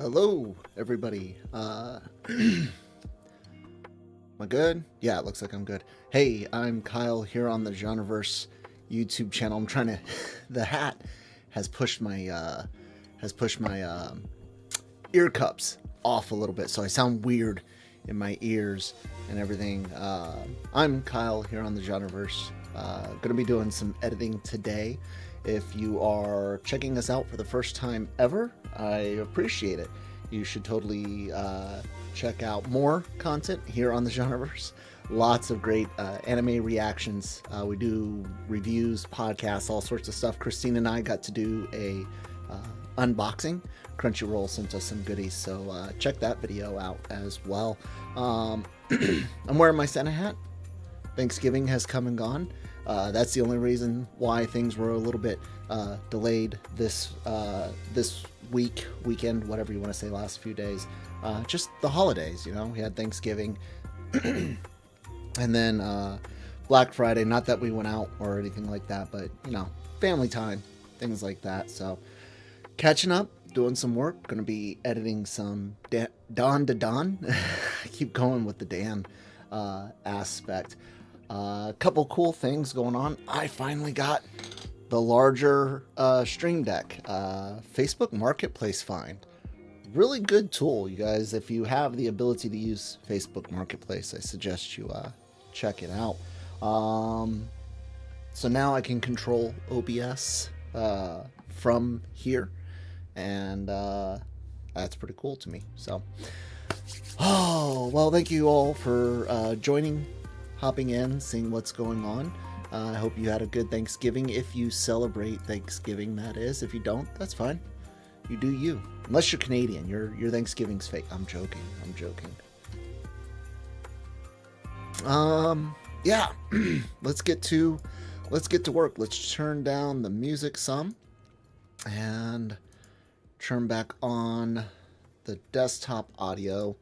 Hello, everybody. Am I good? Yeah, it looks like I'm good. Hey, I'm Kyle here on the Genreverse YouTube channel. I'm trying to. The hat has pushed my ear cups off a little bit, so I sound weird in my ears and everything. I'm Kyle here on the Genreverse. Gonna be doing some editing today. If you are checking us out for the first time ever, I appreciate it. You should totally check out more content here on the Genreverse. Lots of great anime reactions. We do reviews, podcasts, all sorts of stuff. Christine and I got to do a unboxing. Crunchyroll sent us some goodies, so check that video out as well. I'm wearing my Santa hat. Thanksgiving has come and gone. That's the only reason why things were a little bit delayed this weekend, whatever you want to say, last few days. Just the holidays, you know. We had Thanksgiving, and then Black Friday. Not that we went out or anything like that, but you know, family time, things like that. So catching up, doing some work. Going to be editing some DANDADAN. I keep going with the Dan aspect. A couple cool things going on. I finally got the larger Stream Deck. Facebook Marketplace find. Really good tool, you guys. If you have the ability to use Facebook Marketplace, I suggest you check it out. So now I can control OBS from here, and that's pretty cool to me. So, oh, well, thank you all for joining, hopping in, seeing what's going on. I hope you had a good Thanksgiving. If you celebrate Thanksgiving, that is. If you don't, that's fine. You do you. Unless you're Canadian, your Thanksgiving's fake. I'm joking. I'm joking. Yeah. let's get to work. Let's turn down the music some and turn back on the desktop audio.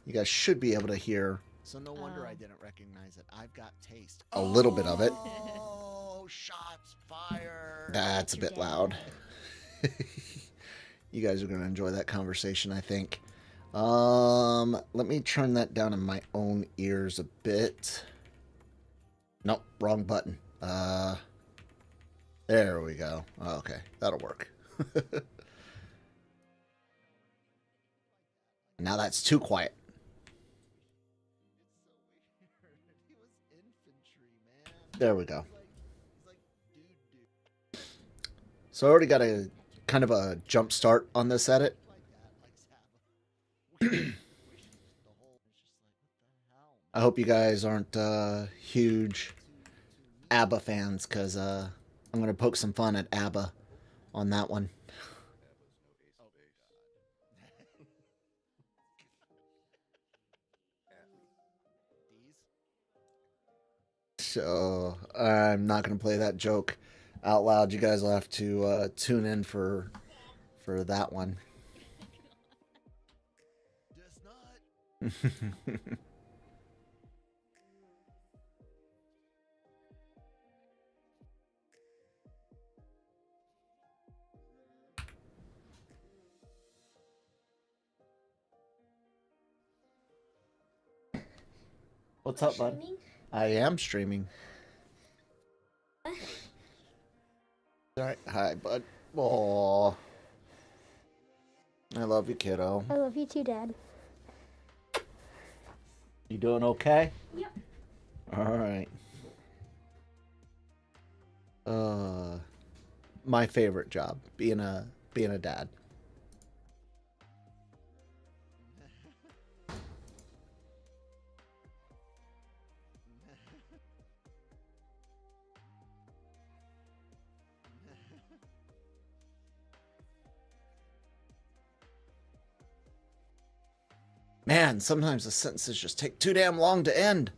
You guys should be able to hear. So no wonder I didn't recognize it. I've got taste. A little bit of it. Oh, shots fired. That's a bit loud. You guys are going to enjoy that conversation, I think. Let me turn that down in my own ears a bit. Nope, wrong button. There we go. Okay, that'll work. Now that's too quiet. There we go. So I already got a kind of a jump start on this edit. I hope you guys aren't huge ABBA fans, because I'm going to poke some fun at ABBA on that one. So I'm not going to play that joke out loud. You guys will have to tune in for that one. What's up, bud? I am streaming. Alright, hi, bud. Aww. I love you, kiddo. I love you too, Dad. You doing okay? Yep. Alright. My favorite job, being a dad. Man, sometimes the sentences just take too damn long to end.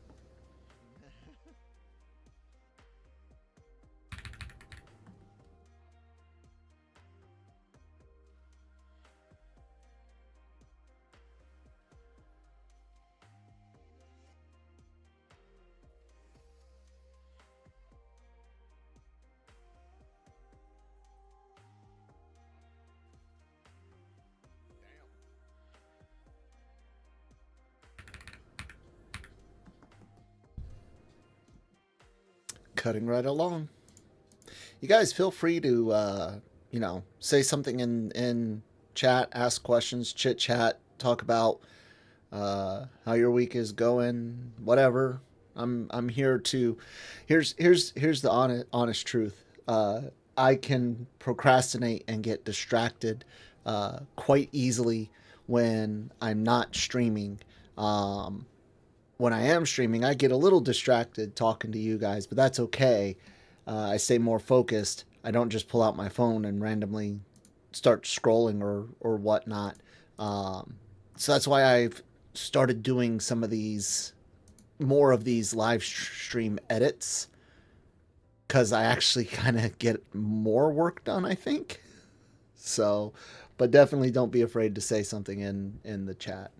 Cutting right along. You guys feel free to, you know, say something in chat, ask questions, chit chat, talk about how your week is going, whatever. I'm here to. Here's the honest truth. I can procrastinate and get distracted quite easily when I'm not streaming. When I am streaming, I get a little distracted talking to you guys, but that's okay. I stay more focused. I don't just pull out my phone and randomly start scrolling or whatnot. So that's why I've started doing some of these, more of these live stream edits, because I actually kind of get more work done, I think. So, but definitely don't be afraid to say something in the chat.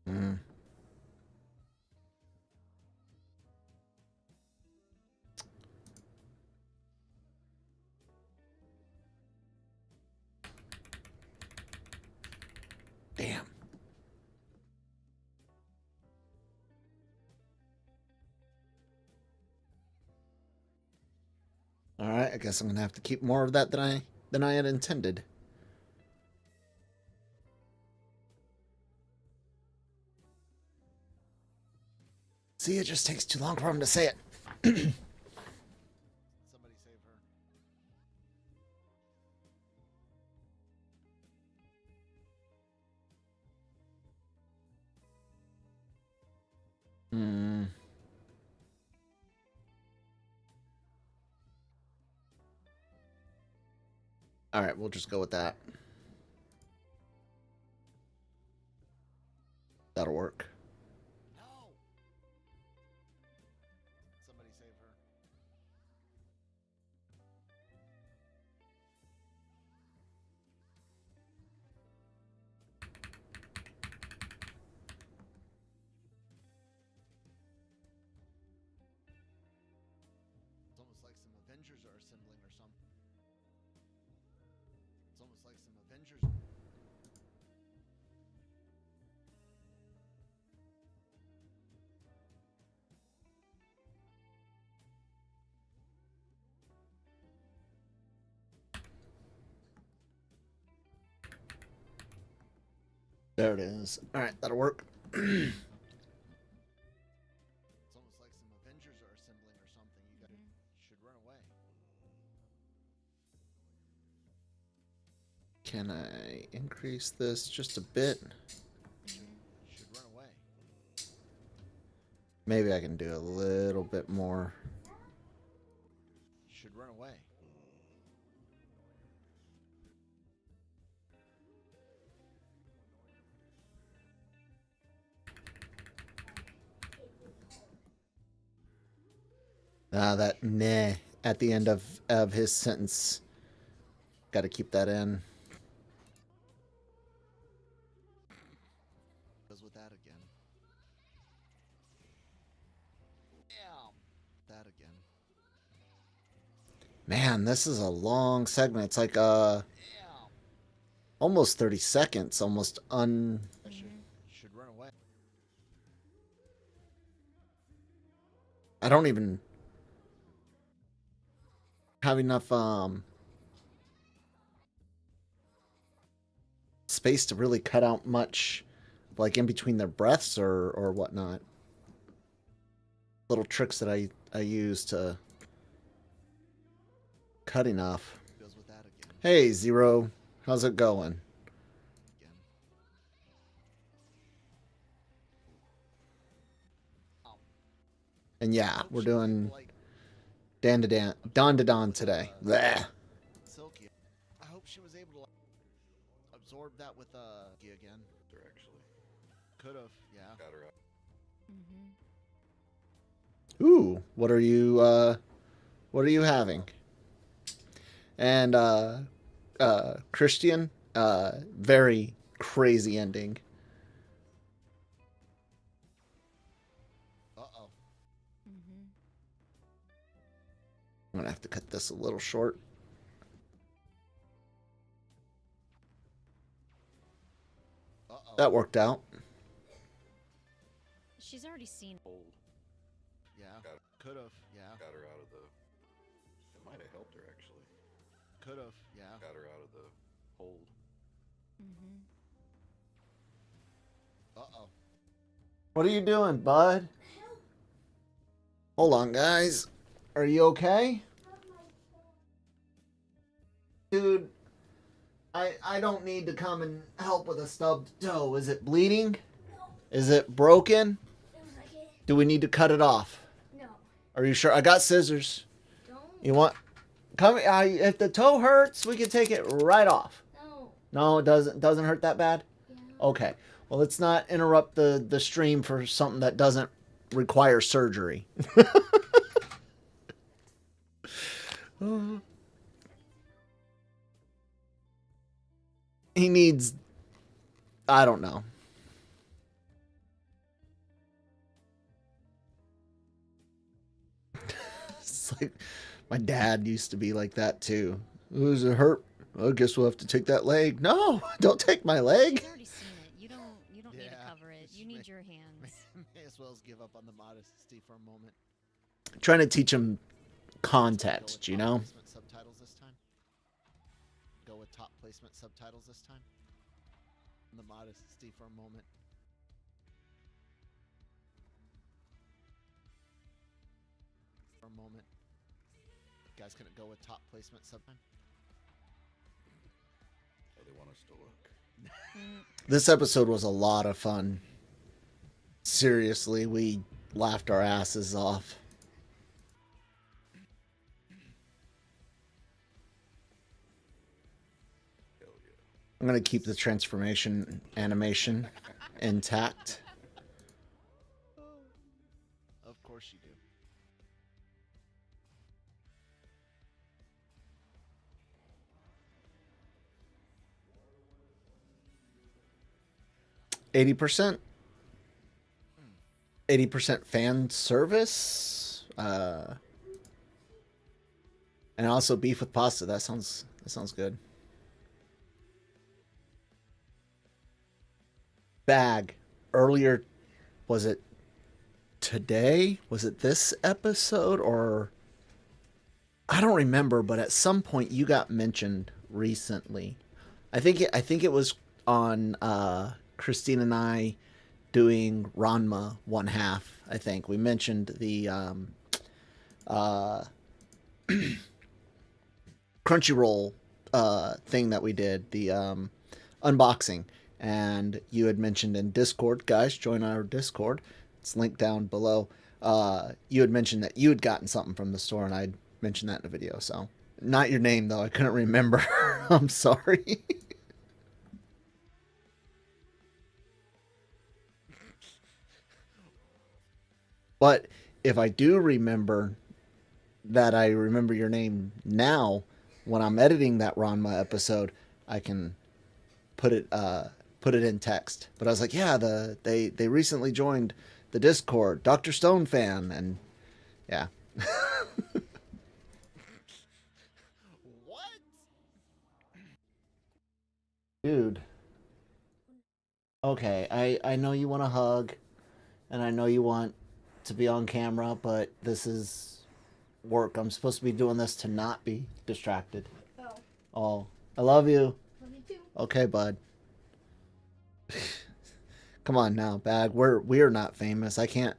Mm. Damn. All right, I guess I'm gonna have to keep more of that than I had intended. See, it just takes too long for him to say it. Somebody save her. Hmm. All right, we'll just go with that. That'll work. No. Somebody save her. It's almost like some Avengers are assembling or something. It's almost like some Avengers. There it is. All right, that'll work. It's almost like some Avengers are assembling or something. You guys should run away. Can I increase this just a bit? Should run away. Maybe I can do a little bit more. Should run away. That nah at the end of his sentence. Got to keep that in. Goes with that again. Damn. That again. Man, this is a long segment. It's like almost 30 seconds. Almost should run away. I don't even have enough space to really cut out much, like in between their breaths or whatnot. Little tricks that I use to cut enough. Hey Zero, how's it going? And yeah, we're doing DANDADAN today. Blech. Silky. I hope she was able to absorb that with again. Actually, Could have, yeah. got her up. Ooh, what are you having? And Christian, very crazy ending. Uh-oh. I'm gonna have to cut this a little short. That worked out. She's already seen. Hold. Yeah. Could have. Yeah. Got her out of the. It might have helped her actually. Could have. Yeah. Got her out of the hold. Uh-oh. What are you doing, bud? Hold on, guys. Are you okay? Dude, I don't need to come and help with a stubbed toe. Is it bleeding? No. Is it broken? It was like it. Do we need to cut it off? No. Are you sure? I got scissors. Don't. You want... Come... if the toe hurts, we can take it right off. No. No, it doesn't hurt that bad? Yeah. Okay. Well, let's not interrupt the stream for something that doesn't require surgery. He needs... I don't know. It's like... My dad used to be like that, too. Oh, does it hurt? I guess we'll have to take that leg. No, don't take my leg. You've already seen it. You don't need to cover it. You need your hands. May as well give up on the modesty for a moment. Trying to teach him context, you know? Subtitles this time. Go with top placement subtitles this time. The modesty for a moment. For a moment. You guys couldn't go with top placement subtime. How they want us to look. This episode was a lot of fun. Seriously, we laughed our asses off. Hell yeah. I'm going to keep the transformation animation intact. Of course you do. %. 80% fan service. And also beef with pasta. That sounds good. Bag. Earlier, was it today? Was it this episode or I don't remember, but at some point you got mentioned recently. I think it was on Christine and I doing Ranma 1/2. I think we mentioned the Crunchyroll thing that we did, the unboxing, and you had mentioned in Discord, guys, join our Discord. It's linked down below. You had mentioned that you had gotten something from the store, and I'd mentioned that in a video. So, not your name though. I couldn't remember. I'm sorry. But if I do remember that I remember your name now, when I'm editing that Ranma episode, I can put it in text. But I was like, yeah, they recently joined the Discord, Dr. Stone fan, and yeah. What? Dude. Okay, I know you want a hug, and I know you want to be on camera, but this is work. I'm supposed to be doing this to not be distracted. Oh. Oh, I love you. Love you too. Okay, bud. Come on now, Bag. We're not famous. I can't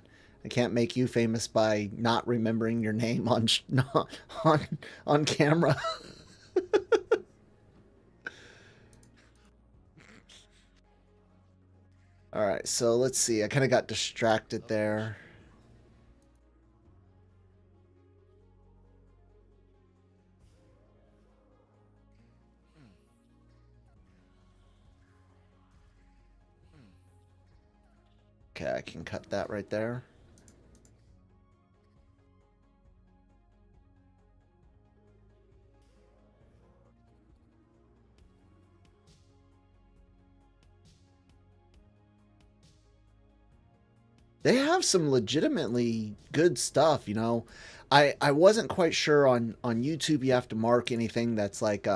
make you famous by not remembering your name on on camera. All right, so let's see. I kind of got distracted there. Okay, I can cut that right there. they have some legitimately good stuff, you know. I wasn't quite sure on YouTube you have to mark anything that's like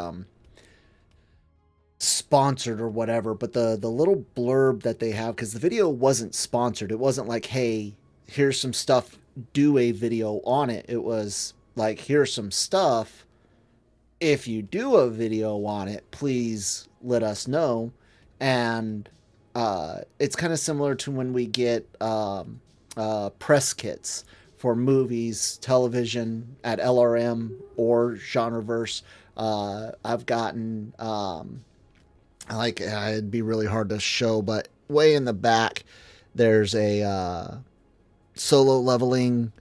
sponsored or whatever, but the little blurb that they have, because the video wasn't sponsored, it wasn't like, hey, here's some stuff, do a video on it. It was like, here's some stuff, if you do a video on it, please let us know. And it's kind of similar to when we get press kits for movies, television at LRM or Genreverse. I've gotten like, it'd be really hard to show, but way in the back there's a solo leveling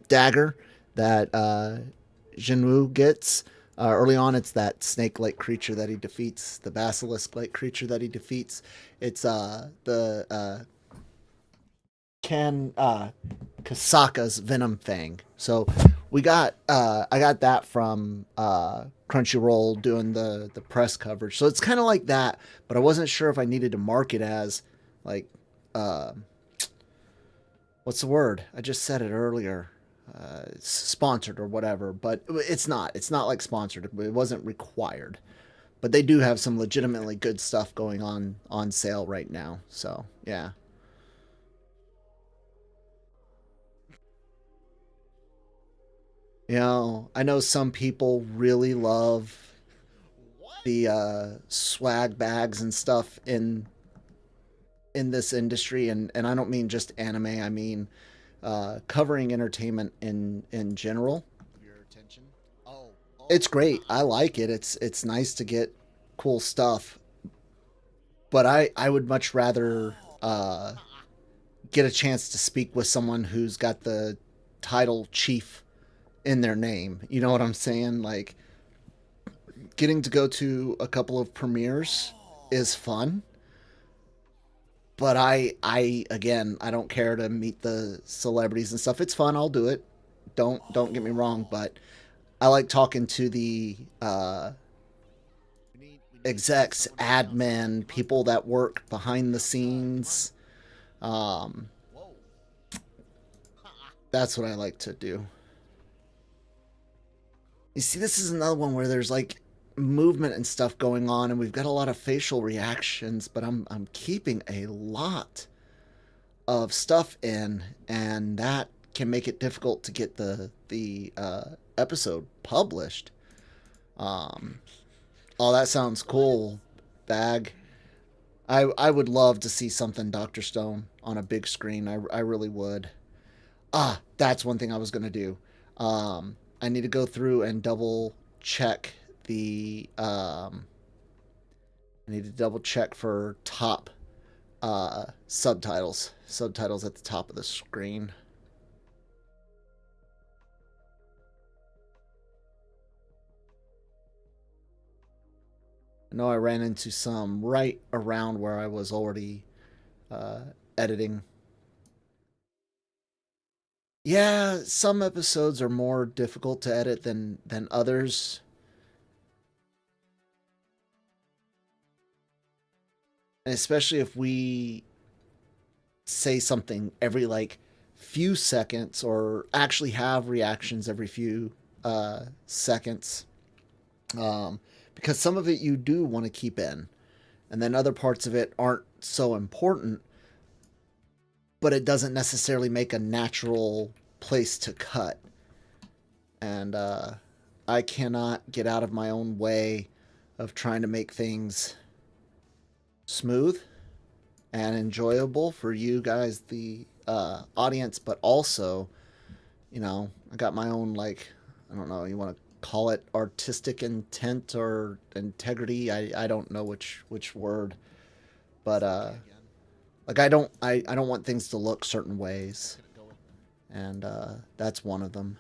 dagger that Jinwoo gets. Early on, it's that snake-like creature that he defeats, the basilisk-like creature that he defeats. It's the Kasaka's Venom Fang. So we got I got that from Crunchyroll doing the press coverage. So it's kind of like that, but I wasn't sure if I needed to mark it as like what's the word? I just said it earlier. Sponsored or whatever, but it's not. It's not like sponsored. It wasn't required. But they do have some legitimately good stuff going on sale right now. So, yeah. You know, I know some people really love the swag bags and stuff in this industry, and I don't mean just anime. I mean covering entertainment in general. It's great. I like it. It's nice to get cool stuff, but I would much rather get a chance to speak with someone who's got the title chief in their name. You know what I'm saying? Like, getting to go to a couple of premieres is fun, but I again, I don't care to meet the celebrities and stuff. It's fun. I'll do it. Don't get me wrong, but I like talking to the execs, admin, people that work behind the scenes. That's what I like to do. You see, this is another one where there's like movement and stuff going on, and we've got a lot of facial reactions, but I'm keeping a lot of stuff in, and that can make it difficult to get the episode published. Oh, that sounds cool, Bag. I would love to see something Dr. Stone on a big screen. I really would. Ah, that's one thing I was gonna do. I need to go through and double check the I need to double check for top subtitles at the top of the screen. I know I ran into some right around where I was already editing. Yeah, some episodes are more difficult to edit than others. And especially if we say something every like few seconds, or actually have reactions every few seconds. Because some of it you do want to keep in, and then other parts of it aren't so important, but it doesn't necessarily make a natural place to cut. And I cannot get out of my own way of trying to make things smooth and enjoyable for you guys, the audience, but also, you know, I got my own, like, I don't know, you want to call it artistic intent or integrity. I don't know which word, but like I don't want things to look certain ways, and that's one of them.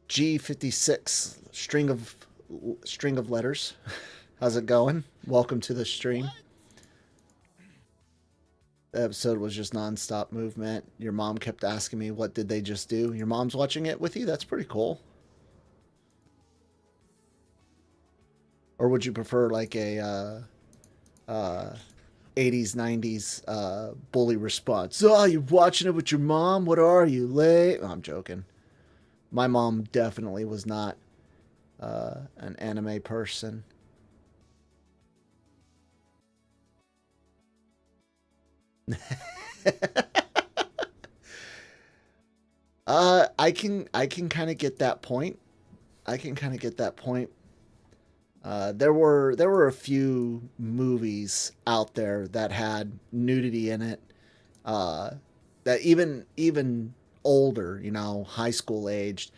G56 string of letters. How's it going? Welcome to the stream. The episode was just non-stop movement. Your mom kept asking me, what did they just do? Your mom's watching it with you? That's pretty cool. Or would you prefer like a 80s, 90s bully response. Oh, you're watching it with your mom? What are you, late? Oh, I'm joking. My mom definitely was not an anime person. I can kind of get that point. I can kind of get that point. There were a few movies out there that had nudity in it. Uh, that even older, high school aged.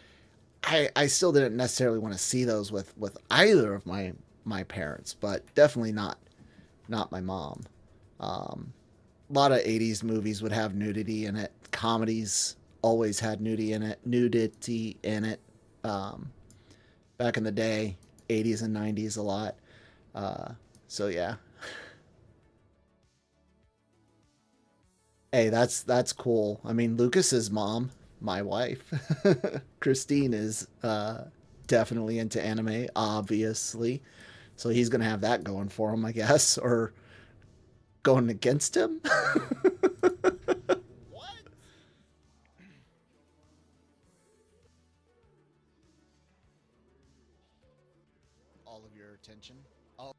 I still didn't necessarily want to see those with either of my parents, but definitely not my mom. A lot of 80s movies would have nudity in it. Comedies always had nudity in it. Um, Back in the day, 80s and 90s a lot. So yeah. Hey, that's cool. I mean, Lucas's mom, my wife, Christine is definitely into anime, obviously. So he's gonna have that going for him, I guess, or going against him. What? All of your attention. Oh,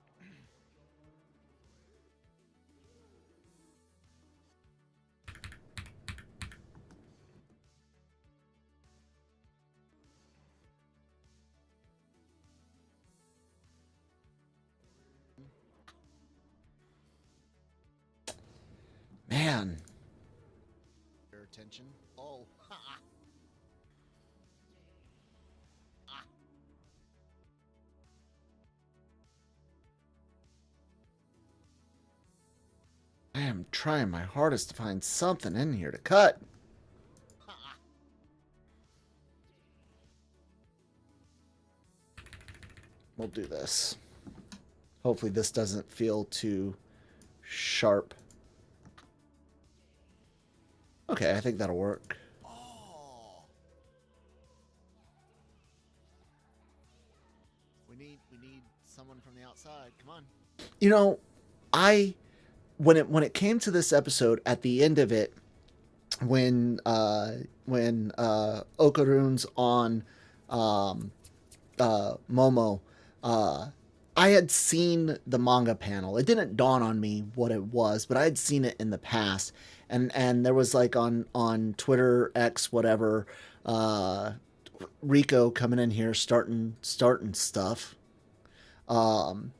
man. Your attention. Oh. I am trying my hardest to find something in here to cut. We'll do this. Hopefully this doesn't feel too sharp. Okay, I think that'll work. Oh. We need someone from the outside. Come on. I when it came to this episode, at the end of it, when Okarune's on Momo, I had seen the manga panel. It didn't dawn on me what it was, but I had seen it in the past. And there was like on Twitter, X, whatever, Rico coming in here starting stuff. Um,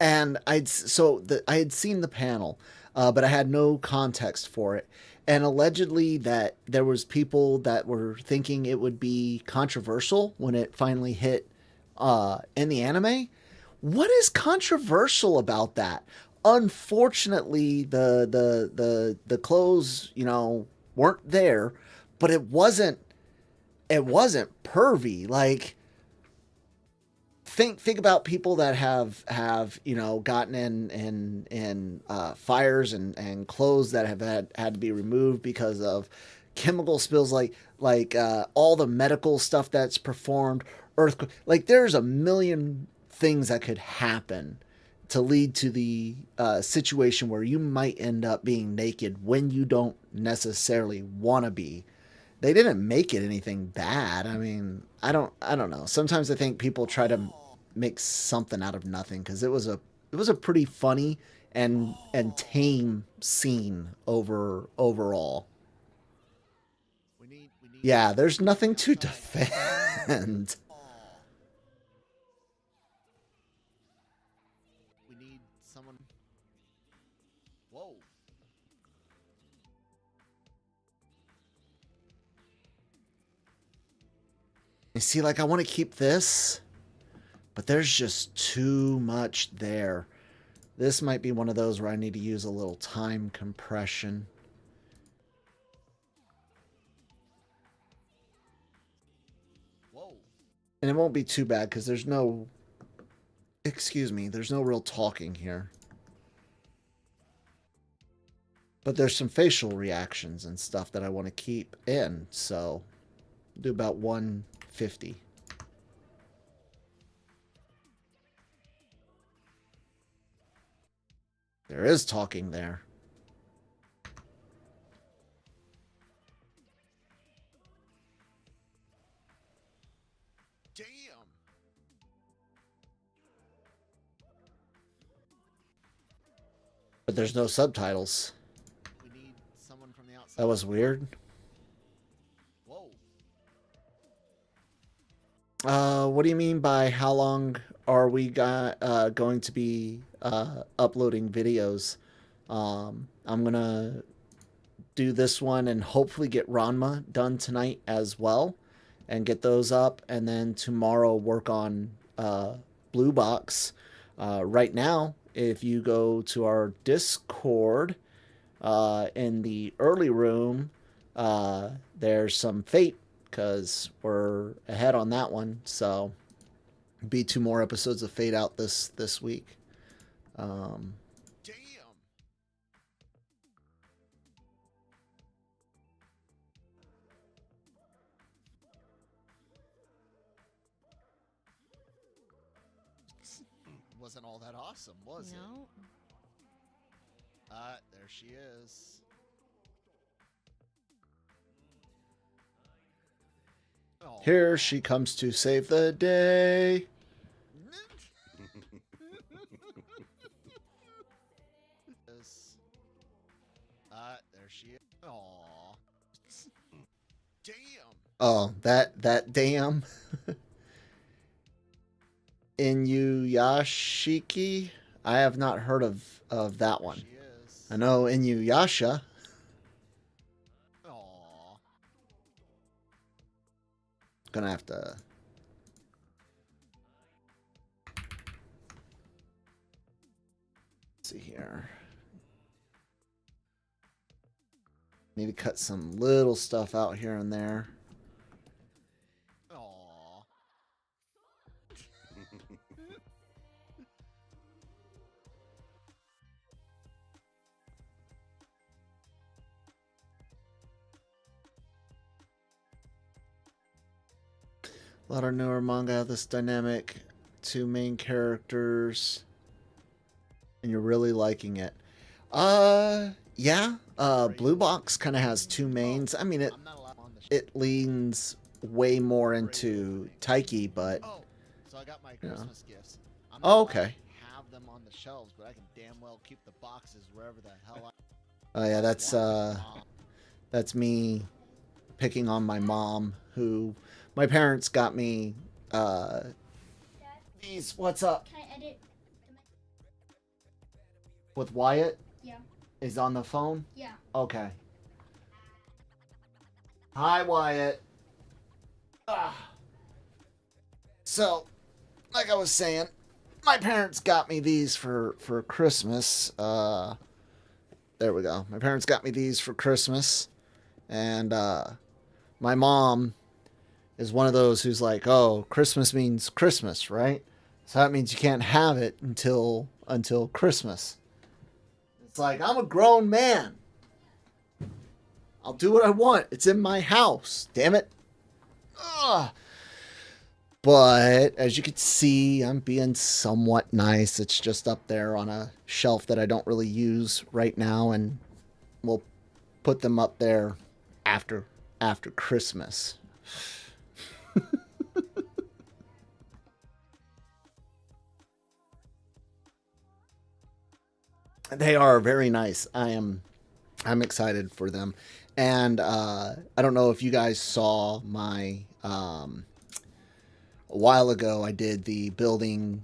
and I had seen the panel, but I had no context for it. And allegedly that there was people that were thinking it would be controversial when it finally hit in the anime. What is controversial about that? Unfortunately, the clothes, weren't there, but it wasn't pervy. Like, think about people that have gotten in fires and clothes that have had to be removed because of chemical spills, like all the medical stuff that's performed, earthquake. Like, there's a million things that could happen to lead to the situation where you might end up being naked when you don't necessarily want to be. They didn't make it anything bad. I mean, I don't know. Sometimes I think people try to make something out of nothing, because it was a pretty funny and tame scene overall. Yeah, there's nothing to defend. We need someone. Whoa. You see, like, I want to keep this, but there's just too much there. This might be one of those where I need to use a little time compression. Whoa. And it won't be too bad because there's no, excuse me, there's no real talking here. But there's some facial reactions and stuff that I want to keep in, so do about 150. There is talking there. Damn. But there's no subtitles. We need someone from the outside. That was weird. Whoa. What do you mean by how long are we going to be uploading videos? I'm gonna do this one and hopefully get Ranma done tonight as well, and get those up, and then tomorrow work on Blue Box. Right now, if you go to our Discord in the early room, there's some Fate, because we're ahead on that one. So be 2 more episodes of Fate out this week. Damn. Wasn't all that awesome, was No. it? There she is. Oh. Here she comes to save the day. There she is. Aww. Damn. Oh, that damn. Inuyashiki? I have not heard of that one. I know Inuyasha. Aww. Gonna have to... Let's see here. Need to cut some little stuff out here and there. Aww. A lot of newer manga have this dynamic, 2 main characters, and you're really liking it. Yeah. Blue Box kind of has 2 mains. I mean, it leans way more into Taiki, but so I got my Christmas gifts. Oh, okay. Have them on the shelves, but I can damn well keep the boxes wherever the hell I... Oh yeah, that's me picking on my mom, who my parents got me these. What's up? Can I edit? With Wyatt? Yeah. Is on the phone? Yeah. Okay. Hi, Wyatt. So, like I was saying, my parents got me these for Christmas. There we go. My parents got me these for Christmas. And my mom is one of those who's like, oh, Christmas means Christmas, right? So that means you can't have it until Christmas. It's like, I'm a grown man. I'll do what I want. It's in my house. Damn it. Ugh. But as you can see, I'm being somewhat nice. It's just up there on a shelf that I don't really use right now, and we'll put them up there after Christmas. They are very nice. I'm excited for them. And I don't know if you guys saw my a while ago I did the building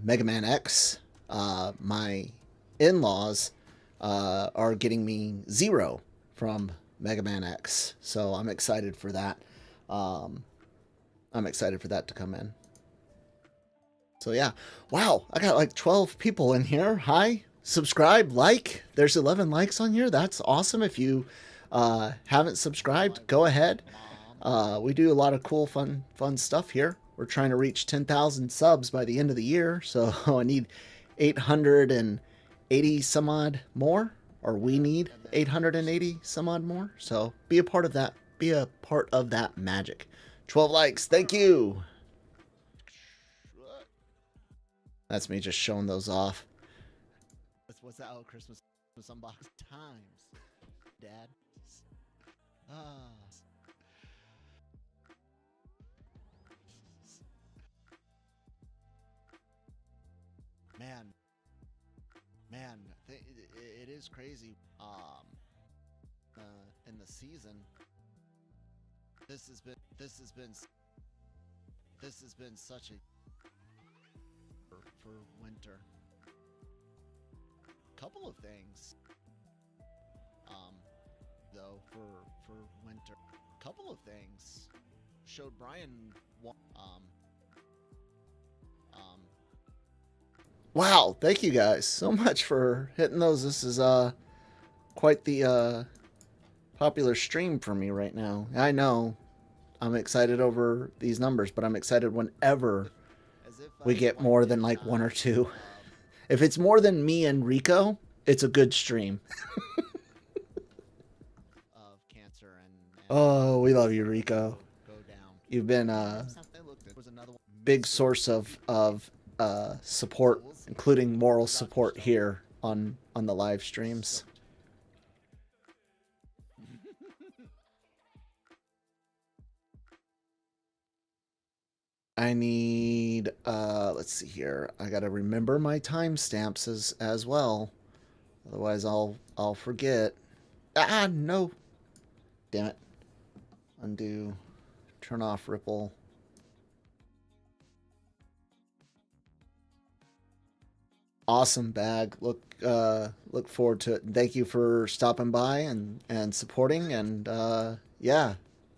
Mega Man X. My in-laws are getting me Zero from Mega Man X. So I'm excited for that. I'm excited for that to come in. So yeah. Wow, I got like 12 people in here. Hi. Subscribe, like. There's 11 likes on here. That's awesome. If you haven't subscribed, go ahead. We do a lot of cool, fun stuff here. We're trying to reach 10,000 subs by the end of the year. So I need 880 some odd more, or we need 880 some odd more. So be a part of that. Be a part of that magic. 12 likes. Thank you. That's me just showing those off. What's that? Oh, Christmas unbox times, Dad. Ah. Man, it is crazy. In the season, this has been such a for winter. Couple of things. Though for winter, couple of things showed Brian. Wow, thank you guys so much for hitting those. This is quite the popular stream for me right now. I know I'm excited over these numbers, but I'm excited whenever we get more than like one or two. If it's more than me and Rico, it's a good stream. Of cancer and oh, we love you, Rico. You've been a big source of support, including moral support here on the live streams. I need let's see here. I gotta remember my timestamps as well. Otherwise I'll forget. Ah, no. Damn it. Undo. Turn off Ripple. Awesome bag. Look forward to it. Thank you for stopping by and supporting, and yeah,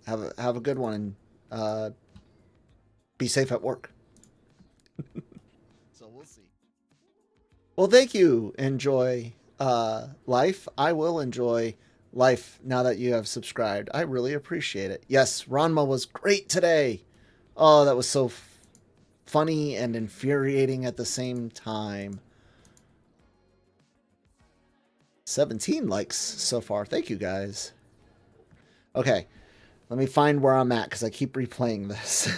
have a good one, and be safe at work. So we'll see. Well, thank you. Enjoy life. I will enjoy life now that you have subscribed. I really appreciate it. Yes, Ranma was great today. Oh, that was so funny and infuriating at the same time. 17 likes so far. Thank you, guys. Okay, let me find where I'm at because I keep replaying this.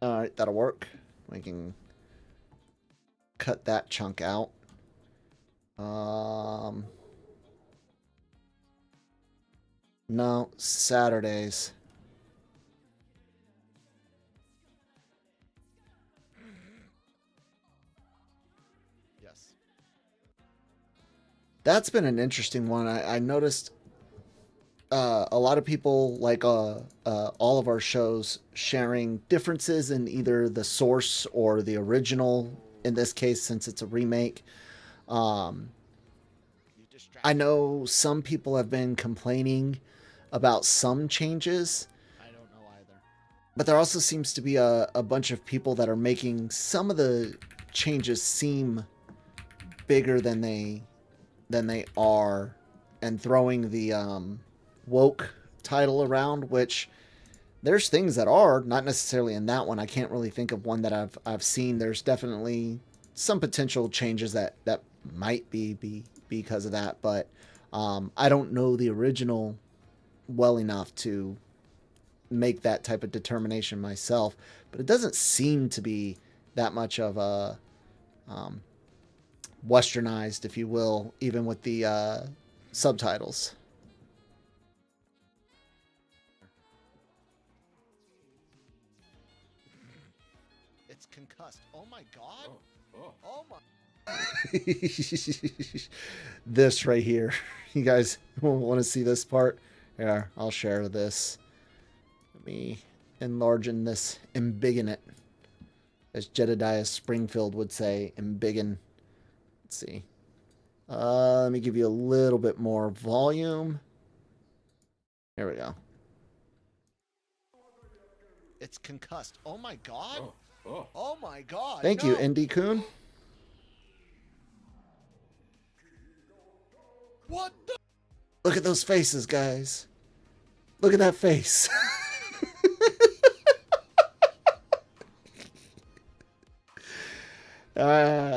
All right, that'll work. We can cut that chunk out. No, Saturdays. Yes. That's been an interesting one. I noticed a lot of people like all of our shows sharing differences in either the source or the original, in this case, since it's a remake. I know some people have been complaining about some changes. I don't know either. But there also seems to be a bunch of people that are making some of the changes seem bigger than they are, and throwing the woke title around, which there's things that are not necessarily in that one. I can't really think of one that I've seen. There's definitely some potential changes that might be because of that, but I don't know the original well enough to make that type of determination myself, but it doesn't seem to be that much of a westernized, if you will, even with the subtitles. It's concussed. Oh my god. Oh my. This right here. You guys want to see this part? Yeah, I'll share this. Let me enlarge in this, embiggen it. As Jedediah Springfield would say, embiggen. Let's see. Let me give you a little bit more volume. Here we go. It's concussed. Oh my god. Oh my god. Thank you, Indy Coon. What the? Look at those faces, guys. Look at that face.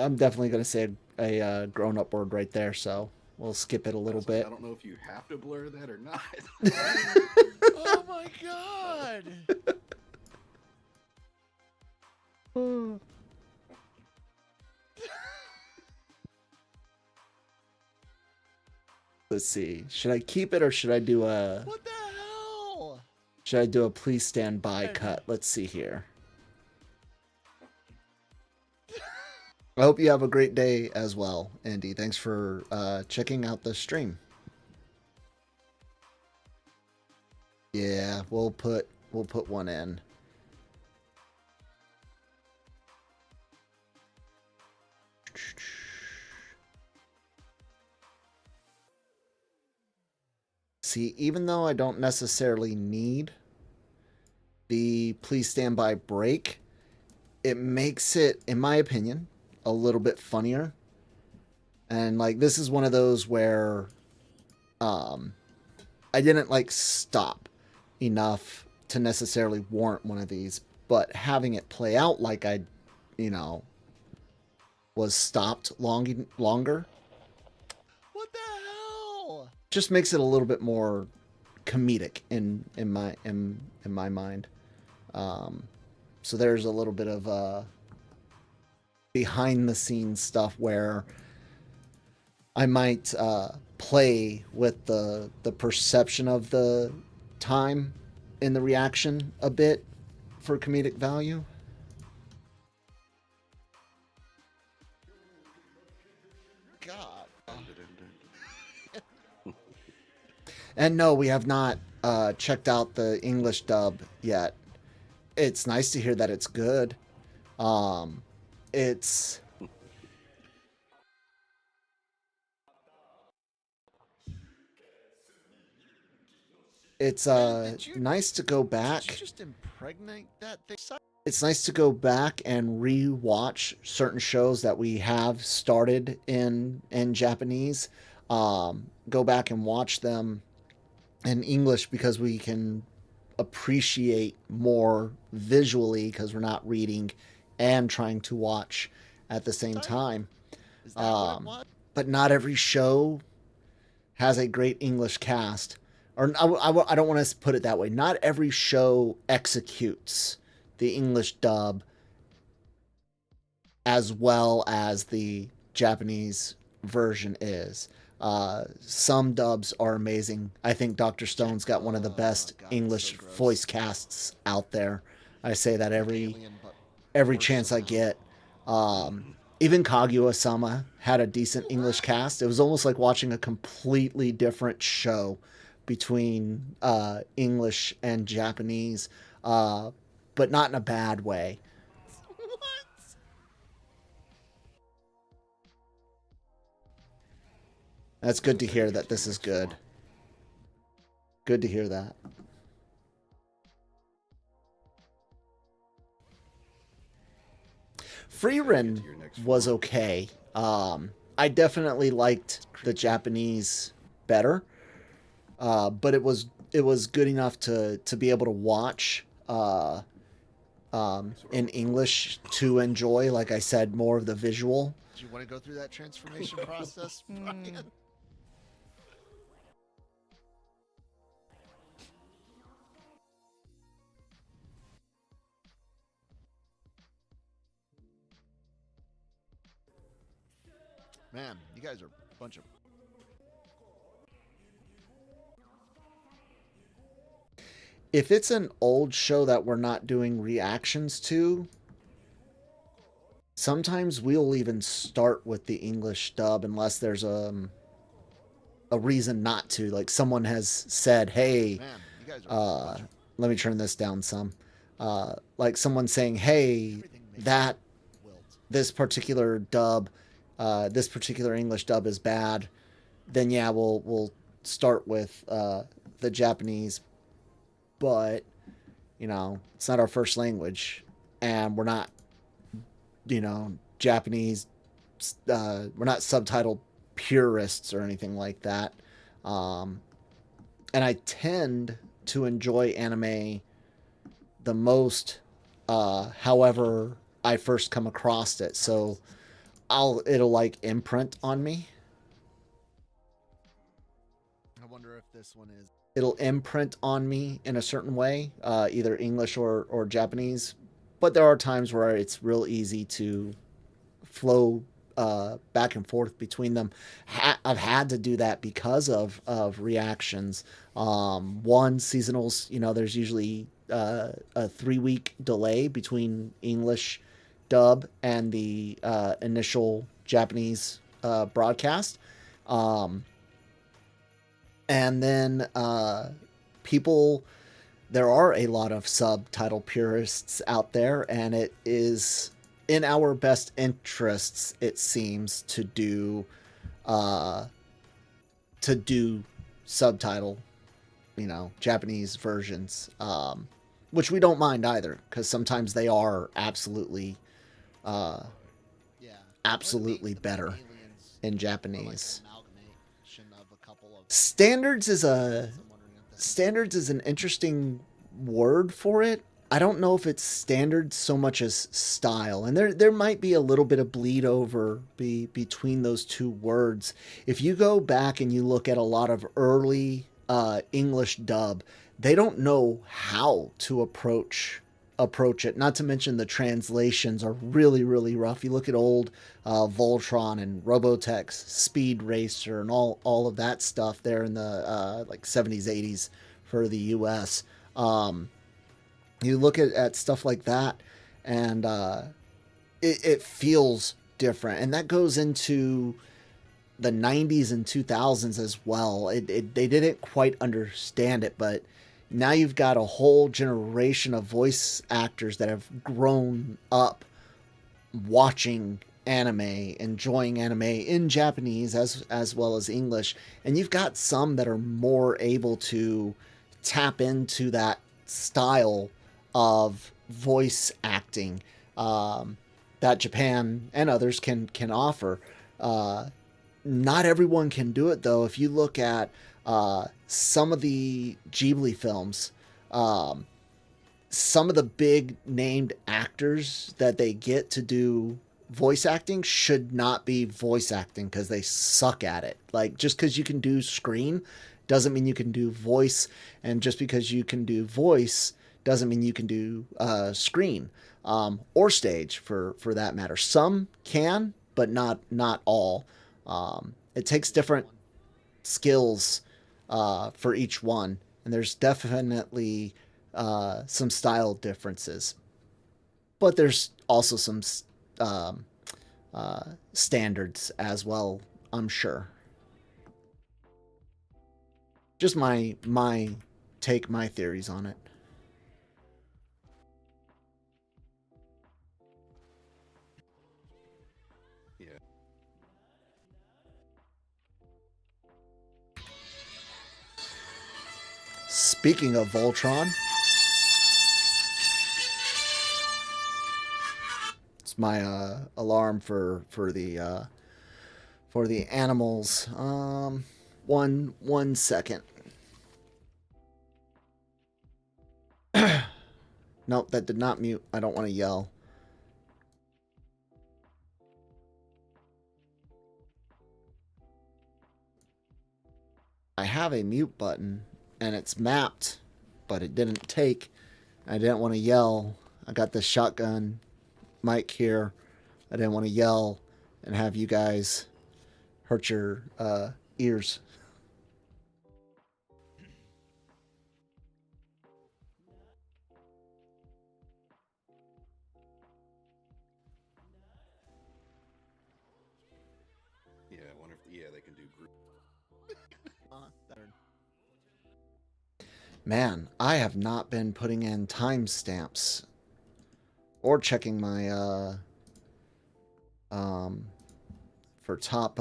I'm definitely going to say a grown-up word right there, so we'll skip it a little bit. I don't know if you have to blur that or not. Oh my god! Let's see. Should I keep it or should I do a... What the hell? Should I do a please stand by cut? Let's see here. I hope you have a great day as well, Andy. Thanks for checking out the stream. Yeah, we'll put one in. See, even though I don't necessarily need the please stand by break, it makes it, in my opinion, a little bit funnier. And like, this is one of those where I didn't like stop enough to necessarily warrant one of these, but having it play out like I, you know, was stopped longer. What the hell? Just makes it a little bit more comedic in my mind. So there's a little bit of behind the scenes stuff where I might play with the perception of the time in the reaction a bit for comedic value. God. And no, we have not checked out the English dub yet. It's nice to hear that it's good. It's nice to go back. Did you just impregnate that thing? It's nice to go back and re-watch certain shows that we have started in Japanese. Go back and watch them in English because we can appreciate more visually because we're not reading and trying to watch at the same time. Is that what it was? But not every show has a great English cast. Or I don't want to put it that way. Not every show executes the English dub as well as the Japanese version is. Some dubs are amazing. I think Dr. Stone's got one of the best English voice casts out there. I say that every chance I get. Even Kaguya-sama had a decent English cast. It was almost like watching a completely different show between English and Japanese, but not in a bad way. That's good to hear that this is good. Good to hear that. Freerin was okay. I definitely liked the Japanese better, but it was good enough to be able to watch in English to enjoy. Like I said, more of the visual. Do you want to go through that transformation process, Brian? Man, you guys are a bunch of... If it's an old show that we're not doing reactions to, sometimes we'll even start with the English dub unless there's a reason not to. Like someone has said, hey, Man, you guys are a bunch of... let me turn this down some. Like someone saying, hey, that this particular dub, this particular English dub is bad, then yeah, we'll start with the Japanese. But, you know, it's not our first language, and we're not, you know, Japanese, we're not subtitle purists or anything like that. And I tend to enjoy anime the most, however I first come across it. So it'll like imprint on me. I wonder if this one is. It'll imprint on me in a certain way, either English or Japanese. But there are times where it's real easy to flow back and forth between them. I've had to do that because of reactions. One, seasonals, you know, there's usually a 3-week delay between English dub and the initial Japanese broadcast. And then people, there are a lot of subtitle purists out there, and it is in our best interests, it seems, to do subtitle, you know, Japanese versions, which we don't mind either, because sometimes they are absolutely absolutely better in Japanese. Standards is an interesting word for it. I don't know if it's standard so much as style, and there might be a little bit of bleed over between those two words. If you go back and you look at a lot of early English dub, they don't know how to approach it. Not to mention the translations are really, really rough. You look at old Voltron and Robotech's Speed Racer and all of that stuff there in the like 70s, 80s for the US. You look at stuff like that, and it feels different. And that goes into the 90s and 2000s as well. They didn't quite understand it, but now you've got a whole generation of voice actors that have grown up watching anime, enjoying anime in Japanese as well as English. And you've got some that are more able to tap into that style of voice acting that Japan and others can offer. Not everyone can do it, though. If you look at some of the Ghibli films, some of the big named actors that they get to do voice acting should not be voice acting because they suck at it. Like, just because you can do screen doesn't mean you can do voice, and just because you can do voice doesn't mean you can do screen or stage for that matter. Some can, but not all. It takes different skills for each one, and there's definitely some style differences, but there's also some standards as well, I'm sure. Just my take, my theories on it. Yeah. Speaking of Voltron, it's my alarm for the animals. One second. Nope, that did not mute. I don't want to yell. I have a mute button and it's mapped, but it didn't take. I didn't want to yell. I got the shotgun mic here. I didn't want to yell and have you guys hurt your ears. Yeah, I wonder if they can do group. Man, I have not been putting in timestamps or checking my for top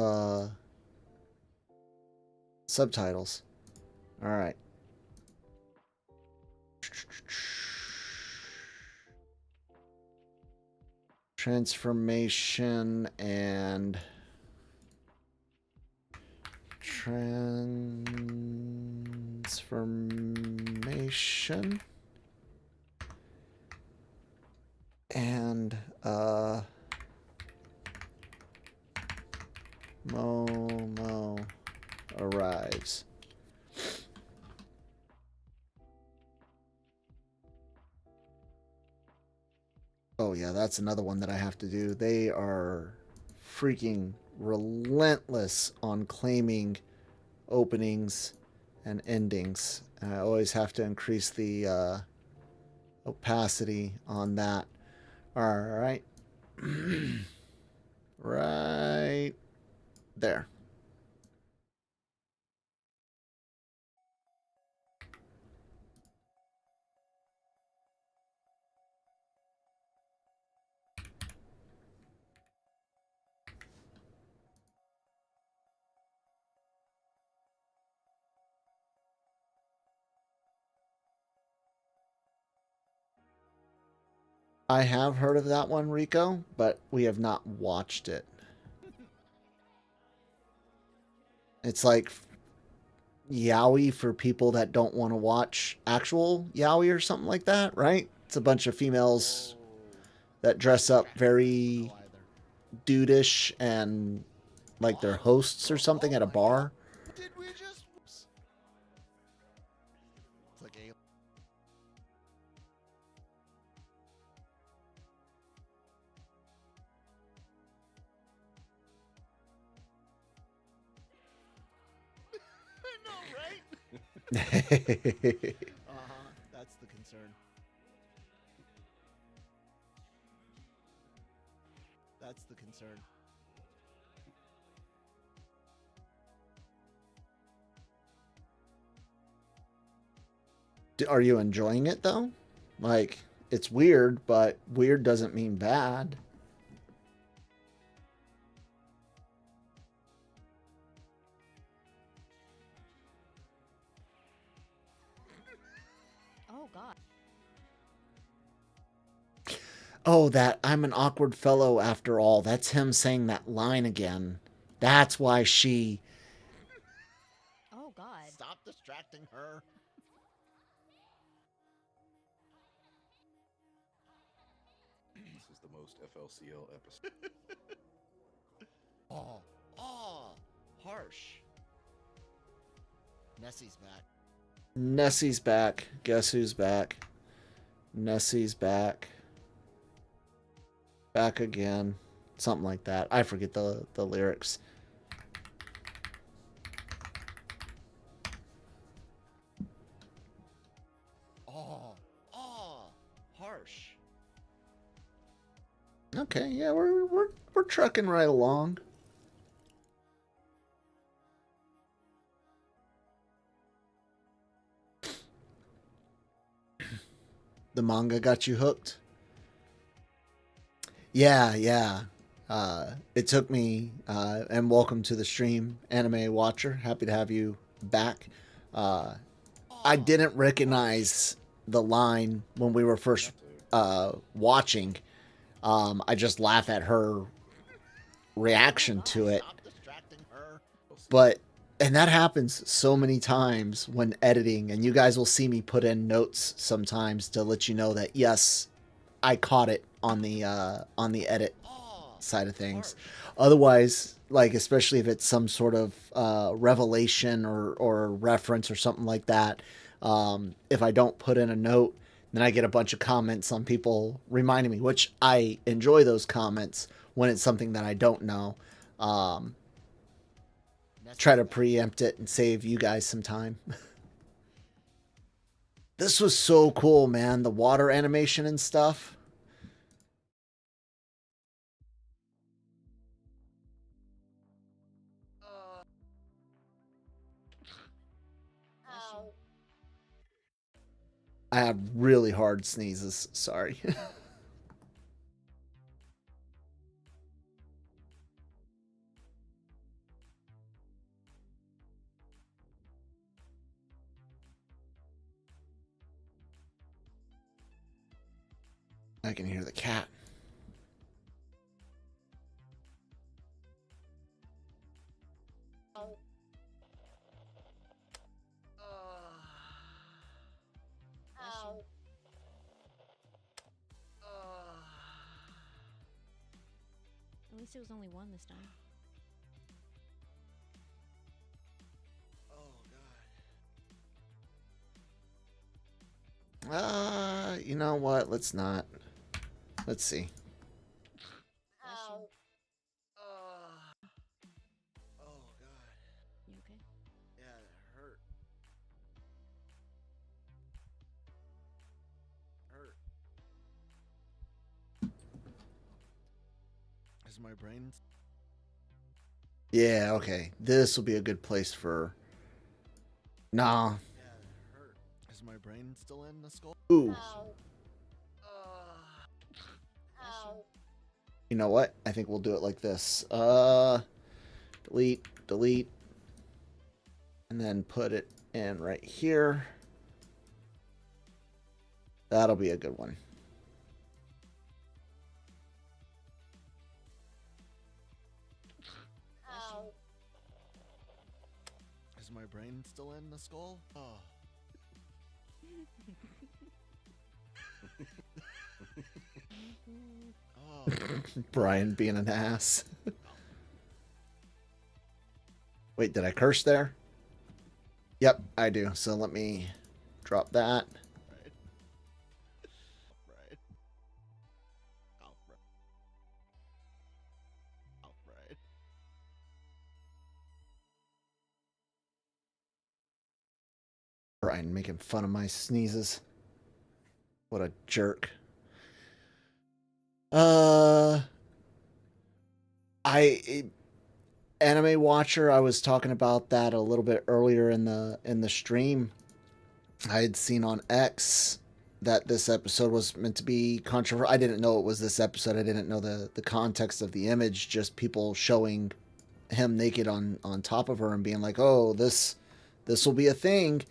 subtitles. All right. Transformation and transformation and Momo arrives. Oh yeah, that's another one that I have to do. They are freaking relentless on claiming openings and endings. I always have to increase the opacity on that. All right. Right there. I have heard of that one, Rico, but we have not watched it. It's like yaoi for people that don't want to watch actual yaoi or something like that, right? It's a bunch of females that dress up very dudeish and like they're hosts or something at a bar. Did we just? It's like a. I know, right? That's the concern. That's the concern. Are you enjoying it though? Like, it's weird, but weird doesn't mean bad. Oh God. Oh, that I'm an awkward fellow after all. That's him saying that line again. That's why she. Oh God. Stop distracting her. This is the most FLCL episode. Oh, harsh. Nessie's back. Nessie's back. Guess who's back? Nessie's back. Back again. Something like that. I forget the lyrics. Harsh. Okay, yeah, we're trucking right along. The manga got you hooked? Yeah. It took me, and welcome to the stream, Anime Watcher. Happy to have you back. I didn't recognize the line when we were first watching. I just laugh at her reaction to it. Stop distracting her. But and that happens so many times when editing, and you guys will see me put in notes sometimes to let you know that yes, I caught it on the edit side of things. Otherwise, like especially if it's some sort of revelation or reference or something like that, if I don't put in a note, then I get a bunch of comments on people reminding me, which I enjoy those comments when it's something that I don't know. Try to preempt it and save you guys some time. This was so cool, man. The water animation and stuff. I have really hard sneezes. Sorry. I can hear the cat. At least it was only one this time. You know what? Let's not. Let's see. Ow. Oh, God. You okay? Yeah, it hurt. Hurt. Is my brain... Yeah, okay. This will be a good place for... Nah. Yeah, it hurt. Is my brain still in the skull? Ooh. Ow. Ow. You know what? I think we'll do it like this. Delete, delete. And then put it in right here. That'll be a good one. Ow. Is my brain still in the skull? Oh. Oh. Brian being an ass. Wait, did I curse there? Yep, I do. So let me drop that. Right. Right. Alright. Alright. Brian making fun of my sneezes. What a jerk. Anime Watcher, I was talking about that a little bit earlier in the stream. I had seen on X that this episode was meant to be controversial. I didn't know it was this episode. I didn't know the context of the image, just people showing him naked on top of her and being like, "Oh, this will be a thing."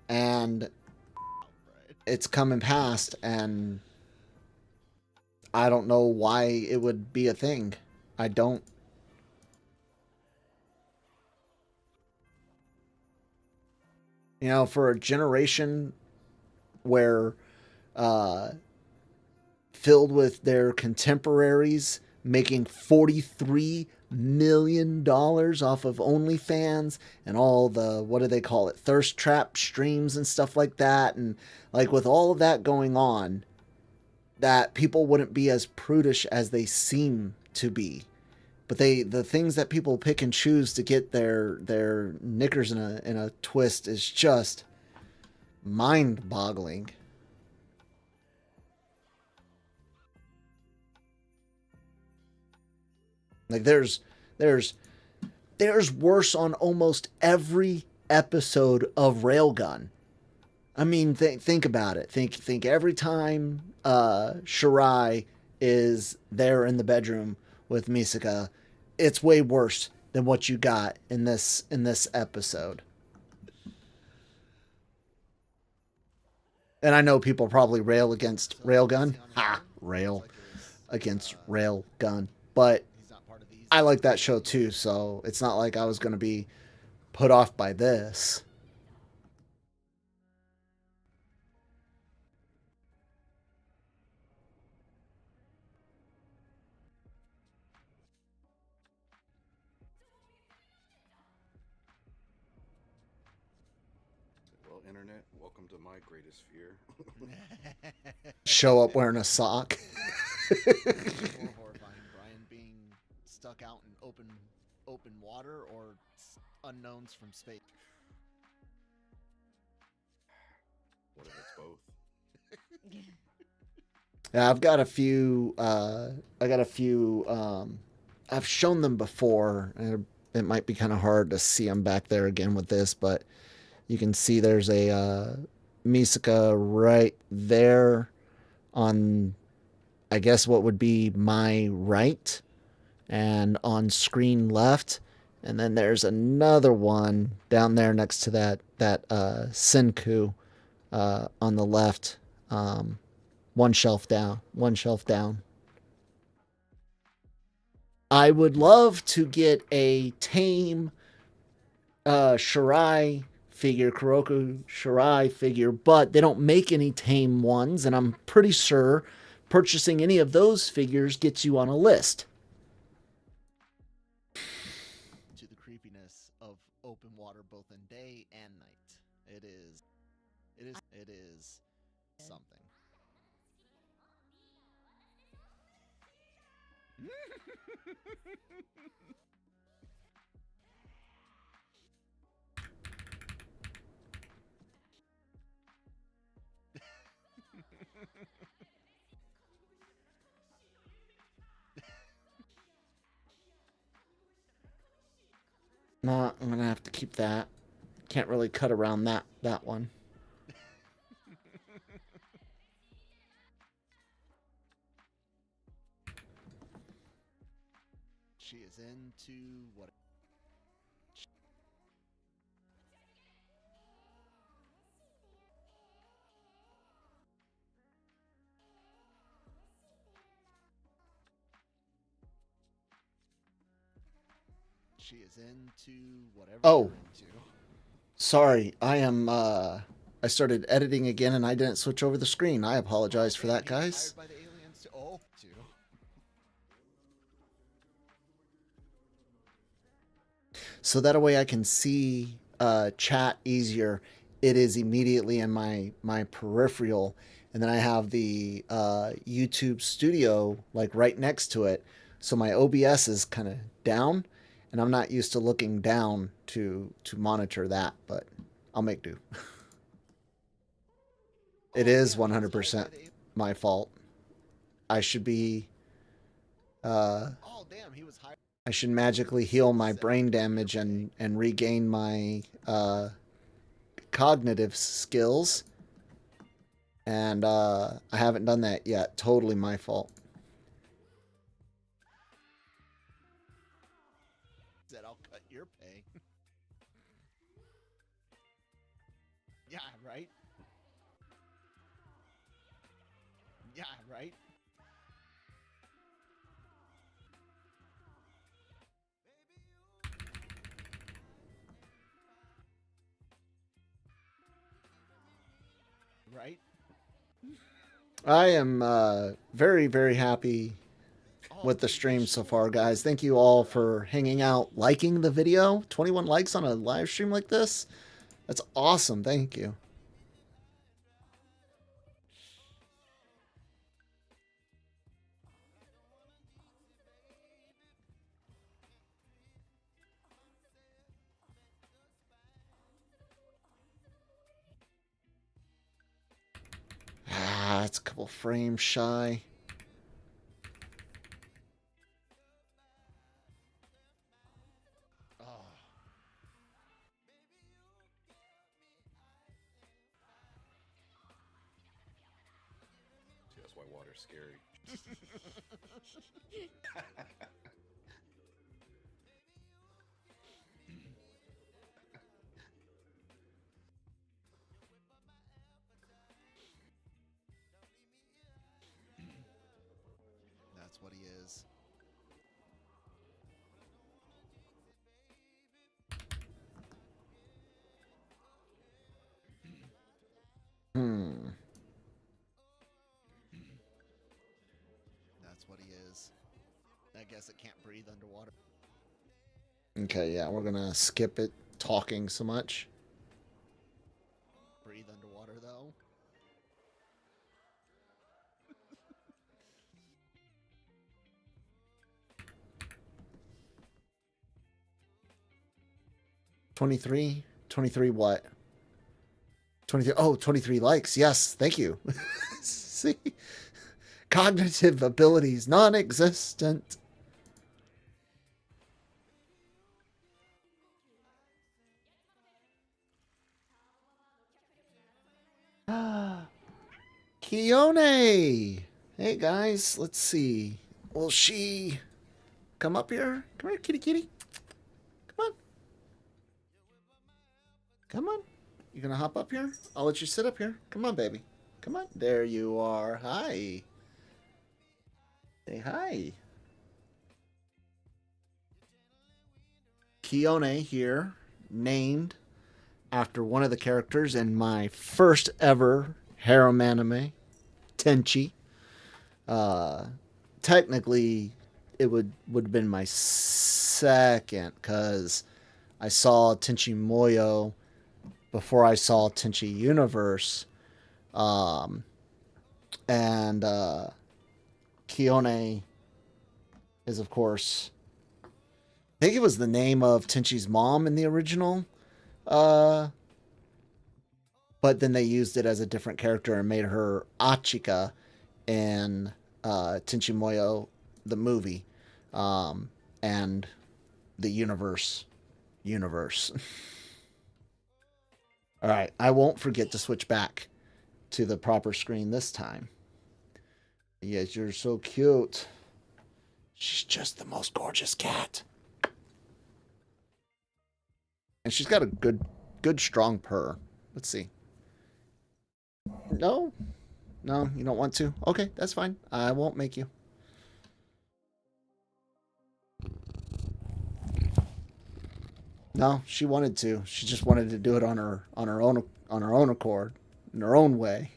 And it's coming past, and I don't know why it would be a thing. I don't. You know, for a generation where filled with their contemporaries making $43 million off of OnlyFans and all the, what do they call it, thirst trap streams and stuff like that. And like with all of that going on, that people wouldn't be as prudish as they seem to be. But the things that people pick and choose to get their knickers in a twist is just mind-boggling. Like there's worse on almost every episode of Railgun. I mean, think about it. Think every time Shirai is there in the bedroom with Misaka, it's way worse than what you got in this episode. And I know people probably rail against Railgun. Ha! Rail against Railgun. But I like that show too, so it's not like I was going to be put off by this. Well, internet, welcome to my greatest fear. Show up wearing a sock. More horrifying, Brian being stuck out in open water or unknowns from space. What if it's both? Yeah, I've got a few. I've shown them before, and it might be kind of hard to see them back there again with this, but you can see there's a Misaka right there on, I guess, what would be my right, and on screen left, and then there's another one down there next to that Senku on the left. One shelf down. I would love to get a tame Shirai figure, Kuroko Shirai figure, but they don't make any tame ones, and I'm pretty sure purchasing any of those figures gets you on a list. To the creepiness of open water both in day and night. It is something. Nah, I'm gonna have to keep that. Can't really cut around that one. She is into what? She is into whatever. Oh. you're into. Sorry, I started editing again and I didn't switch over the screen. I apologize for that, guys. Hired by the aliens to, oh, to. So that way I can see chat easier. It is immediately in my peripheral, and then I have the YouTube Studio like right next to it. So my OBS is kind of down, and I'm not used to looking down to monitor that, but I'll make do. It is 100% my fault. I should be. Oh damn, he was hired. I should magically heal my brain damage and regain my cognitive skills. And I haven't done that yet. Totally my fault. Said I'll cut your pay. Yeah, right? Yeah, right? Right? I am very, very happy with the stream so far, guys. Thank you all for hanging out, liking the video. 21 likes on a live stream like this. That's awesome. Thank you. Ah, it's a couple frames shy. Oh. See, that's why water's scary. That's what he is. Hmm. That's what he is. I guess it can't breathe underwater. Okay, yeah, we're gonna skip it talking so much. Breathe underwater, though. $23 what? 23. Oh, 23 likes. Yes, thank you. See? Cognitive abilities non-existent. Kione! Hey guys, let's see. Will she come up here? Come here, kitty kitty. Come on. Come on. You gonna hop up here? I'll let you sit up here. Come on, baby. Come on. There you are. Hi. Say hi. Kione here, named after one of the characters in my first ever harem anime, Tenchi. Technically, it would have been my second, because I saw Tenchi Moyo before I saw Tenchi Universe. And Kione is, of course, I think it was the name of Tenchi's mom in the original. But then they used it as a different character and made her Achika in Tenchi Muyo, the movie, and the universe. All right, I won't forget to switch back to the proper screen this time. Yes, you're so cute. She's just the most gorgeous cat. And she's got a good strong purr. Let's see. No? No, you don't want to? Okay, that's fine. I won't make you. No, she wanted to. She just wanted to do it on her own accord, in her own way.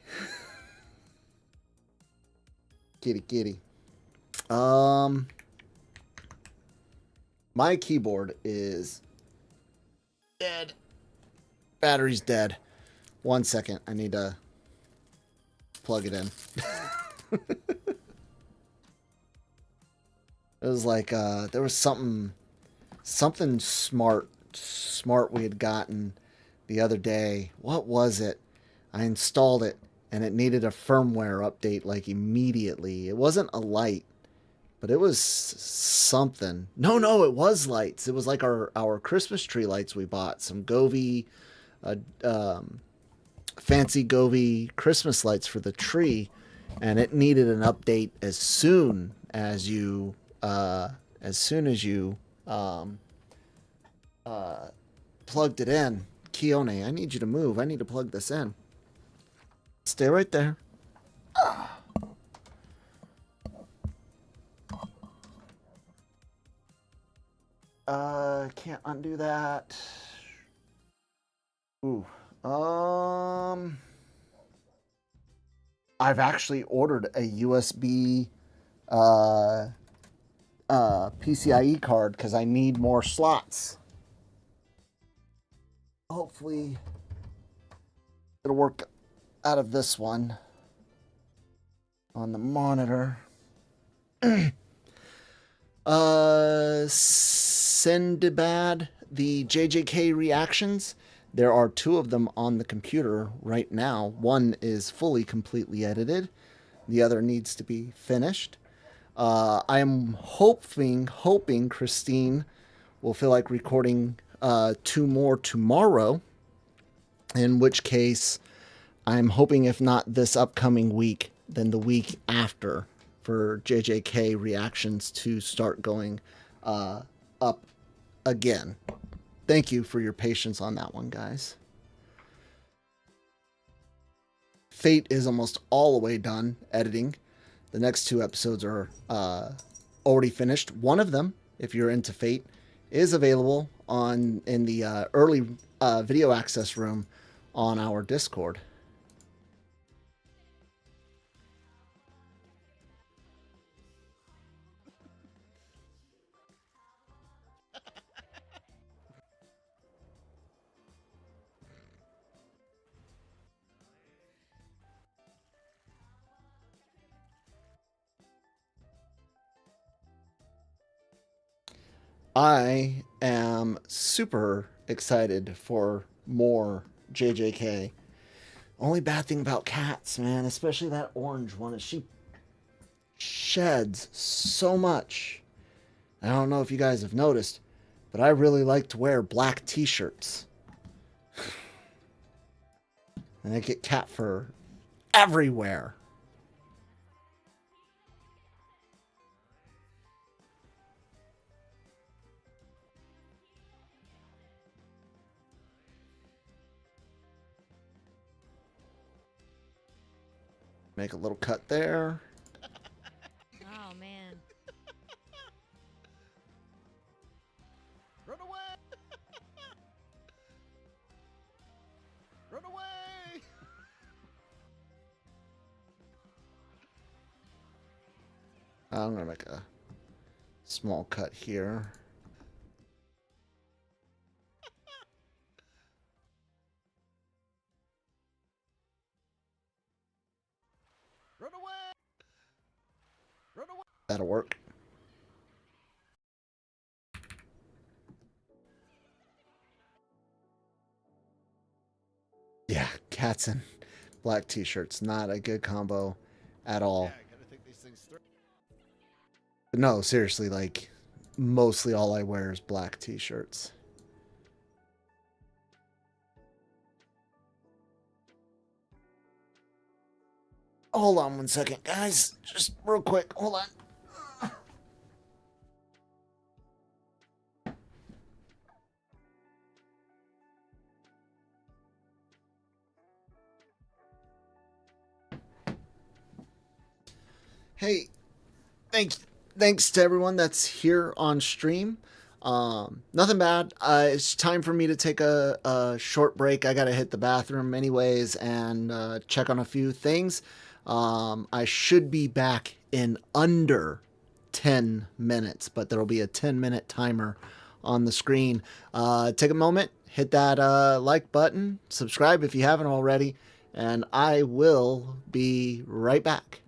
Kitty. My keyboard is dead. Battery's dead. 1 second. I need to plug it in. It was like there was something smart we had gotten the other day. What was it? I installed it and it needed a firmware update like immediately. It wasn't a light, but it was something. No, it was lights. It was like our Christmas tree lights we bought. Some Govee, fancy Govee Christmas lights for the tree, and it needed an update as soon as you plugged it in. Kione, I need you to move. I need to plug this in. Stay right there. Can't undo that. Ooh. I've actually ordered a USB PCIe card because I need more slots. Hopefully it'll work out of this one on the monitor. Sendibad, the JJK reactions. There are 2 of them on the computer right now. One is fully completely edited. The other needs to be finished. I am hoping Christine will feel like recording 2 more tomorrow, in which case I'm hoping if not this upcoming week, then the week after for JJK reactions to start going up again. Thank you for your patience on that one, guys. Fate is almost all the way done editing. The next 2 episodes are already finished. One of them, if you're into Fate, is available in the early video access room on our Discord. I am super excited for more JJK. Only bad thing about cats, man, especially that orange one, is she sheds so much. I don't know if you guys have noticed, but I really like to wear black t-shirts. And I get cat fur everywhere. Make a little cut there. Oh man. Run away! Run away! I'm gonna make a small cut here. That'll work. Yeah, cats and black t-shirts. Not a good combo at all. Yeah, I gotta think these things through. But no, seriously, like, mostly all I wear is black t-shirts. Hold on 1 second, guys. Just real quick. Hold on. Hey, thanks to everyone that's here on stream. Nothing bad. It's time for me to take a short break. I gotta hit the bathroom anyways and check on a few things. I should be back in under 10 minutes, but there'll be a 10-minute timer on the screen. Take a moment, hit that like button, subscribe if you haven't already, and I will be right back.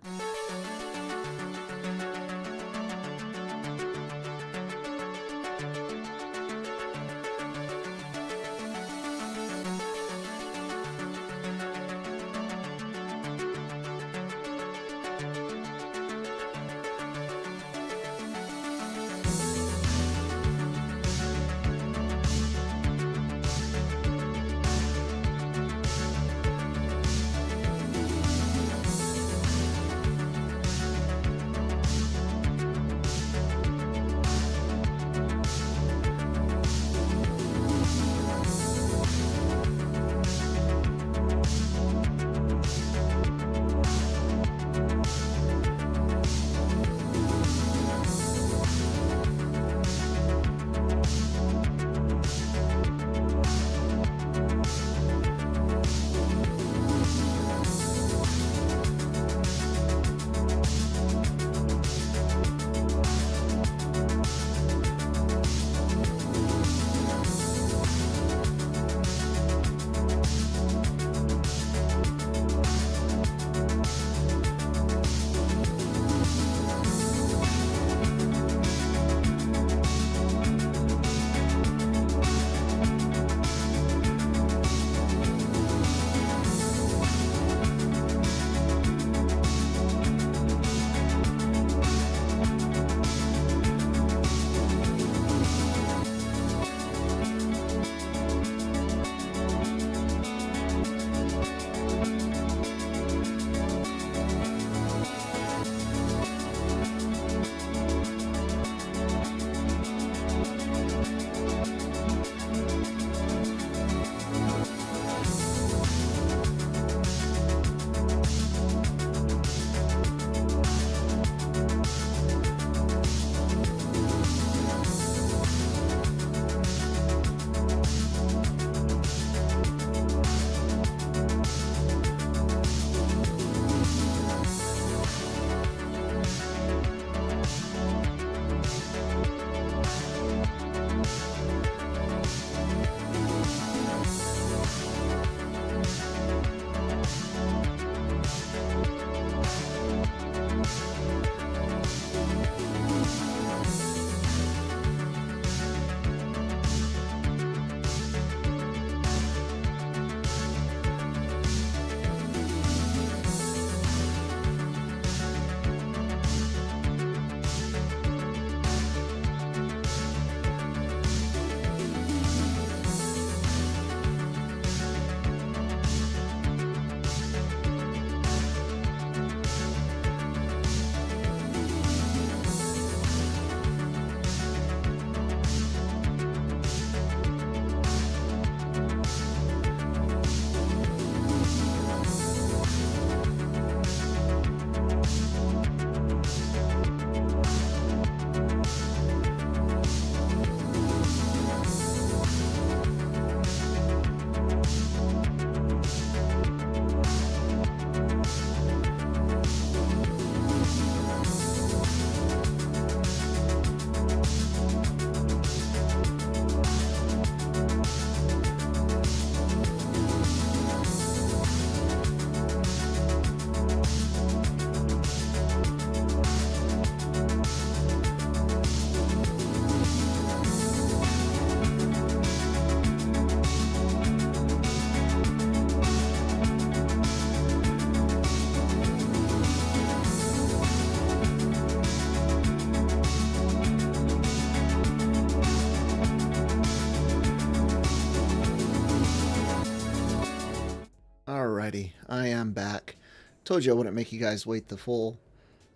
Alrighty, I am back. Told you I wouldn't make you guys wait the full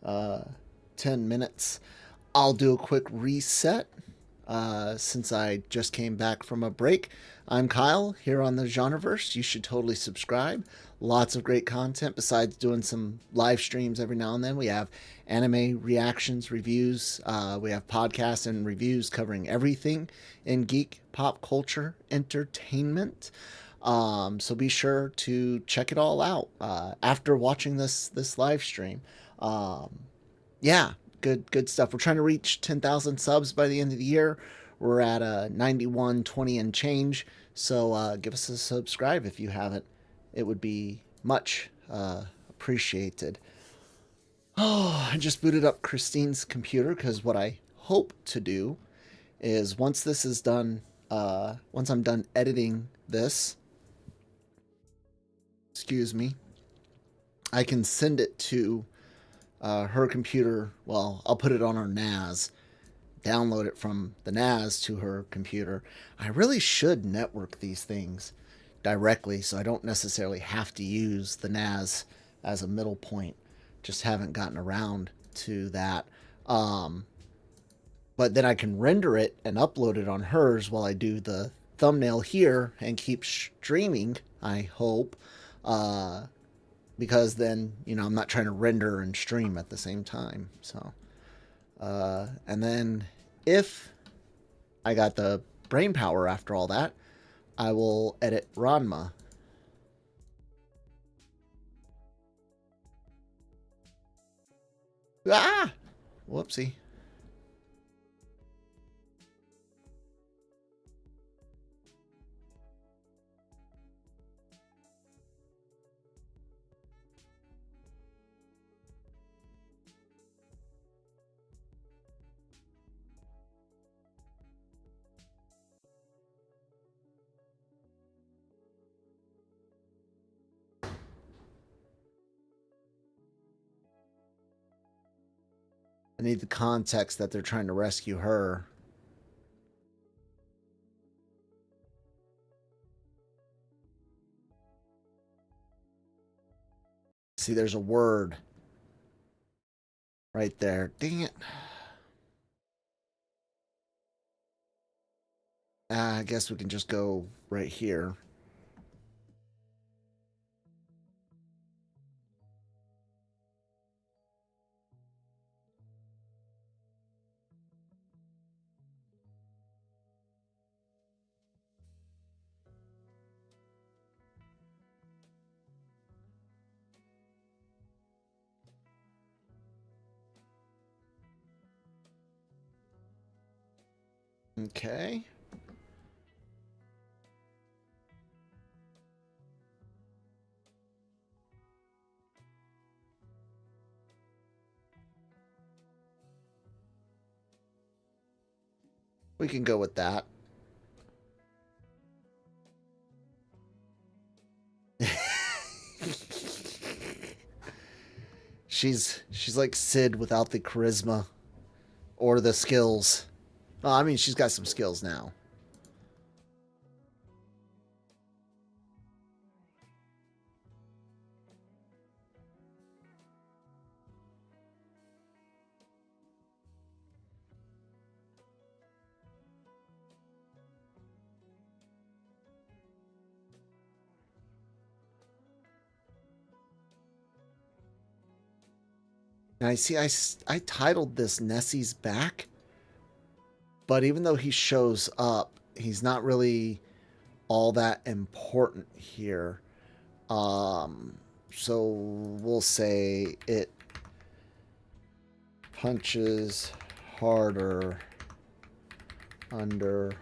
10 minutes. I'll do a quick reset since I just came back from a break. I'm Kyle here on the Genreverse. You should totally subscribe. Lots of great content besides doing some live streams every now and then. We have anime reactions, reviews. We have podcasts and reviews covering everything in geek, pop culture, entertainment. So be sure to check it all out after watching this live stream. Yeah, good stuff. We're trying to reach 10,000 subs by the end of the year. We're at 9120 and change. So give us a subscribe if you haven't. It would be much appreciated. Oh, I just booted up Christine's computer because what I hope to do is once this is done, once I'm done editing this, excuse me, I can send it to her computer. Well, I'll put it on her NAS, download it from the NAS to her computer. I really should network these things directly so I don't necessarily have to use the NAS as a middle point. Just haven't gotten around to that. But then I can render it and upload it on hers while I do the thumbnail here and keep streaming, I hope. Because then, you know, I'm not trying to render and stream at the same time. So, and then if I got the brain power after all that, I will edit Ranma. Ah! Whoopsie. I need the context that they're trying to rescue her. See, there's a word right there. Dang it. I guess we can just go right here. Okay. We can go with that. She's like Sid without the charisma or the skills. Well, I mean, she's got some skills now. And I see I titled this Nessie's Back, but even though he shows up, he's not really all that important here. So we'll say it punches harder underwater.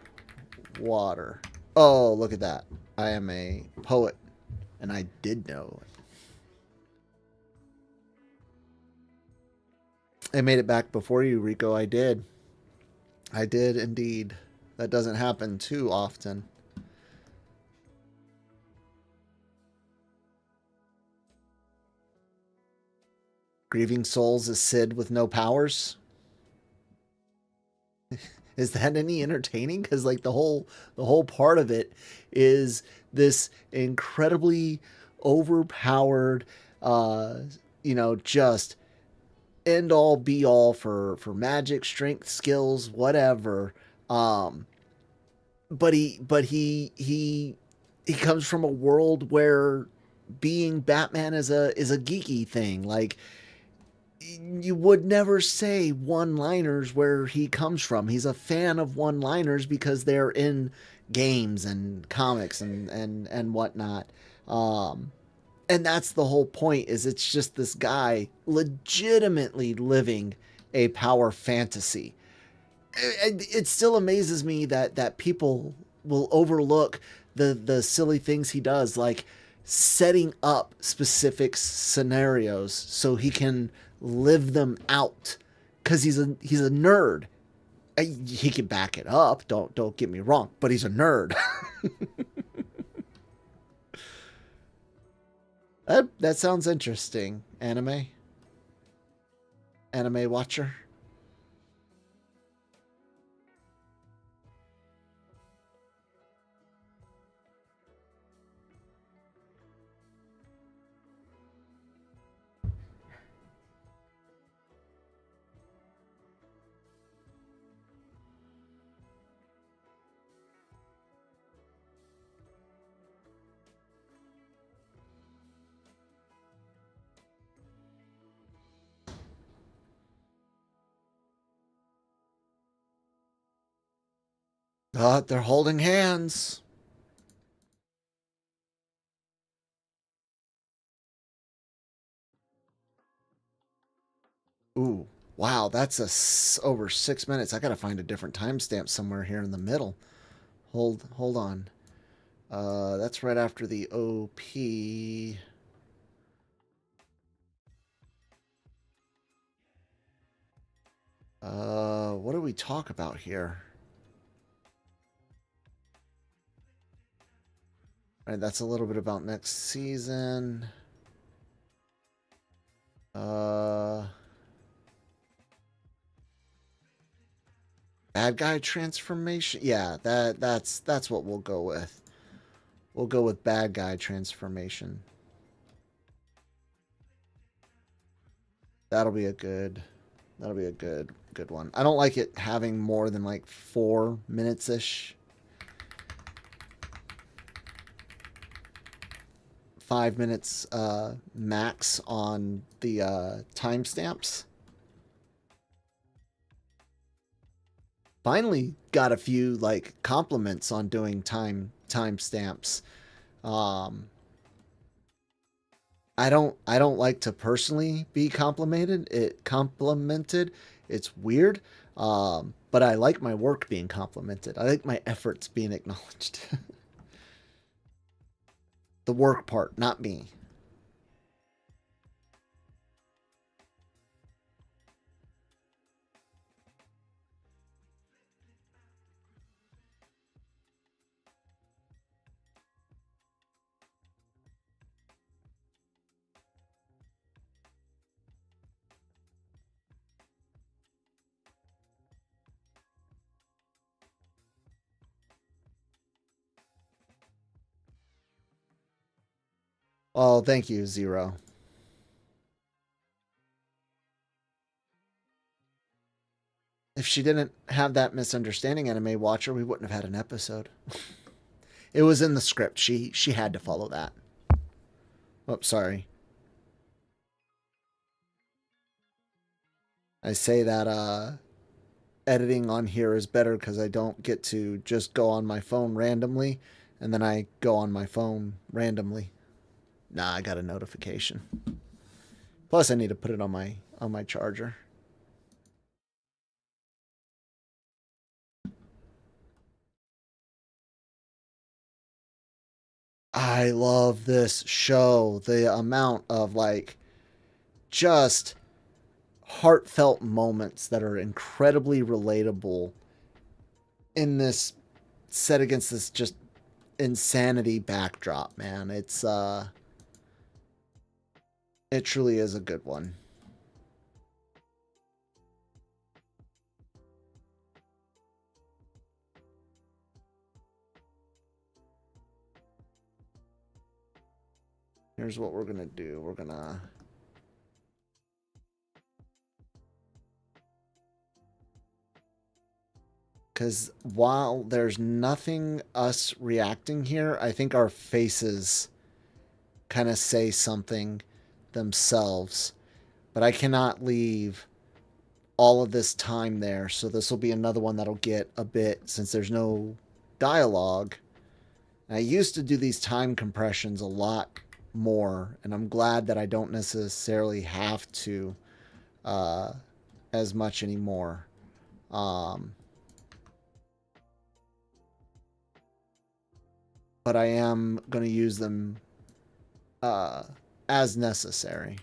Oh, look at that. I am a poet, and I did know it. I made it back before you, Rico. I did. I did indeed. That doesn't happen too often. Grieving Souls is Sid with no powers. Is that any entertaining? Because like the whole part of it is this incredibly overpowered, you know, just end all be all for magic, strength, skills, whatever. But he comes from a world where being Batman is a geeky thing. Like, you would never say one-liners where he comes from. He's a fan of one-liners because they're in games and comics and whatnot. And that's the whole point, is it's just this guy legitimately living a power fantasy. It still amazes me that people will overlook the silly things he does, like setting up specific scenarios so he can live them out, because he's a nerd. He can back it up, don't get me wrong, but he's a nerd. That sounds interesting. Anime watcher. They're holding hands. Ooh, wow, that's over 6 minutes. I gotta find a different timestamp somewhere here in the middle. Hold on. That's right after the OP. What do we talk about here? All right, that's a little bit about next season. Bad guy transformation. Yeah, that's what we'll go with. We'll go with bad guy transformation. That'll be a good one. I don't like it having more than like 4 minutes ish. 5 minutes max on the timestamps. Finally got a few like compliments on doing timestamps. I don't like to personally be complimented. It's weird. But I like my work being complimented. I like my efforts being acknowledged. The work part, not me. Oh, thank you, Zero. If she didn't have that misunderstanding, Anime Watcher, we wouldn't have had an episode. It was in the script. She had to follow that. Oh, sorry. I say that editing on here is better because I don't get to just go on my phone randomly, and then I go on my phone randomly. Nah, I got a notification. Plus, I need to put it on my charger. I love this show. The amount of like just heartfelt moments that are incredibly relatable in this set against this just insanity backdrop, man. It truly is a good one. Here's what we're gonna do. We're gonna because while there's nothing us reacting here, I think our faces kind of say something themselves. But I cannot leave all of this time there, so this will be another one that'll get a bit, since there's no dialogue. And I used to do these time compressions a lot more, and I'm glad that I don't necessarily have to as much anymore. But I am going to use them as necessary.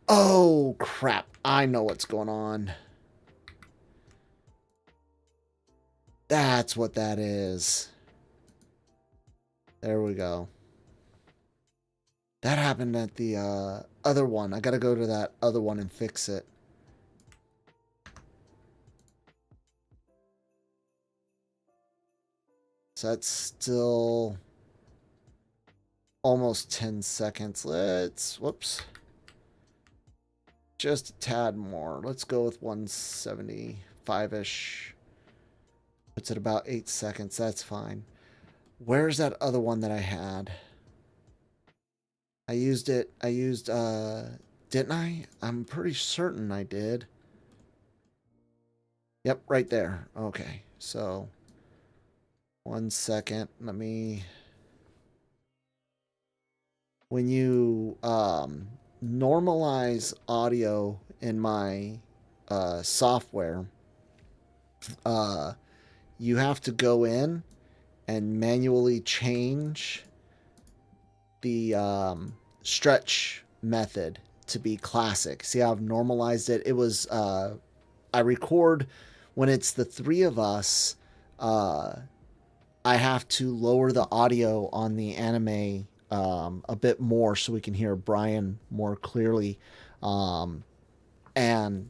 Oh, crap. I know what's going on. That's what that is. There we go. That happened at the other one. I got to go to that other one and fix it. So that's still almost 10 seconds. Whoops. Just a tad more. Let's go with 175-ish. Puts it about 8 seconds. That's fine. Where's that other one that I had? I used, didn't I? I'm pretty certain I did. Yep, right there. Okay, so 1 second. Let me... When you normalize audio in my software, you have to go in and manually change the stretch method to be classic. See how I've normalized it? It was, I record when it's the three of us, I have to lower the audio on the anime a bit more so we can hear Brian more clearly. And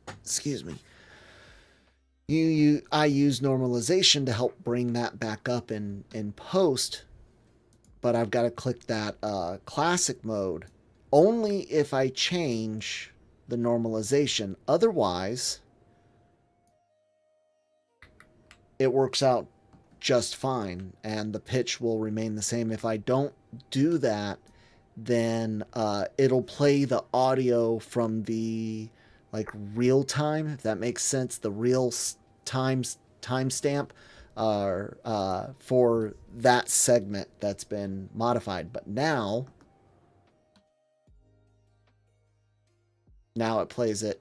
excuse me. I use normalization to help bring that back up in post, but I've got to click that classic mode only if I change the normalization. Otherwise, it works out just fine and the pitch will remain the same. If I don't do that, then it'll play the audio from the like real time, if that makes sense, the real timestamp for that segment that's been modified. But now it plays it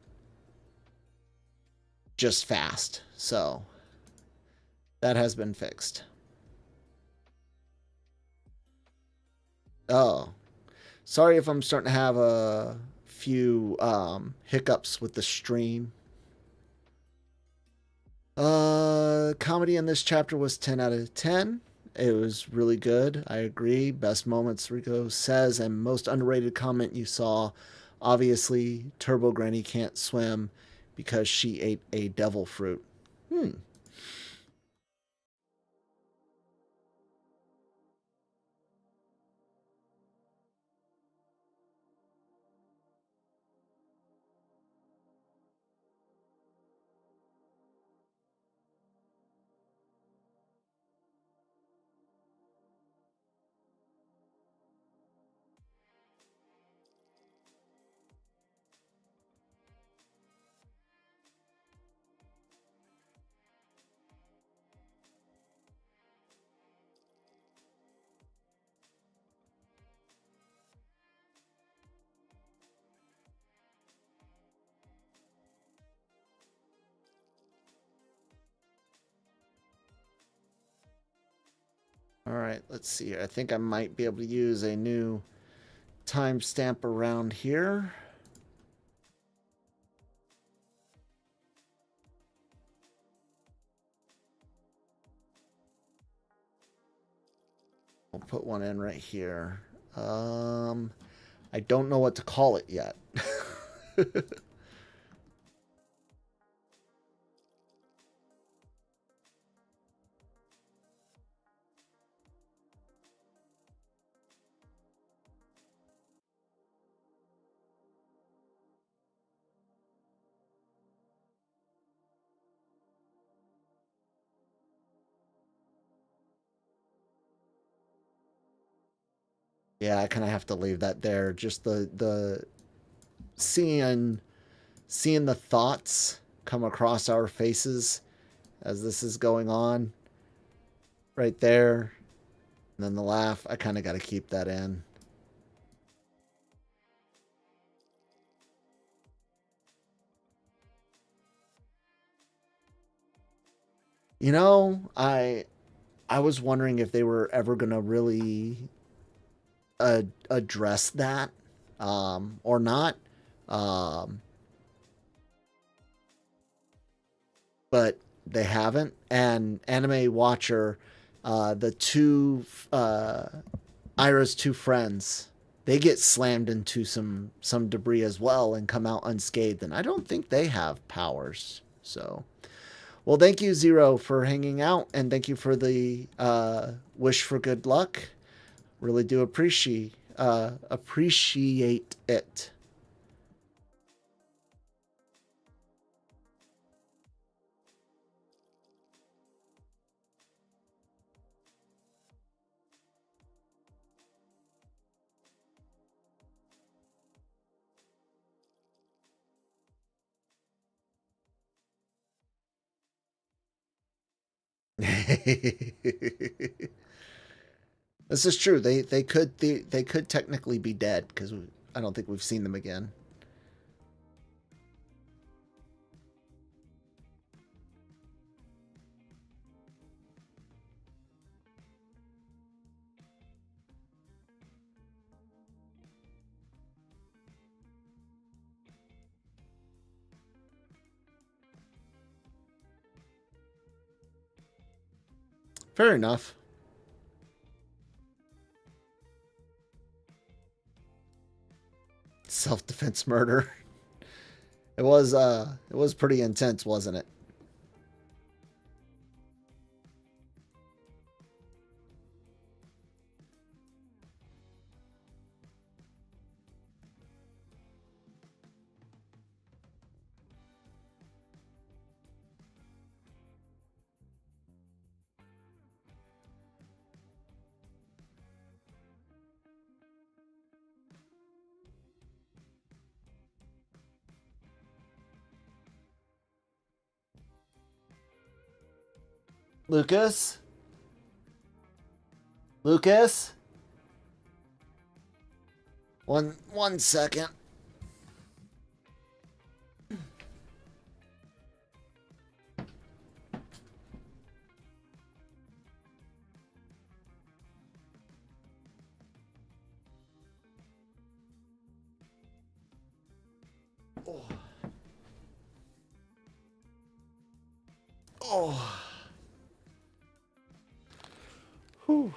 just fast. So that has been fixed. Oh, sorry if I'm starting to have a few hiccups with the stream. Comedy in this chapter was 10 out of 10. It was really good. I agree. Best moments, Rico says, and most underrated comment you saw. Obviously, Turbo Granny can't swim because she ate a devil fruit. All right, let's see. I think I might be able to use a new timestamp around here. We'll put one in right here. I don't know what to call it yet. Yeah, I kind of have to leave that there. Just the seeing the thoughts come across our faces as this is going on right there. And then the laugh, I kind of got to keep that in. You know, I was wondering if they were ever going to really address that or not. Um, but they haven't. And Anime Watcher, the two Ira's two friends, they get slammed into some debris as well and come out unscathed. And I don't think they have powers. So, well, thank you Zero for hanging out, and thank you for the wish for good luck. Really do appreciate it. This is true. They could technically be dead because I don't think we've seen them again. Fair enough. Self-defense murder. It was pretty intense, wasn't it? Lucas? Lucas? One second. Oh. Oh. Whew.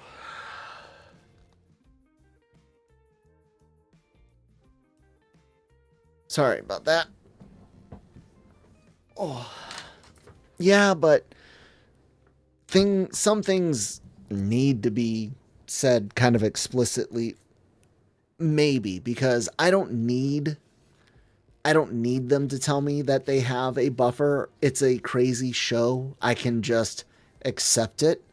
Sorry about that. Oh. Yeah, but some things need to be said kind of explicitly, maybe, because I don't need them to tell me that they have a buffer. It's a crazy show. I can just accept it.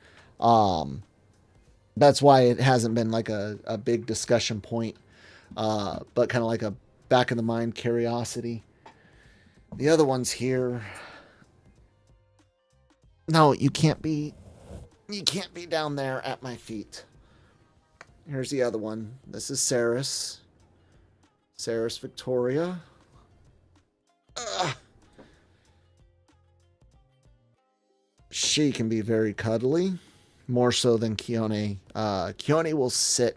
That's why it hasn't been like a big discussion point, but kind of like a back of the mind curiosity. The other one's here. No, you can't be down there at my feet. Here's the other one. This is Saris. Saris Victoria. Ugh. She can be very cuddly, more so than Keone. Keone will sit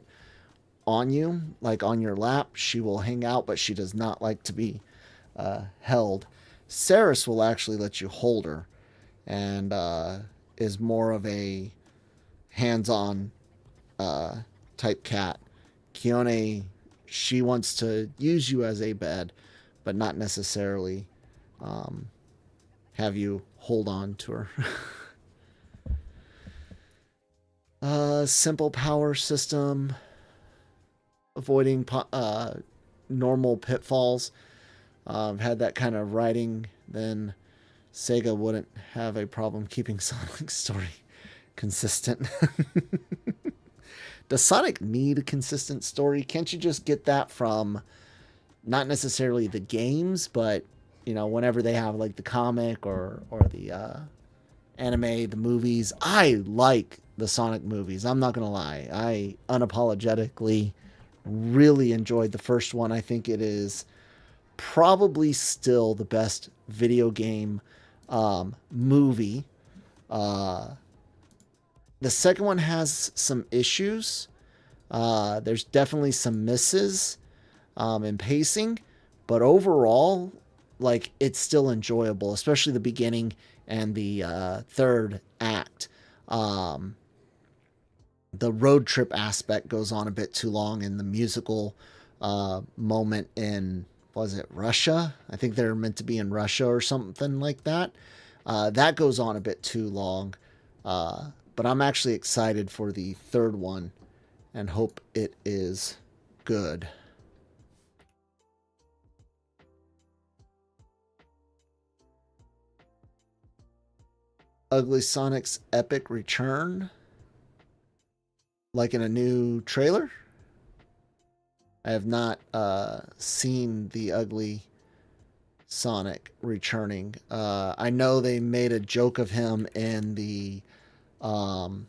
on you, like on your lap. She will hang out, but she does not like to be held. Saris will actually let you hold her, and is more of a hands-on type cat. Keone, she wants to use you as a bed, but not necessarily have you hold on to her. Simple power system, avoiding normal pitfalls. Had that kind of writing, then Sega wouldn't have a problem keeping Sonic's story consistent. Does Sonic need a consistent story? Can't you just get that from not necessarily the games, but you know, whenever they have like the comic or the anime, the movies? I like the Sonic movies. I'm not gonna lie. I unapologetically really enjoyed the first one. I think it is probably still the best video game movie. The second one has some issues. There's definitely some misses in pacing, but overall, like, it's still enjoyable, especially the beginning and the third act. The road trip aspect goes on a bit too long, and the musical moment in, was it Russia? I think they're meant to be in Russia or something like that. That goes on a bit too long. But I'm actually excited for the third one and hope it is good. Ugly Sonic's epic return. Like in a new trailer? I have not seen the Ugly Sonic returning. I know they made a joke of him in the God,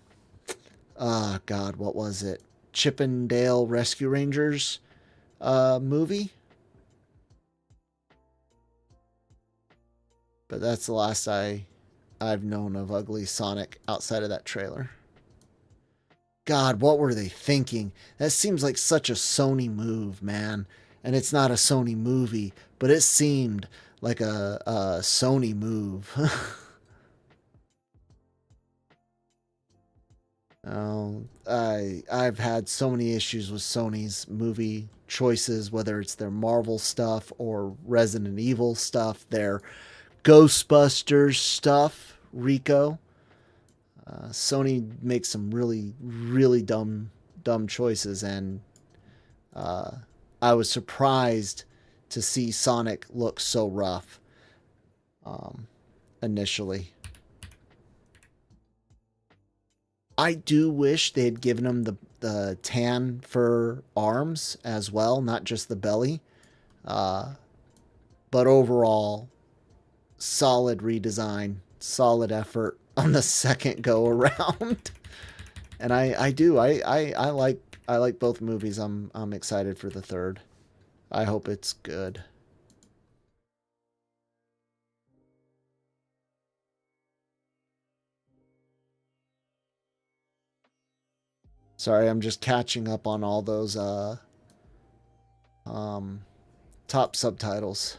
what was it? Chippendale Rescue Rangers movie. But that's the last I've known of Ugly Sonic outside of that trailer. God, what were they thinking? That seems like such a Sony move, man. And it's not a Sony movie, but it seemed like a Sony move. I've had so many issues with Sony's movie choices, whether it's their Marvel stuff or Resident Evil stuff, their Ghostbusters stuff, Rico. Sony makes some really, really dumb choices, and I was surprised to see Sonic look so rough initially. I do wish they had given him the tan fur arms as well, not just the belly. But overall, solid redesign, solid effort on the second go around. And I like both movies. I'm excited for the third. I hope it's good. Sorry, I'm just catching up on all those top subtitles.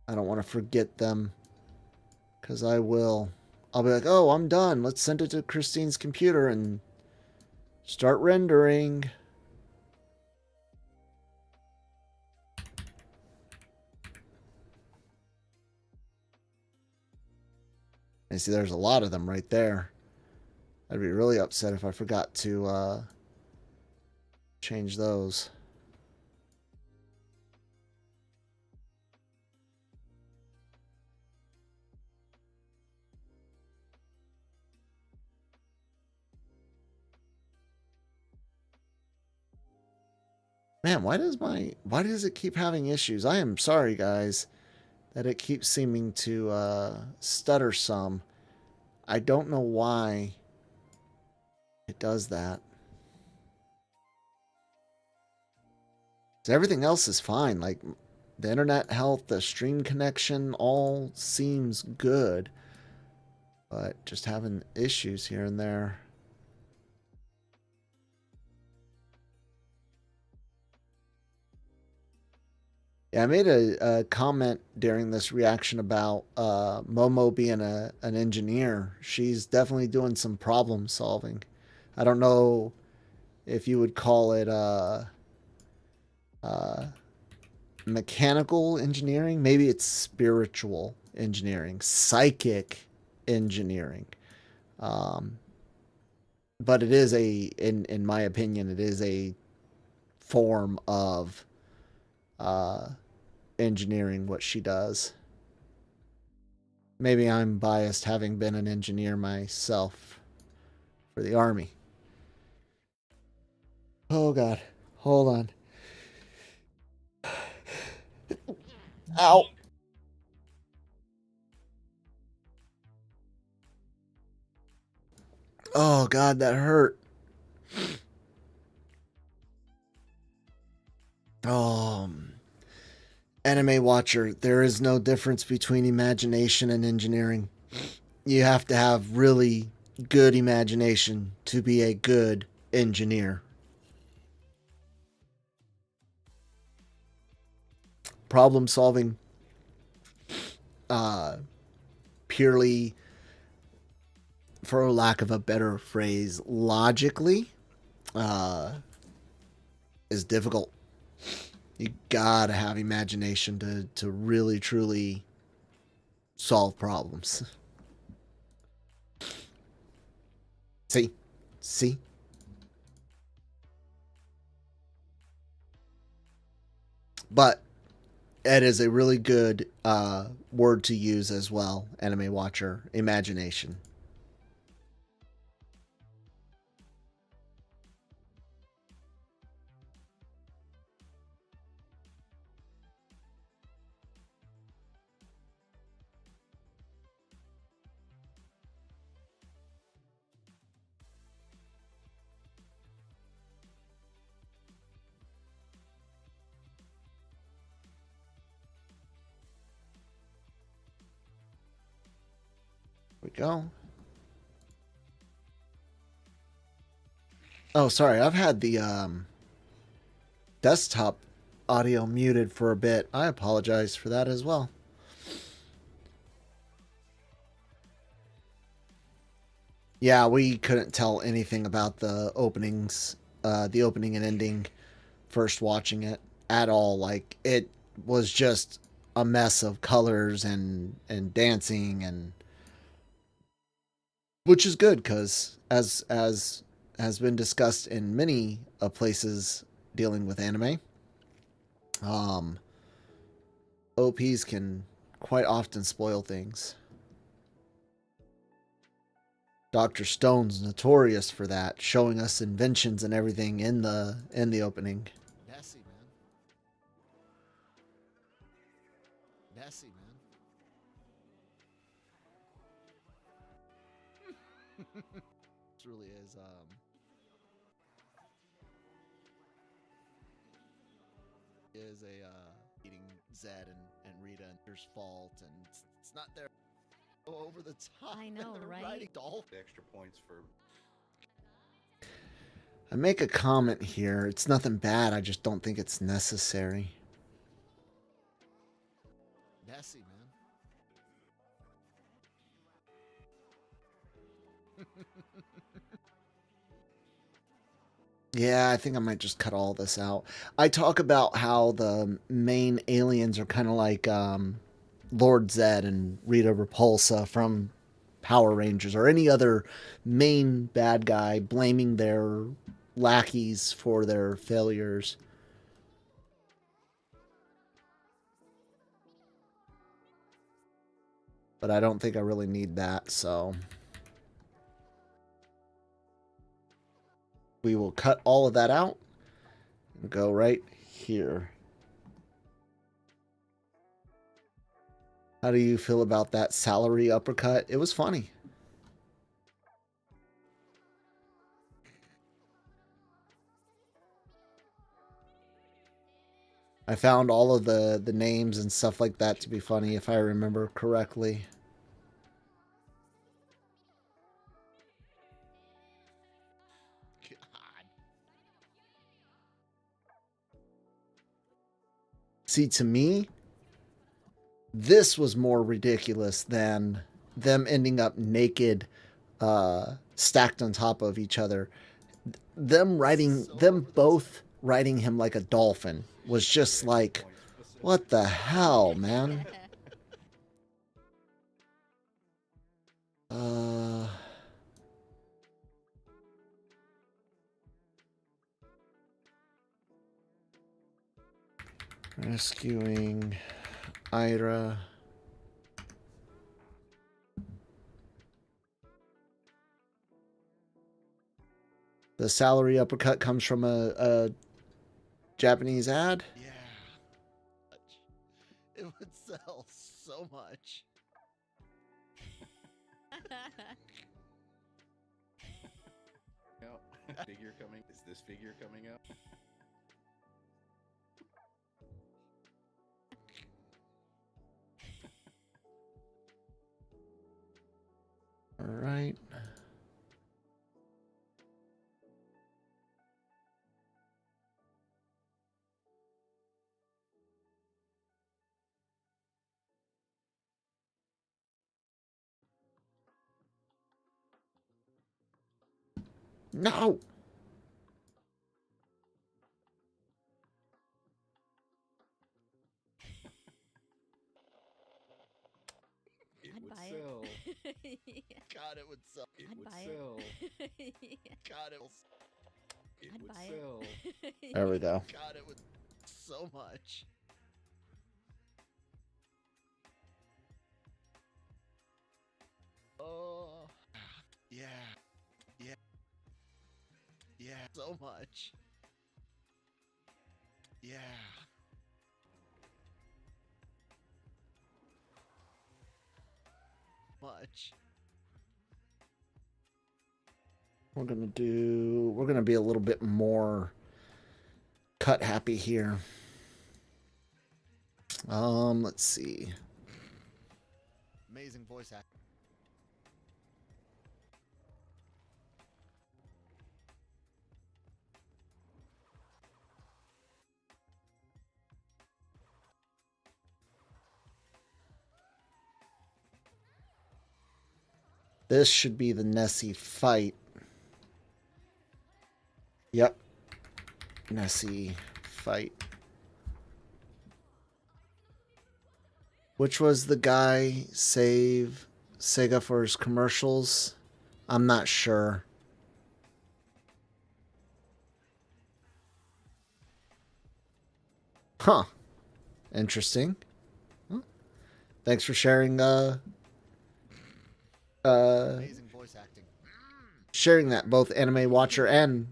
I don't want to forget them, because I will. I'll be like, oh, I'm done. Let's send it to Christine's computer and start rendering. And see, there's a lot of them right there. I'd be really upset if I forgot to change those. Man, why does it keep having issues? I am sorry, guys, that it keeps seeming to stutter some. I don't know why it does that. So everything else is fine. Like the internet health, the stream connection, all seems good. But just having issues here and there. Yeah, I made a comment during this reaction about Momo being an engineer. She's definitely doing some problem solving. I don't know if you would call it mechanical engineering. Maybe it's spiritual engineering, psychic engineering. But it is in my opinion, it is a form of engineering what she does. Maybe I'm biased having been an engineer myself for the Army. Oh God, hold on. Ow. Oh God, that hurt. Anime watcher, there is no difference between imagination and engineering. You have to have really good imagination to be a good engineer. Problem solving, purely, for lack of a better phrase, logically, is difficult. You gotta have imagination to really, truly solve problems. See? But it is a really good word to use as well, anime watcher, imagination. There we go. Oh, sorry. I've had the desktop audio muted for a bit. I apologize for that as well. Yeah, we couldn't tell anything about the openings, the opening and ending first watching it at all. Like, it was just a mess of colors and dancing, and which is good because as has been discussed in many places dealing with anime, um, OPs can quite often spoil things. Dr. Stone's notorious for that, showing us inventions and everything in the opening. Messy, man. Messy, man. This really is a eating Zed and Rita and there's fault, and it's not there. Go over the top. I know, and they're right? riding dolphin. Extra points for I make a comment here. It's nothing bad. I just don't think it's necessary. Messy, man. Yeah, I think I might just cut all this out. I talk about how the main aliens are kind of like Lord Zed and Rita Repulsa from Power Rangers, or any other main bad guy blaming their lackeys for their failures. But I don't think I really need that, so we will cut all of that out and go right here. How do you feel about that salary uppercut? It was funny. I found all of the names and stuff like that to be funny, if I remember correctly. God. See, to me, this was more ridiculous than them ending up naked, stacked on top of each other. Them both riding him like a dolphin was just like, what the hell, man? Rescuing Ira. The salary uppercut comes from a Japanese ad. Yeah. It would sell so much. Out. Figure coming. Is this figure coming out? All right. No. It I'd would buy sell. it. God, it would sell. It I'd would buy sell. it. God, it will. It I'd would buy sell. it. There we go. God, it would so much. Oh, yeah, yeah, yeah, so much. Yeah. Much. We're gonna be a little bit more cut happy here. Let's see. Amazing voice acting. This should be the Nessie fight. Yep. Nessie fight. Which was the guy save Sega for his commercials? I'm not sure. Huh. Interesting. Huh. Thanks for sharing Amazing voice acting. sharing that, both Anime Watcher and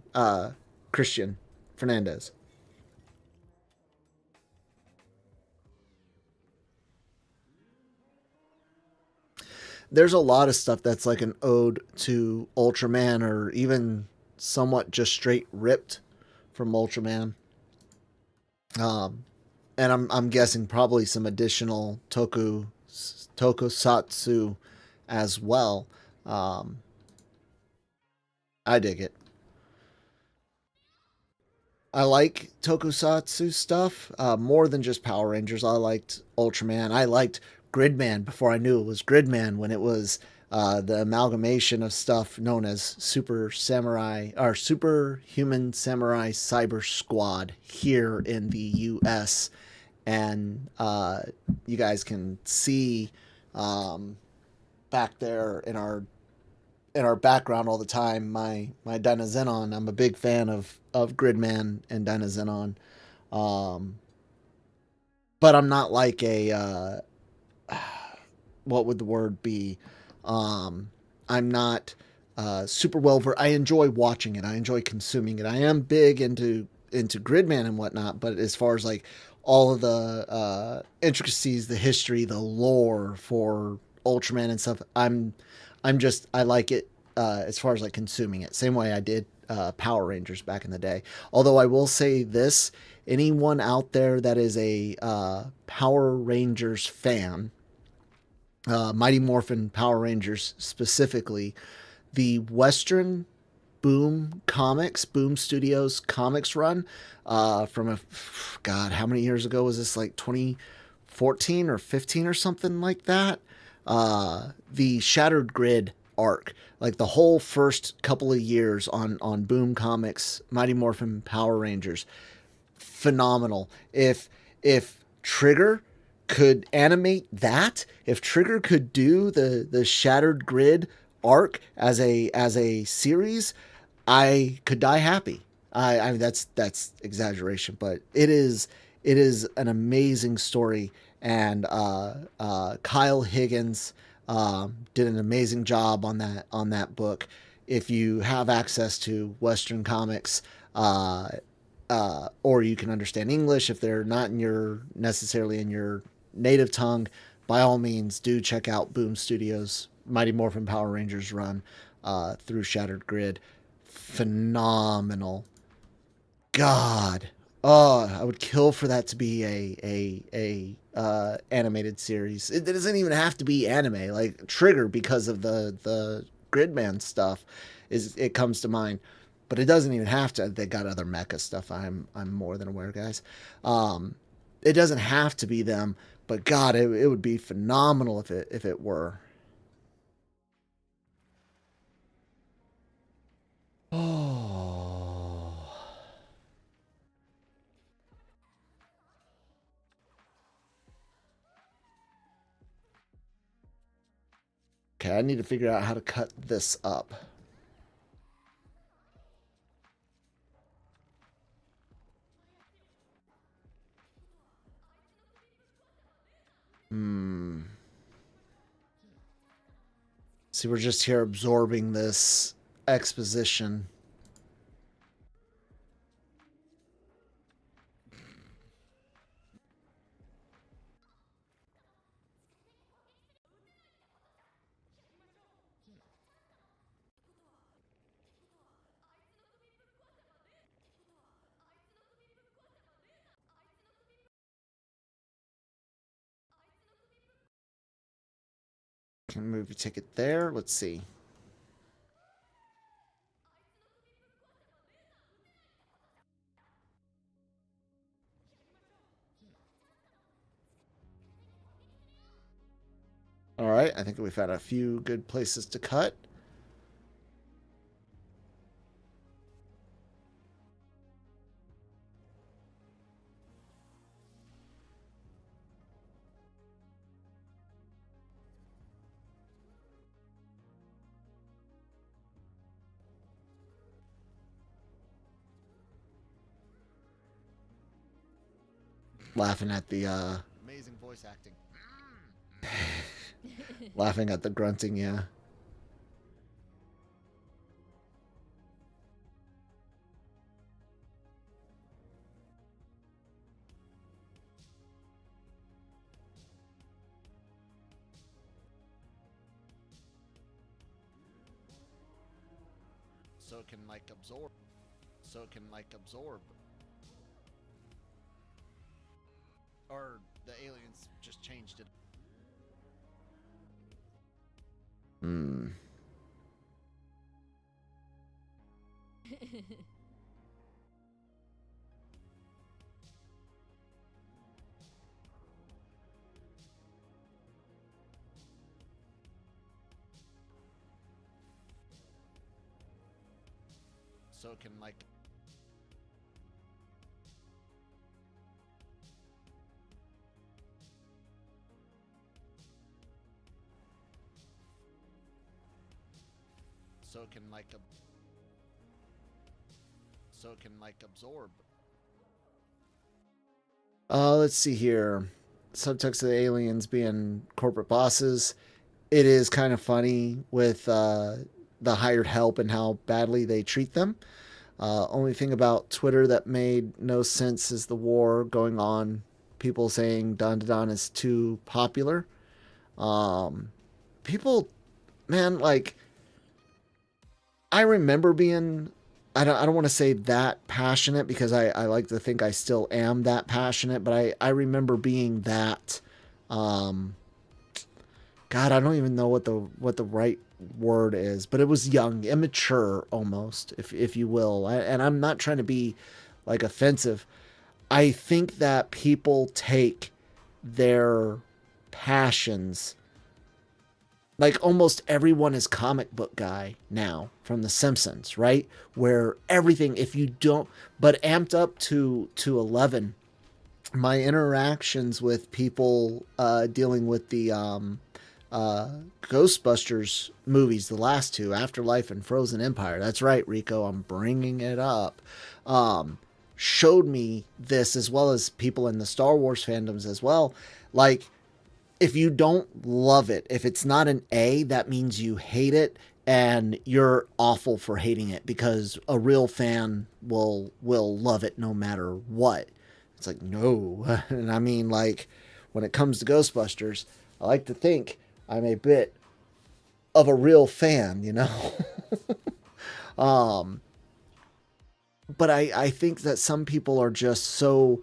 Christian Fernandez. There's a lot of stuff that's like an ode to Ultraman, or even somewhat just straight ripped from Ultraman. And I'm guessing probably some additional tokusatsu as well. I dig it. I like tokusatsu stuff more than just Power Rangers. I liked Ultraman. I liked Gridman before I knew it was Gridman, when it was the amalgamation of stuff known as Super Samurai or Superhuman Samurai Cyber Squad here in the U.S. And you guys can see back there in our background all the time my Dynazenon. I'm a big fan of Gridman and Dynazenon. But I'm not like a what would the word be? I'm not super I enjoy watching it. I enjoy consuming it. I am big into Gridman and whatnot, but as far as like all of the intricacies, the history, the lore for Ultraman and stuff, I like it as far as like consuming it. Same way I did Power Rangers back in the day. Although I will say this, anyone out there that is a Power Rangers fan, Mighty Morphin Power Rangers specifically, the Western Boom Studios comics run from God, how many years ago was this? Like 2014 or 15 or something like that. The Shattered Grid arc, like the whole first couple of years on Boom Comics, Mighty Morphin Power Rangers, phenomenal. If Trigger could animate that, if Trigger could do the Shattered Grid arc as a series, I could die happy. I mean, that's exaggeration, but it is an amazing story, and Kyle Higgins did an amazing job on that book. if you have access to Western comics, or you can understand English, if they're not necessarily in your native tongue, by all means do check out Boom Studios' Mighty Morphin Power Rangers run through Shattered Grid. Phenomenal. God. Oh, I would kill for that to be a animated series. It doesn't even have to be anime. Like Trigger, because of the Gridman stuff, it comes to mind. But it doesn't even have to. They got other mecha stuff. I'm more than aware, guys. It doesn't have to be them, but God, it would be phenomenal if it were. Oh. Okay, I need to figure out how to cut this up. See, we're just here absorbing this exposition. Can movie ticket there. Let's see. All right, I think we found a few good places to cut. Laughing at the Amazing voice acting. laughing at the grunting, yeah. So it can like absorb. So it can like absorb. Or the aliens just changed it. Hmm. So it can like. So it can like. So it can like absorb. Let's see here. Subtext of the aliens being corporate bosses. It is kind of funny with the hired help and how badly they treat them. Only thing about Twitter that made no sense is the war going on. People saying DANDADAN is too popular. People, man, like, I remember being, I don't want to say that passionate because I like to think I still am that passionate, but I remember being that, God, I don't even know what the right word is, but it was young, immature almost, if you will. And I'm not trying to be like offensive. I think that people take their passions, like almost everyone is comic book guy now from The Simpsons, right? Where everything, if you don't, but amped up to 11, my interactions with people dealing with the Ghostbusters movies, the last two, Afterlife and Frozen Empire. That's right, Rico, I'm bringing it up. Showed me this, as well as people in the Star Wars fandoms as well. Like, if you don't love it, if it's not an A, that means you hate it. and you're awful for hating it because a real fan will love it no matter what. It's like, no. And I mean, like, when it comes to Ghostbusters, I like to think I'm a bit of a real fan, you know? But I think that some people are just so,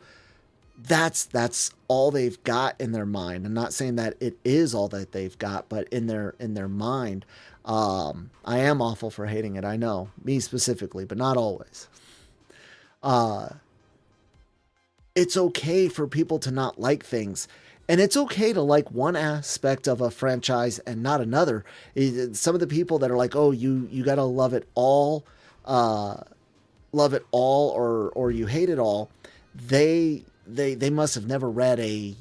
that's all they've got in their mind. I'm not saying that it is all that they've got, but in their mind, I am awful for hating it. I know, me specifically, but not always. It's okay for people to not like things. And it's okay to like one aspect of a franchise and not another. Some of the people that are like, oh, you got to love it all, or you hate it all. They must have never read a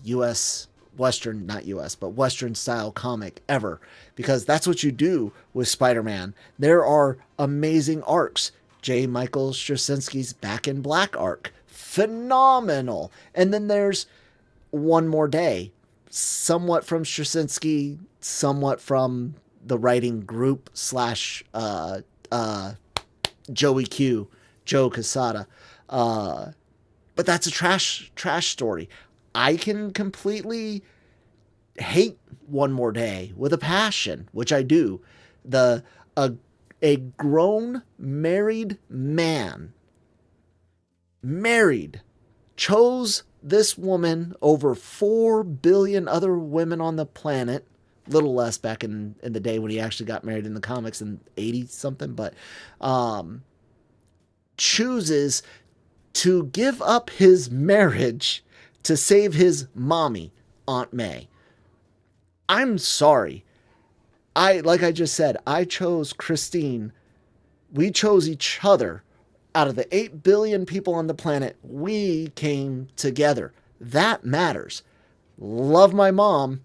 Western style comic ever, because that's what you do with Spider-Man. There are amazing arcs. J. Michael Straczynski's Back in Black arc. Phenomenal. And then there's One More Day, somewhat from Straczynski, somewhat from the writing group / Joey Q, Joe Quesada. But that's a trash story. I can completely hate One More Day with a passion, which I do. A grown married man, chose this woman over 4 billion other women on the planet. Little less back in the day when he actually got married in the comics in 80 something, but chooses to give up his marriage to save his mommy, Aunt May. I'm sorry. Like I just said, I chose Christine. We chose each other. Out of the 8 billion people on the planet, we came together. That matters. Love my mom.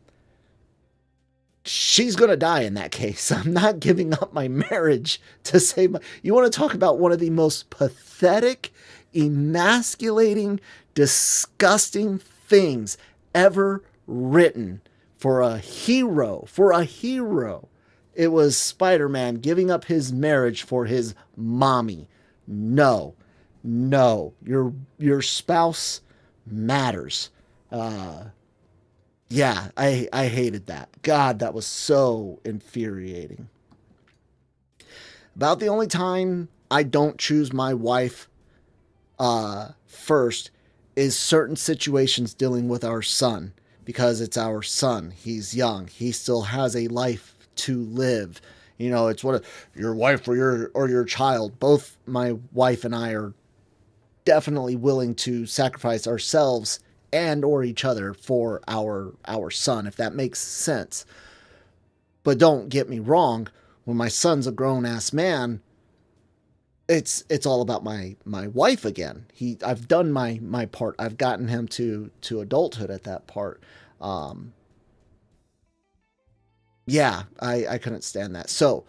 She's going to die in that case. I'm not giving up my marriage to save my... You want to talk about one of the most pathetic, emasculating, disgusting things ever written for a hero. It was Spider-Man giving up his marriage for his mommy. No, your spouse matters. Yeah, I hated that. God, that was so infuriating. About the only time I don't choose my wife first is certain situations dealing with our son, because it's our son. He's young. He still has a life to live. You know, it's your wife or your child. Both my wife and I are definitely willing to sacrifice ourselves and or each other for our son, if that makes sense. But don't get me wrong, when my son's a grown-ass man, it's all about my wife again. I've done my part. I've gotten him to adulthood at that part. Yeah, I couldn't stand that. So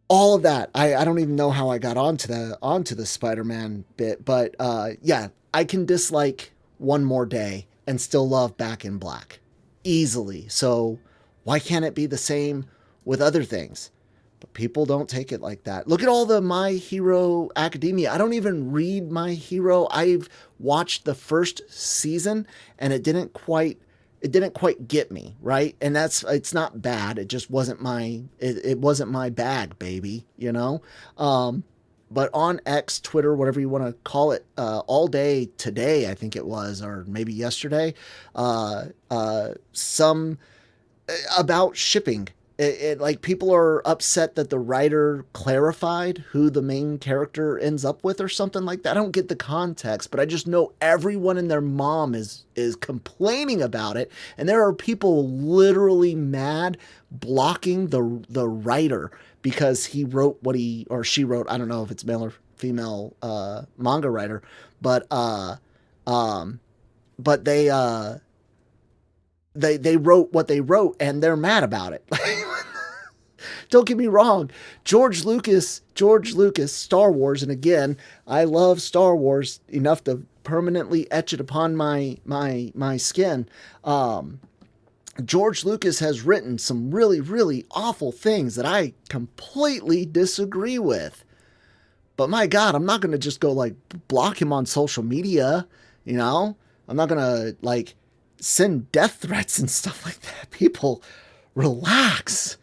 all of that, I don't even know how I got onto the Spider-Man bit, but yeah, I can dislike One More Day and still love Back in Black easily. So why can't it be the same with other things? But people don't take it like that. Look at all the My Hero Academia. I don't even read My Hero. I've watched the first season and it didn't quite get me, right? And it's not bad. It just wasn't it wasn't my bag, baby, you know? But on X, Twitter, whatever you want to call it, all day today, I think it was, or maybe yesterday, some about shipping. Like, people are upset that the writer clarified who the main character ends up with or something like that. I don't get the context, but I just know everyone and their mom is complaining about it. And there are people literally mad, blocking the writer because he wrote what he or she wrote. I don't know if it's male or female manga writer, but they wrote what they wrote and they're mad about it. Don't get me wrong. George Lucas, Star Wars. And again, I love Star Wars enough to permanently etch it upon my skin. George Lucas has written some really, really awful things that I completely disagree with. But my God, I'm not going to just go like block him on social media, you know? I'm not going to like send death threats and stuff like that. People, relax.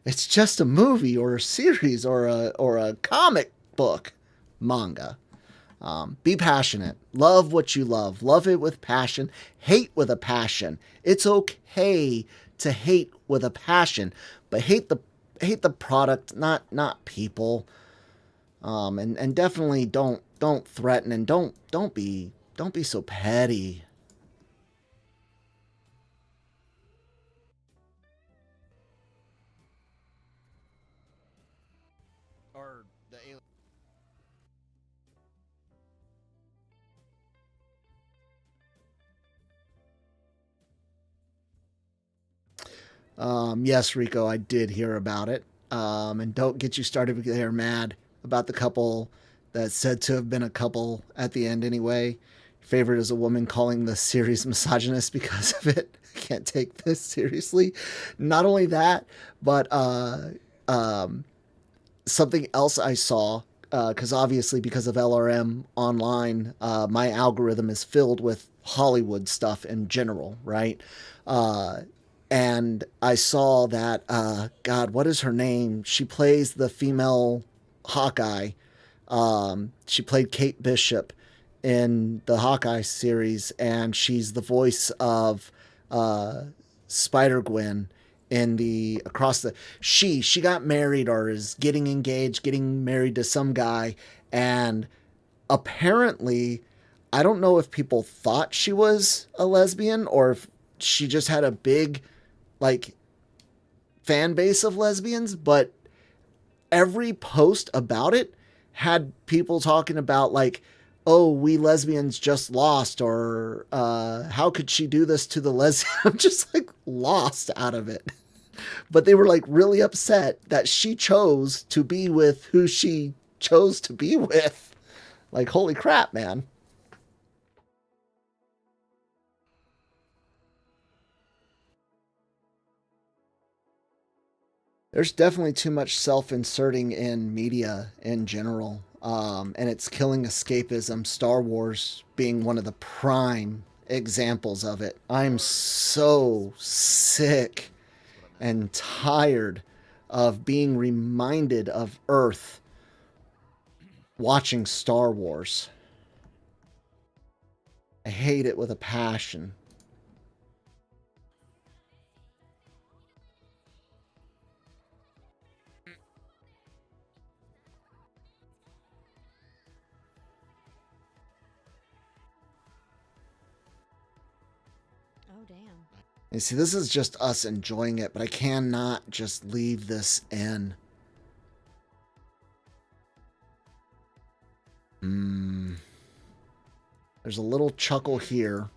It's just a movie or a series or a comic book, manga. Be passionate. Love what you love. Love it with passion. Hate with a passion. It's okay to hate with a passion, but hate the product, not people. And definitely don't threaten, and don't be so petty. Or the alien. Yes, Rico, I did hear about it. And don't get you started because they're mad about the couple that's said to have been a couple at the end anyway. Favorite is a woman calling the series misogynist because of it. I can't take this seriously. Not only that, but something else I saw, because obviously because of LRM online, my algorithm is filled with Hollywood stuff in general, right? And I saw that, God, what is her name? She plays the female Hawkeye. She played Kate Bishop in the Hawkeye series, and she's the voice of Spider Gwen in the across the. She got married or is getting engaged, getting married to some guy, and apparently, I don't know if people thought she was a lesbian or if she just had a big like fan base of lesbians, but every post about it had people talking about like, oh, we lesbians just lost, or how could she do this to the lesbian? I'm just like lost out of it. But they were like really upset that she chose to be with who she chose to be with. Like, holy crap, man. There's definitely too much self-inserting in media in general, and it's killing escapism. Star Wars being one of the prime examples of it. I'm so sick and tired of being reminded of Earth watching Star Wars. I hate it with a passion. Oh, damn. You see, this is just us enjoying it, but I cannot just leave this in. There's a little chuckle here.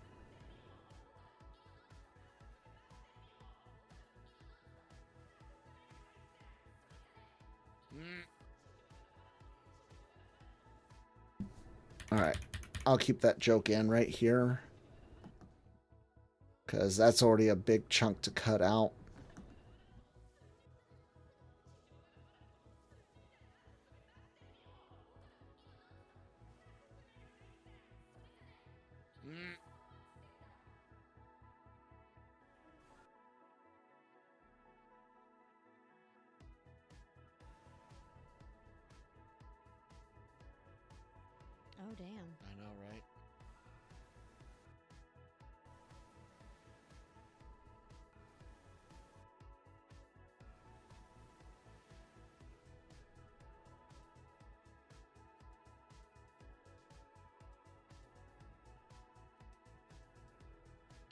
All right. I'll keep that joke in right here, because that's already a big chunk to cut out. Oh, damn. I know, right?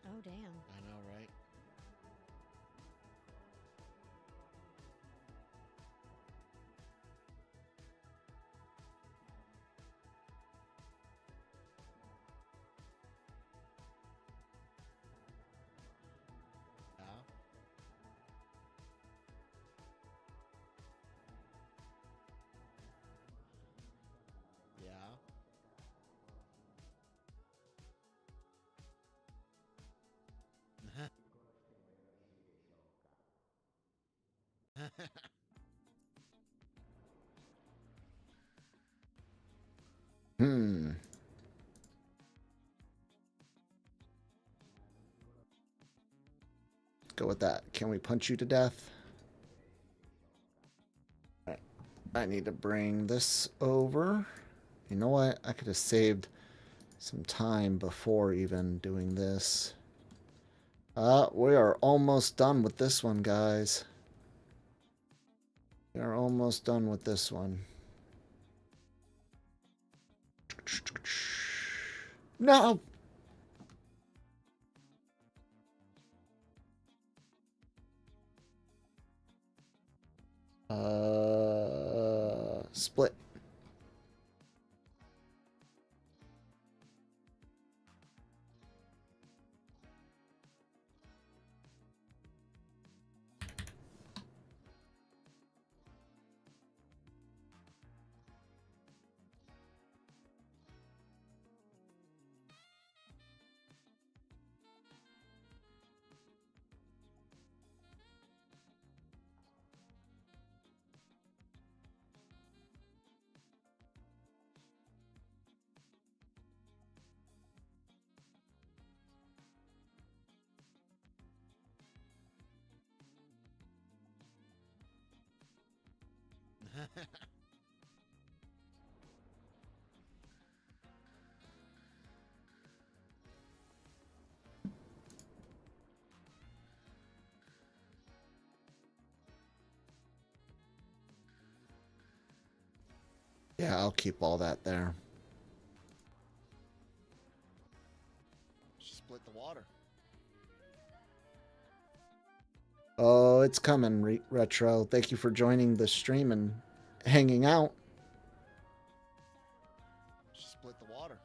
Oh, damn. I know, right? Yeah. Yeah. Hmm. Go with that. Can we punch you to death? Alright. I need to bring this over. You know what? I could have saved some time before even doing this. We are almost done with this one, guys. We are almost done with this one. No! Split. Yeah, I'll keep all that there. Split the water. Oh, it's coming, Retro. Thank you for joining the stream and hanging out. Split the water.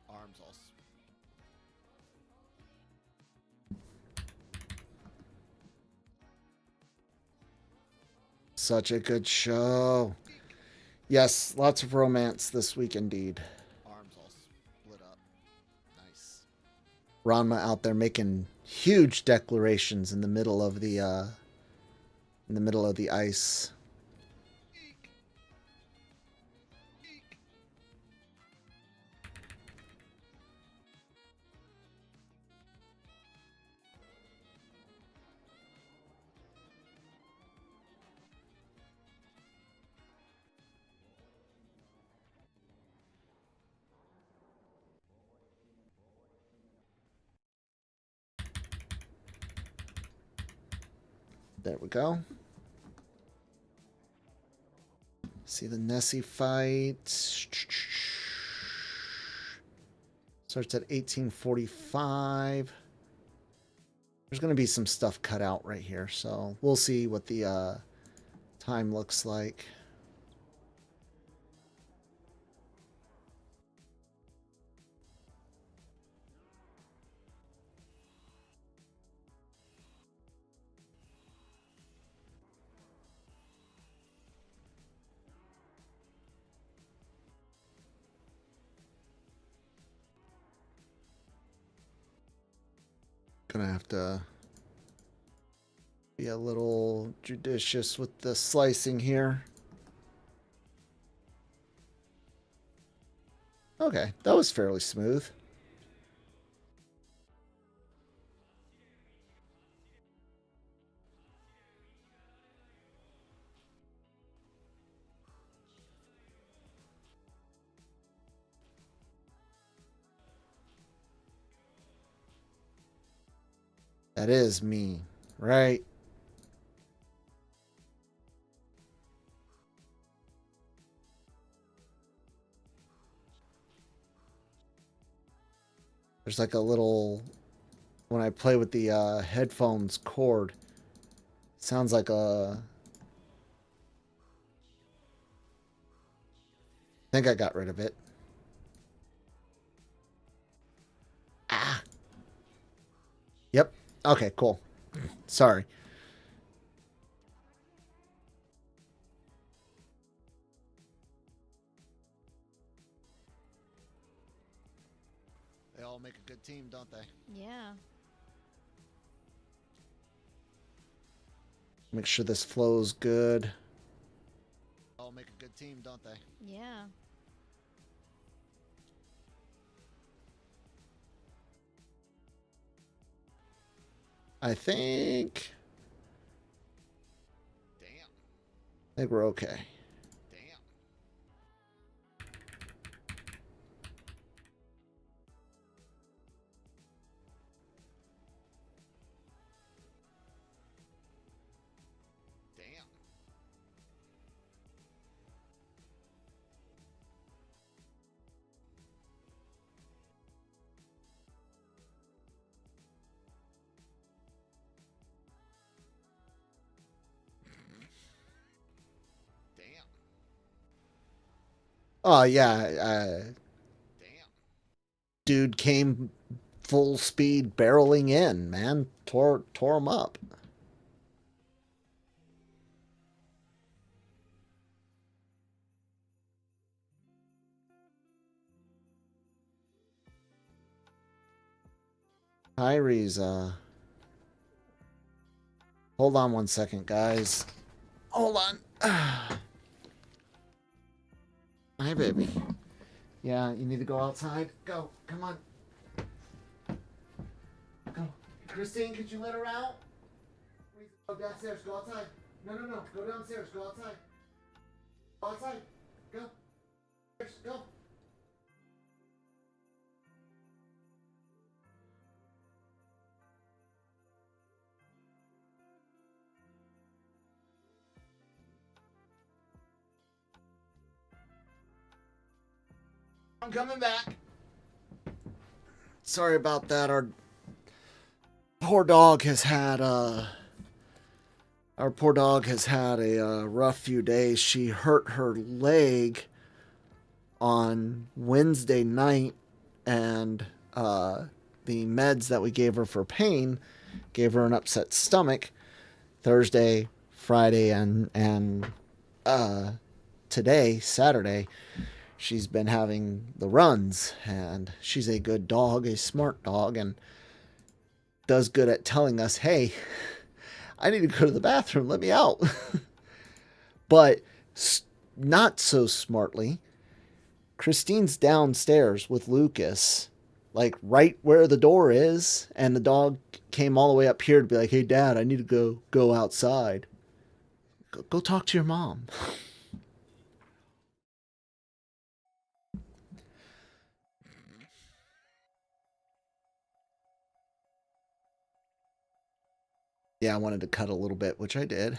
Arms all. Such a good show. Yes, lots of romance this week indeed. Arms all split up. Nice. Ranma out there making huge declarations in the middle of the ice. There we go. See the Nessie fight. Starts at 1845. There's going to be some stuff cut out right here, so we'll see what the time looks like. Gonna have to be a little judicious with the slicing here. Okay, that was fairly smooth. That is me, right? There's like a little, when I play with the headphones cord, sounds like a, I think I got rid of it. Ah. Yep. Okay, cool. Sorry. all make a good team, don't they? Yeah. Make sure this flows good. All make a good team, don't they? Yeah. I think we're okay. Oh yeah, dude came full speed barreling in, man. Tore him up. Hi, Riza. Hold on one second, guys. Hold on. Hi, baby. Yeah, you need to go outside? Go. Come on. Go. Christine, could you let her out? Go downstairs. Go outside. No. Go downstairs. Go outside. Go outside. Go. Go. I'm coming back. Sorry about that. Our poor dog has had a rough few days. She hurt her leg on Wednesday night, and the meds that we gave her for pain gave her an upset stomach. Thursday, Friday, and today, Saturday, she's been having the runs, and she's a good dog, a smart dog, and does good at telling us, hey, I need to go to the bathroom, let me out. But not so smartly, Christine's downstairs with Lucas, like right where the door is, and the dog came all the way up here to be like, hey, Dad, I need to go outside. Go talk to your mom. Yeah, I wanted to cut a little bit, which I did.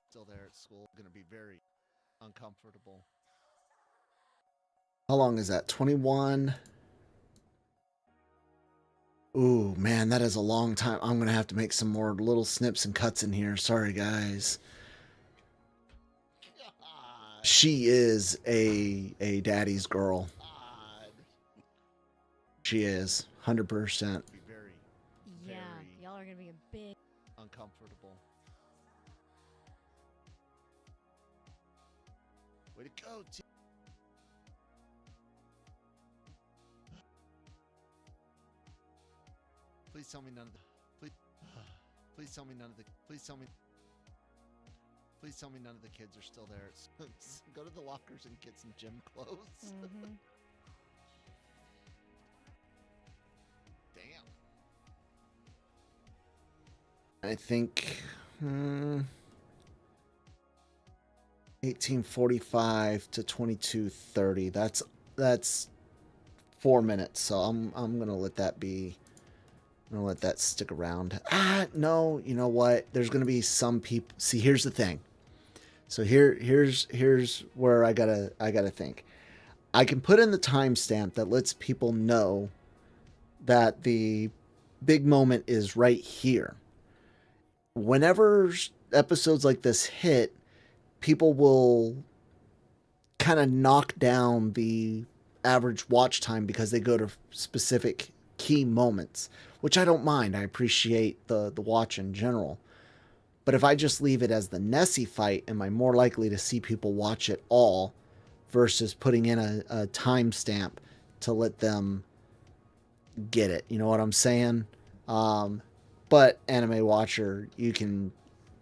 Still there at school. Going to be very uncomfortable. How long is that? 21? Ooh, man, that is a long time. I'm going to have to make some more little snips and cuts in here. Sorry, guys. She is a daddy's girl. She is, 100%. Yeah, y'all are gonna be a big Uncomfortable. Way to go, team. Please tell me none of the. Please tell me none of the. Please tell me none of the kids are still there. Go to the lockers and get some gym clothes. Mm-hmm. Damn. I think 1845 to 2230. That's 4 minutes. So I'm gonna let that be. I'm gonna let that stick around. No, you know what? There's gonna be some people. See, here's the thing. So here's where I gotta think. I can put in the timestamp that lets people know that the big moment is right here. Whenever episodes like this hit, people will kind of knock down the average watch time because they go to specific key moments, which I don't mind. I appreciate the watch in general. But if I just leave it as the Nessie fight, am I more likely to see people watch it all versus putting in a timestamp to let them get it. You know what I'm saying? But Anime Watcher, you can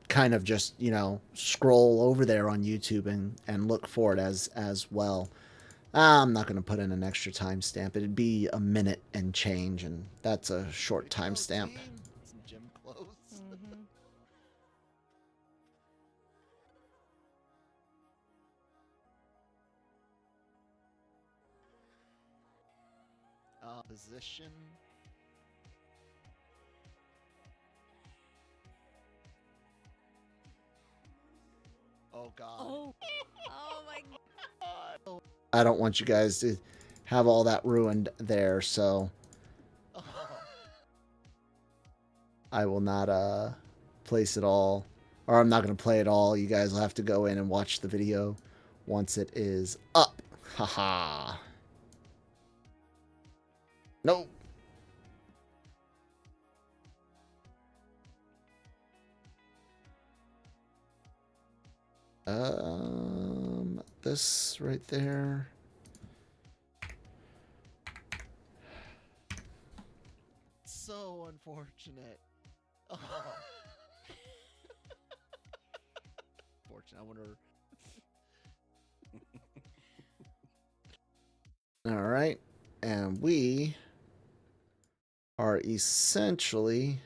kind of just, you know, scroll over there on YouTube and look for it as well. I'm not going to put in an extra timestamp. It'd be a minute and change, and that's a short timestamp. Some gym clothes. Mm-hmm. Position. Oh God. Oh. Oh my God. I don't want you guys to have all that ruined there, so Oh. I will not place it all, or I'm not going to play it all. You guys will have to go in and watch the video once it is up. Haha. No. This right there. So unfortunate. Oh. Fortunate. I wonder. All right. And we are essentially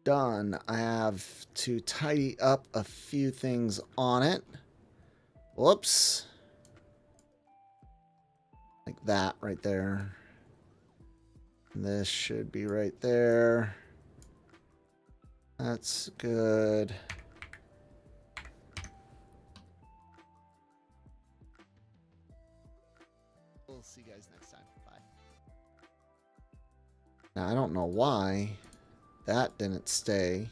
done. I have to tidy up a few things on it. Whoops. Like that right there. And this should be right there. That's good. We'll see you guys next time. Bye. Now, I don't know why that didn't stay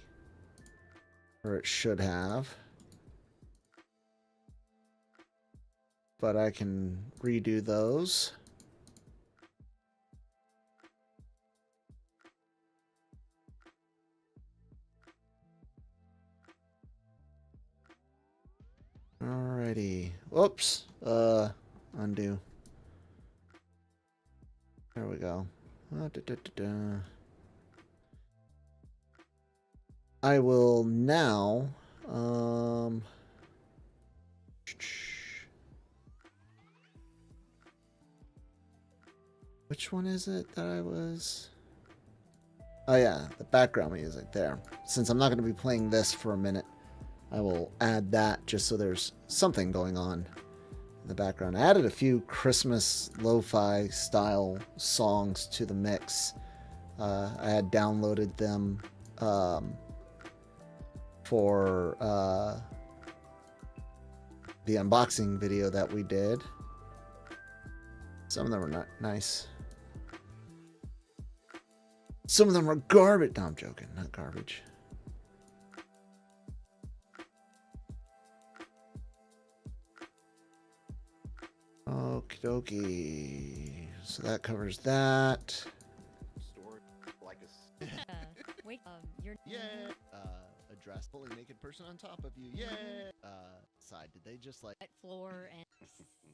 where it should have. But I can redo those. Alrighty. Whoops. Undo. There we go. I will now which one is it that I was? Oh yeah, the background music there. Since I'm not going to be playing this for a minute, I will add that just so there's something going on in the background. I added a few Christmas lo-fi style songs to the mix. I had downloaded them for the unboxing video that we did. Some of them were not nice. Some of them are garbage. No, I'm joking. Not garbage. Okie dokie. So that covers that. Story like a Wait. You're. Yeah. Address fully naked person on top of you. Yeah. Side. Did they just like Wet floor and.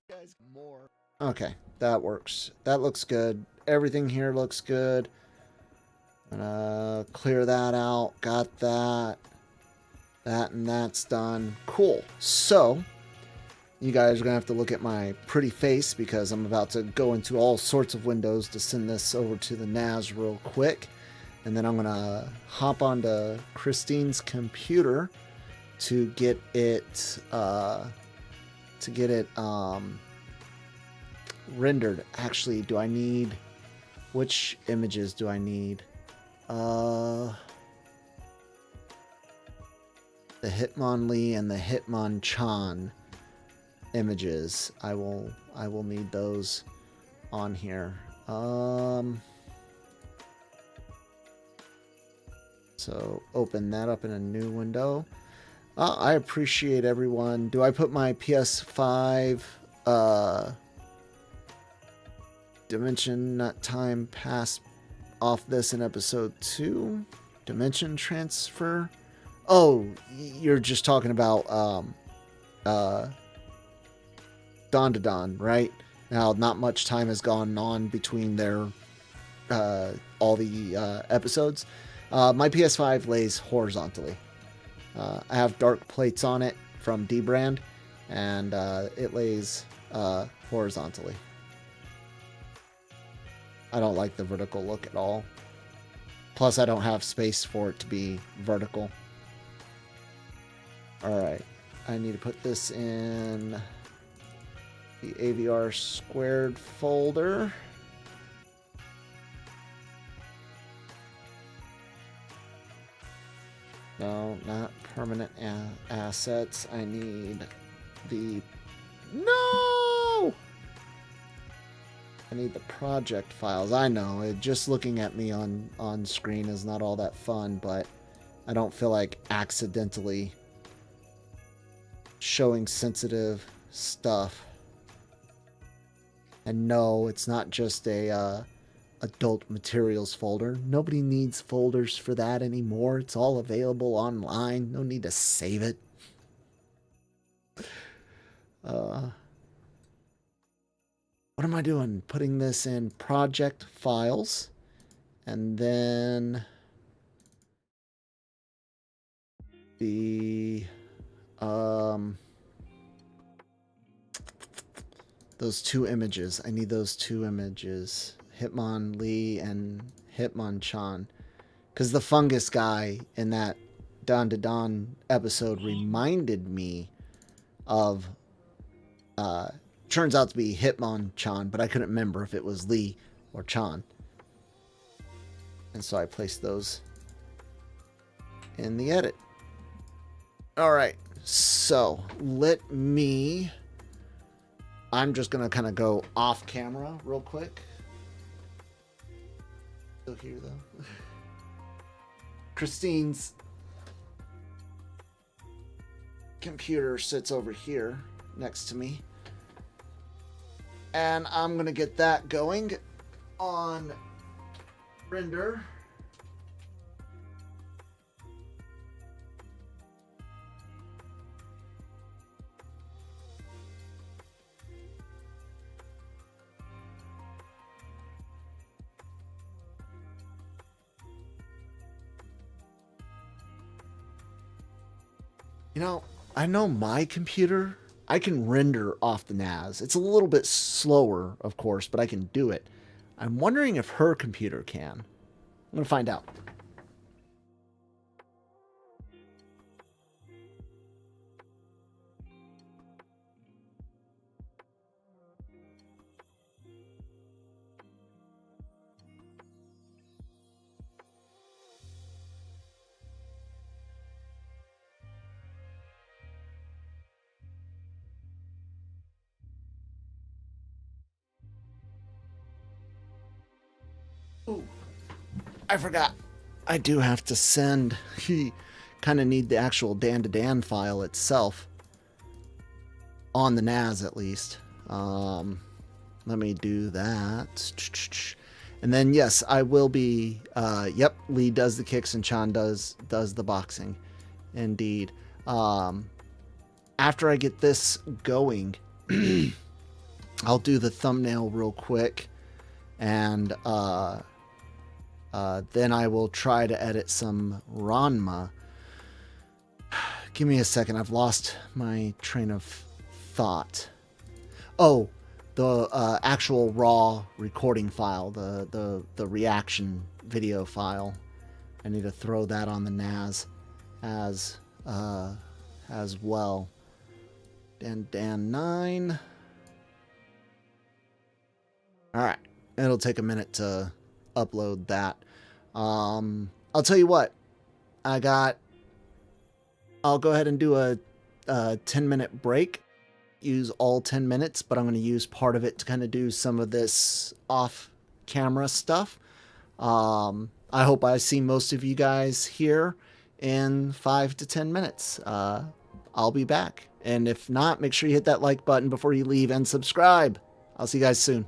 guys more? Okay, that works. That looks good. Everything here looks good. Clear that out. Got that. That and that's done. Cool. So, you guys are going to have to look at my pretty face because I'm about to go into all sorts of windows to send this over to the NAS real quick. And then I'm going to hop onto Christine's computer to get it rendered. Actually, do I need, which images do I need? The Hitmonlee and the Hitmonchan images. I will need those on here. So open that up in a new window. I appreciate everyone. Do I put my PS5 dimension not time pass off this in episode 2? Dimension transfer? Oh, you're just talking about DANDADAN, right? Now, not much time has gone on between their all the episodes. My PS5 lays horizontally. I have dark plates on it from D-Brand, and it lays horizontally. I don't like the vertical look at all. Plus, I don't have space for it to be vertical. Alright, I need to put this in the AVR squared folder. No, not permanent assets. I need the... No! I need the project files. I know, just looking at me on screen is not all that fun, but I don't feel like accidentally showing sensitive stuff. And no, it's not just a adult materials folder. Nobody needs folders for that anymore. It's all available online. No need to save it. What am I doing? Putting this in project files, and then the those two images. I need those two images. Hitmonchan and Hitmonchan. Because the fungus guy in that DANDADAN episode reminded me of turns out to be Hitmonchan, but I couldn't remember if it was Lee or Chan. And so I placed those in the edit. Alright, so I'm just going to kind of go off camera real quick. Still here though. Christine's computer sits over here next to me. And I'm going to get that going on render. You know, I know my computer, I can render off the NAS. It's a little bit slower, of course, but I can do it. I'm wondering if her computer can. I'm going to find out. Ooh, I forgot. I do have to send. You kind of need the actual DANDADAN file itself. On the NAS, at least. Let me do that. And then, yes, I will be... yep, Lee does the kicks and Chan does the boxing. Indeed. After I get this going, I'll do the thumbnail real quick. And... then I will try to edit some Ranma. Give me a second. I've lost my train of thought. Oh, the actual raw recording file, the reaction video file. I need to throw that on the NAS as well. Dan 9. All right, it'll take a minute to upload that. I'll tell you what, I'll go ahead and do a 10-minute break. Use all 10 minutes, but I'm going to use part of it to kind of do some of this off-camera stuff. I hope I see most of you guys here in 5 to 10 minutes. I'll be back. And if not, make sure you hit that like button before you leave and subscribe. I'll see you guys soon.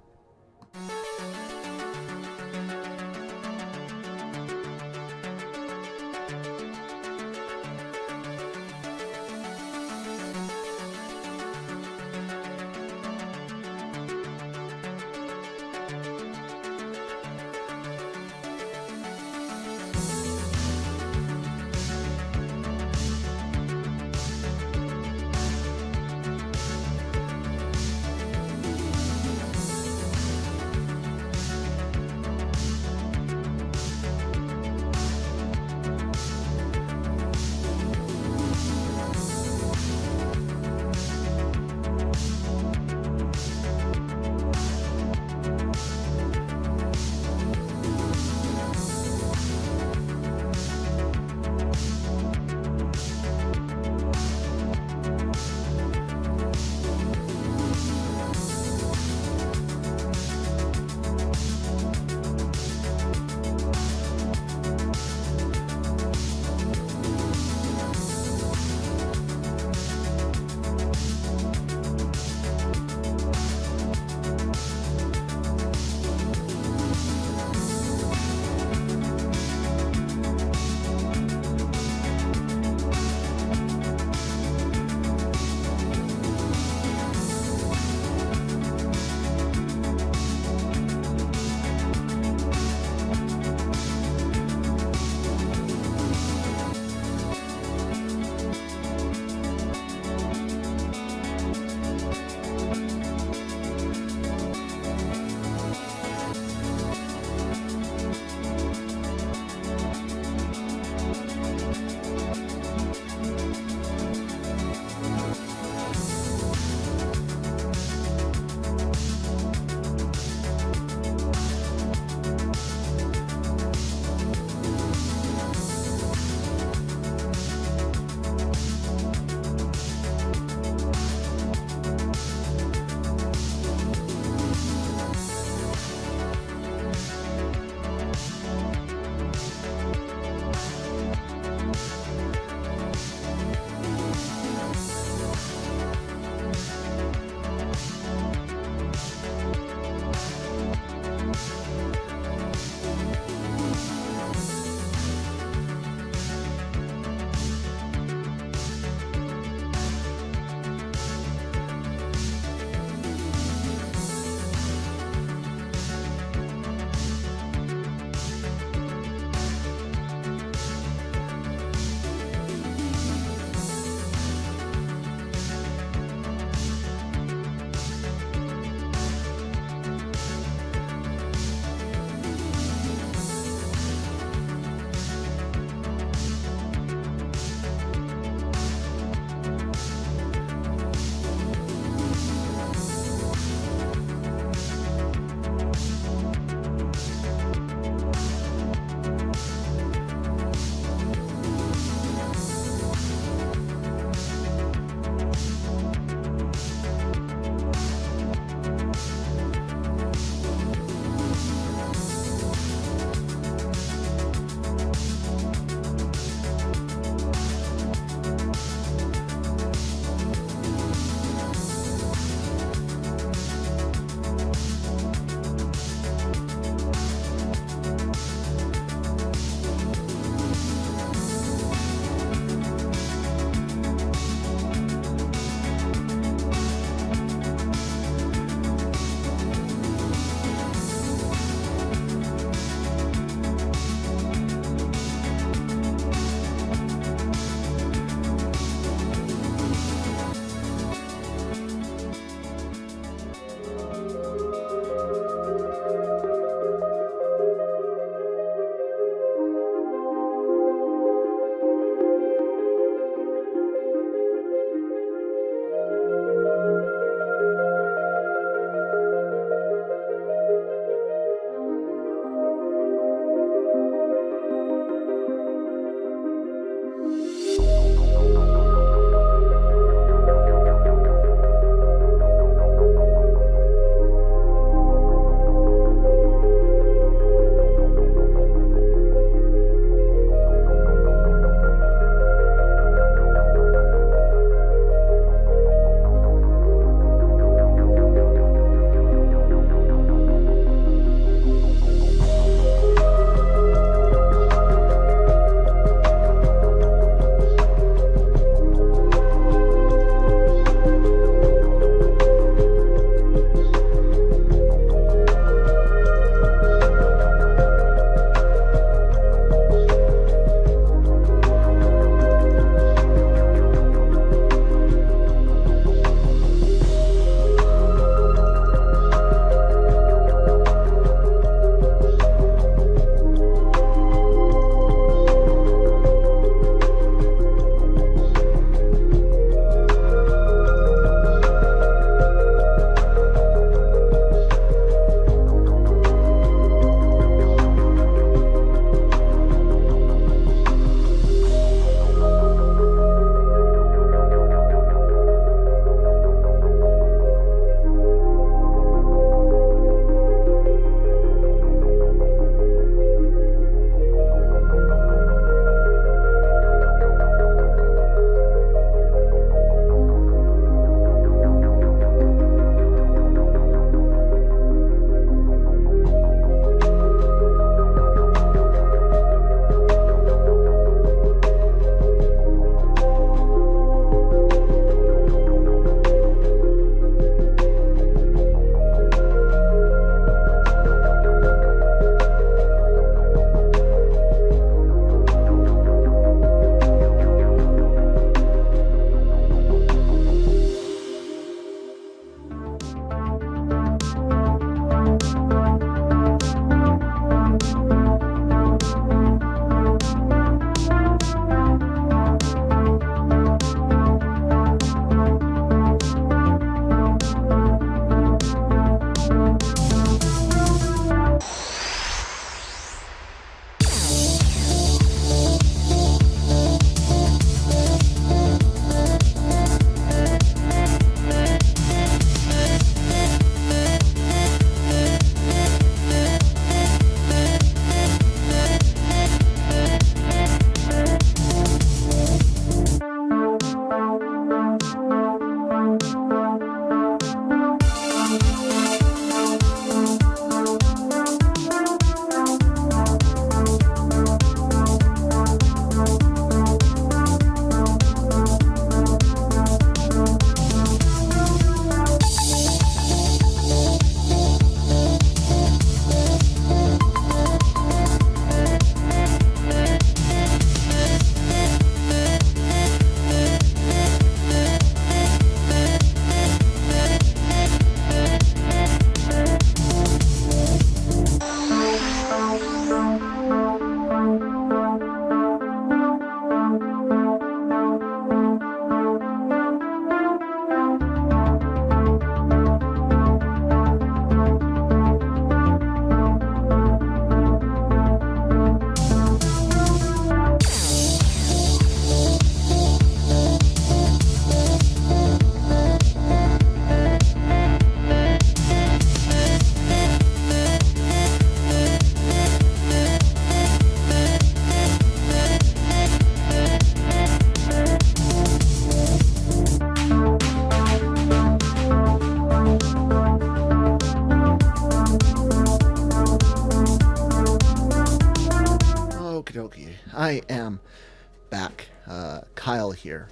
Kyle here,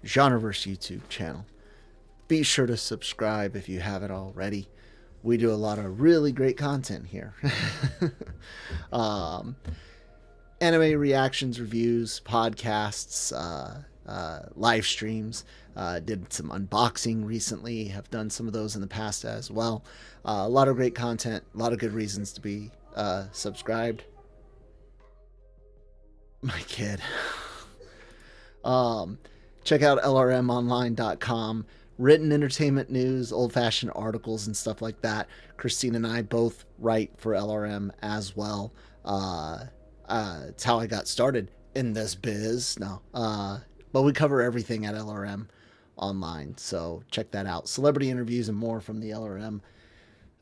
Genreverse YouTube channel. Be sure to subscribe if you haven't already. We do a lot of really great content here. Anime reactions, reviews, podcasts, live streams. Did some unboxing recently. Have done some of those in the past as well. A lot of great content. A lot of good reasons to be subscribed. My kid. Check out lrmonline.com. Written entertainment news, old-fashioned articles, and stuff like that. Christine and I both write for LRM as well. It's how I got started in this biz. No, but we cover everything at LRM online, so check that out. Celebrity interviews and more from the LRM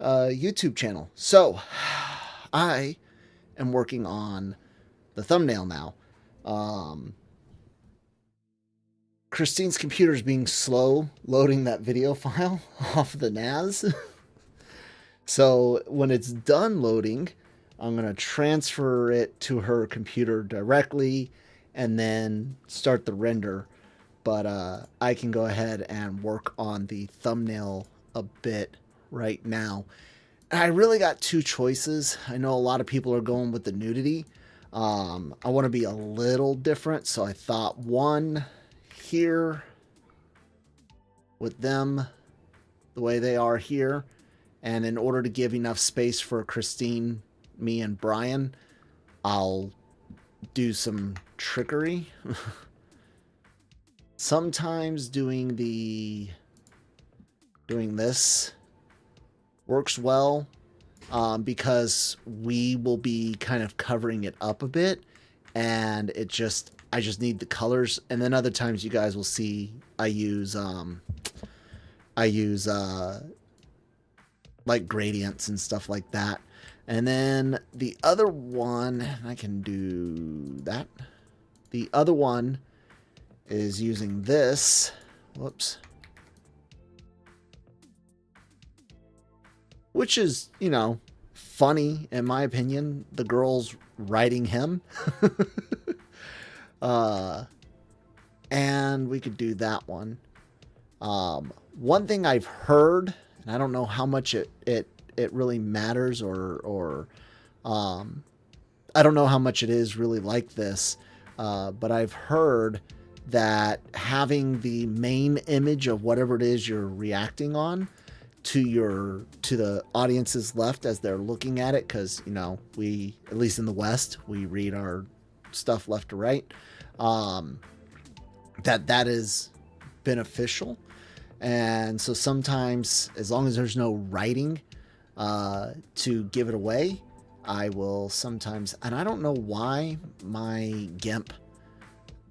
YouTube channel. So I am working on the thumbnail now. Christine's computer is being slow loading that video file off the NAS. So when it's done loading, I'm going to transfer it to her computer directly and then start the render. But I can go ahead and work on the thumbnail a bit right now. And I really got two choices. I know a lot of people are going with the nudity. I want to be a little different, so I thought one here with them the way they are here, and in order to give enough space for Christine, me, and Brian, I'll do some trickery. Sometimes doing this works well, because we will be kind of covering it up a bit, and I just need the colors. And then other times you guys will see I use like gradients and stuff like that. And then the other one, I can do that. The other one is using this. Whoops. Which is, you know, funny in my opinion. The girl's writing him. And we could do that one. One thing I've heard, and I don't know how much it really matters, or I don't know how much it is really like this, but I've heard that having the main image of whatever it is you're reacting on to the audience's left as they're looking at it, because, you know, we, at least in the West, we read our stuff left to right, that is beneficial. And so sometimes, as long as there's no writing to give it away, I will sometimes, and I don't know why my GIMP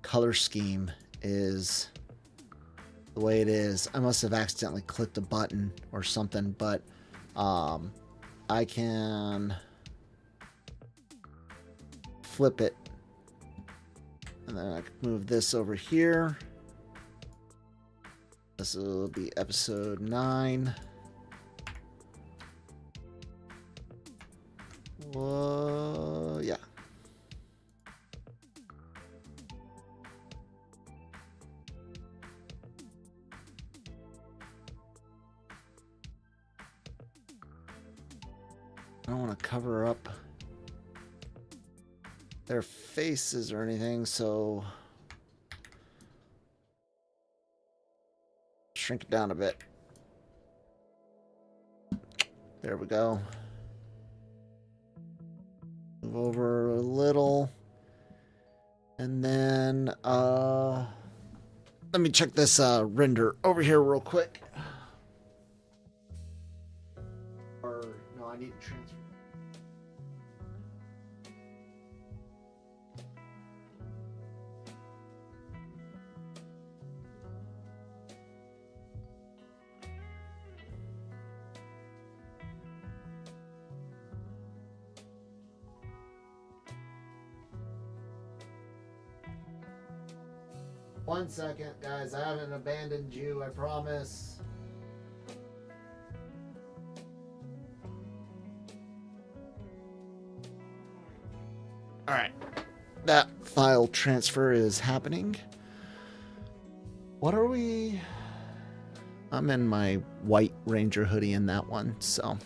color scheme is the way it is. I must have accidentally clicked a button or something, but I can flip it, and then I can move this over here. This will be episode 9. Yeah. I don't want to cover up their faces or anything, so shrink it down a bit. There we go. Move over a little. And then let me check this render over here real quick. Or no, I need to transfer. One second, guys. I haven't abandoned you, I promise. Alright. That file transfer is happening. What are we? I'm in my white Ranger hoodie in that one. So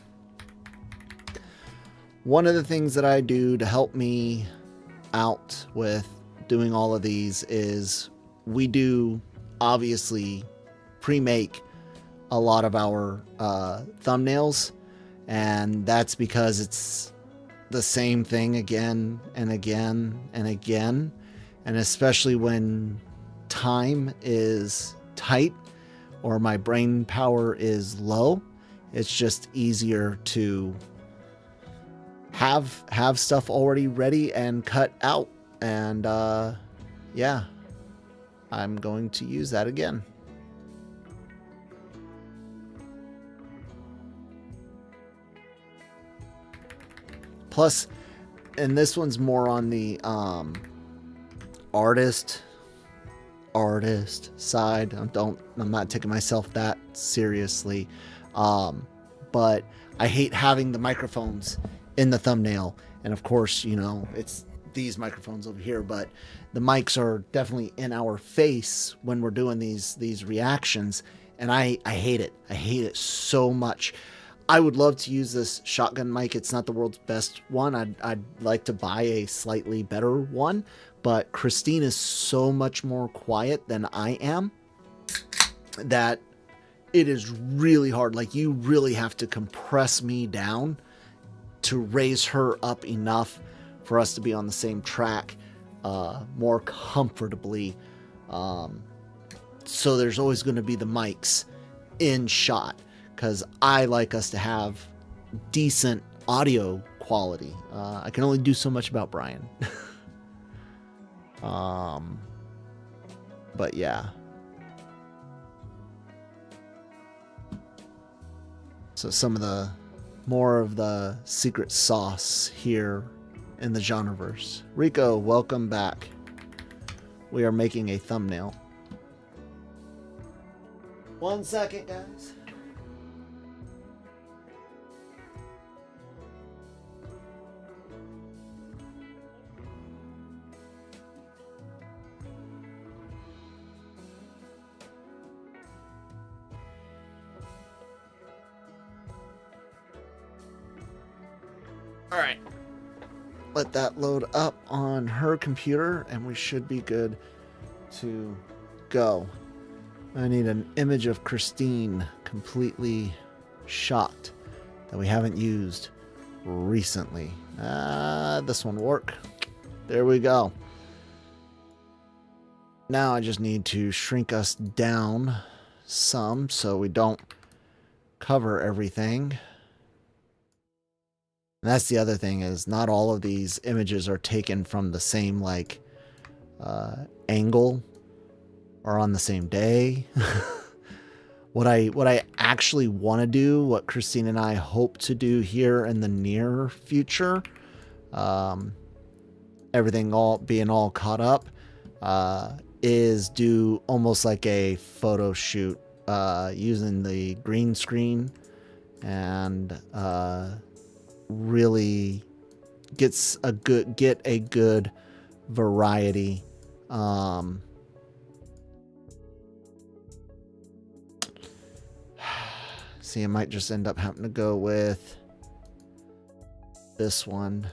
one of the things that I do to help me out with doing all of these is we do obviously pre-make a lot of our thumbnails, and that's because it's the same thing again and again and again, and especially when time is tight or my brain power is low, it's just easier to have stuff already ready and cut out. And yeah, I'm going to use that again. Plus, and this one's more on the artist side. I'm not taking myself that seriously, but I hate having the microphones in the thumbnail. And of course, you know, it's these microphones over here, but the mics are definitely in our face when we're doing these reactions, and I hate it. I hate it so much. I would love to use this shotgun mic. It's not the world's best one. I'd like to buy a slightly better one, but Christine is so much more quiet than I am that it is really hard. Like, you really have to compress me down to raise her up enough for us to be on the same track more comfortably. So there's always going to be the mics in shot, because I like us to have decent audio quality. I can only do so much about Brian. But yeah. So some of the more of the secret sauce here in the genreverse. Rico, welcome back. We are making a thumbnail. 1 second, guys. All right. Let that load up on her computer, and we should be good to go. I need an image of Christine completely shocked that we haven't used recently. This one will work. There we go. Now I just need to shrink us down some so we don't cover everything. And that's the other thing, is not all of these images are taken from the same angle or on the same day. What I actually want to do, what Christine and I hope to do here in the near future, everything being all caught up, is do almost like a photo shoot using the green screen, and really get a good variety. See, I might just end up having to go with this one.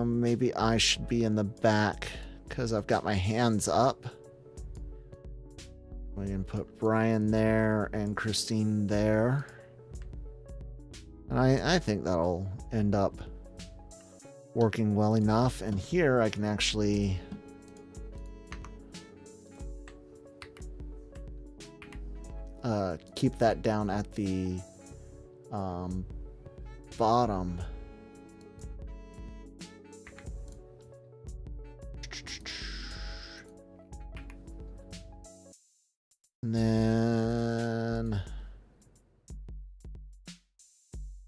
Maybe I should be in the back because I've got my hands up. We can put Brian there and Christine there. And I think that'll end up working well enough. And here I can actually keep that down at the bottom. And then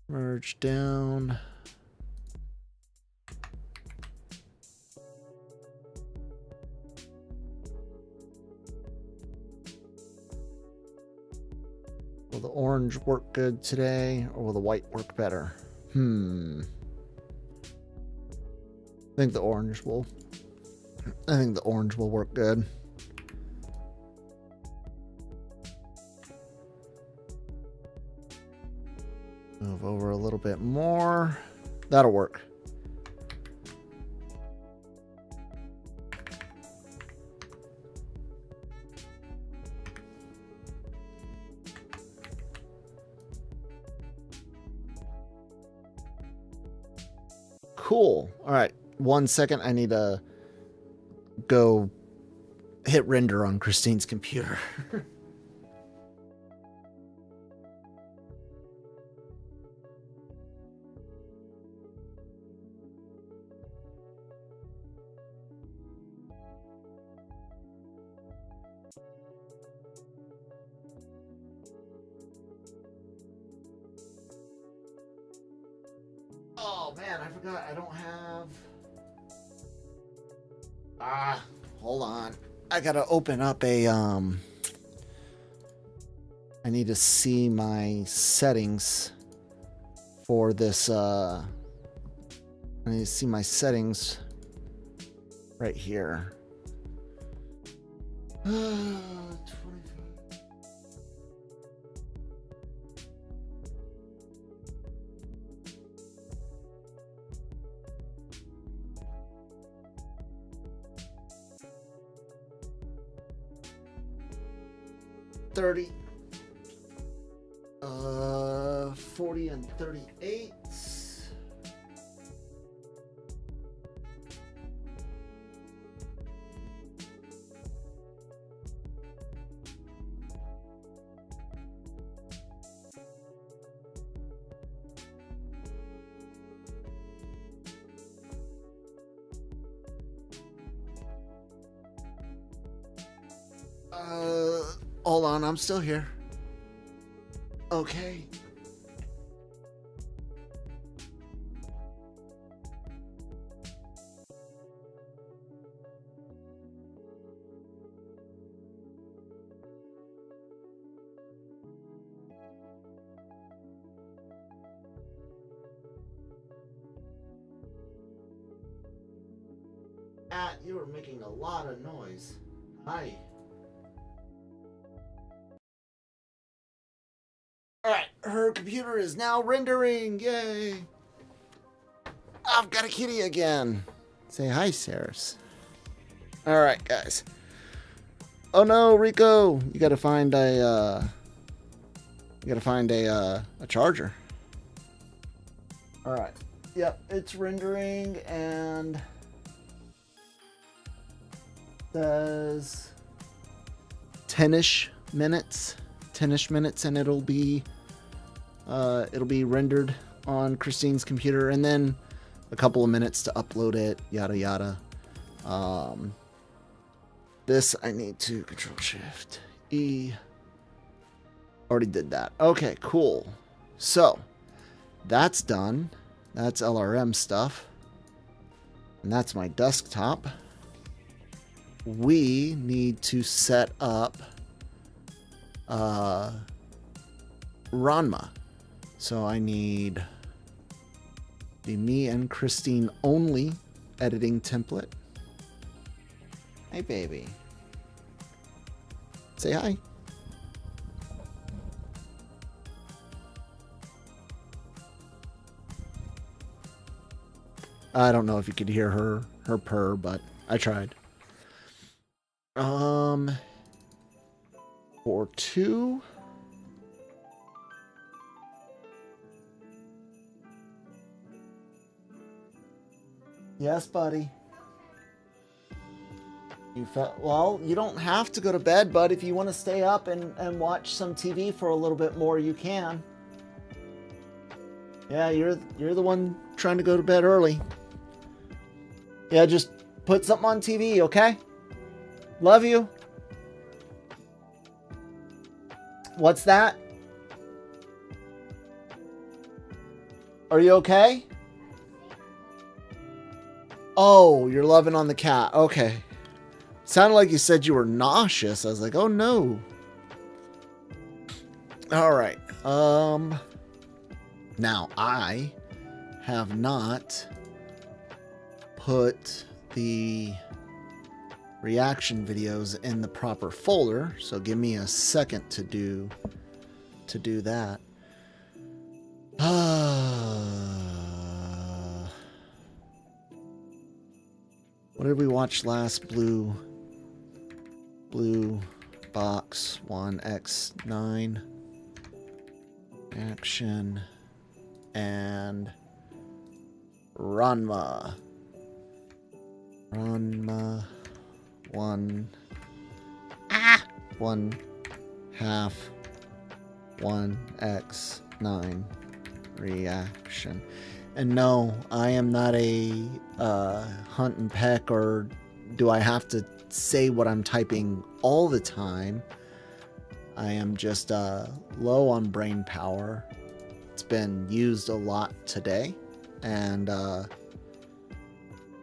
merge down. Will the orange work good today, or will the white work better? I think the orange will work good. Move over a little bit more. That'll work. Cool. All right. 1 second. I need to go hit render on Christine's computer. Oh man, I forgot I don't have. Hold on. I gotta open up a I need to see my settings for this. I need to see my settings right here. 25. 30, 40 and 38. Hold on, I'm still here. Okay. You are making a lot of noise. Hi. Alright, her computer is now rendering. Yay. I've got a kitty again. Say hi, Saris. Alright, guys. Oh no, Rico. You gotta find a charger. Alright. Yep, it's rendering and says 10-ish minutes. 10-ish minutes and it'll be rendered on Christine's computer, and then a couple of minutes to upload it, yada yada. This I need to Control-Shift-E. Already did that. Okay, cool. So that's done. That's LRM stuff. And that's my desktop. We need to set up Ranma. So I need the me and Christine only editing template. Hey, baby. Say hi. I don't know if you could hear her purr, but I tried. For 2. Yes, buddy. You felt well. You don't have to go to bed, but if you want to stay up and watch some TV for a little bit more, you can. Yeah, you're the one trying to go to bed early. Yeah, just put something on TV, okay? Love you. What's that? Are you okay? Oh, you're loving on the cat. Okay. Sounded like you said you were nauseous. I was like, oh no. All right. Now I have not put the reaction videos in the proper folder, so give me a second to do that. What did we watch last? Blue Box 1x9 action and Ranma 1/2 1x9 reaction. And no, I am not a hunt and peck, or do I have to say what I'm typing all the time. I am just low on brain power. It's been used a lot today, and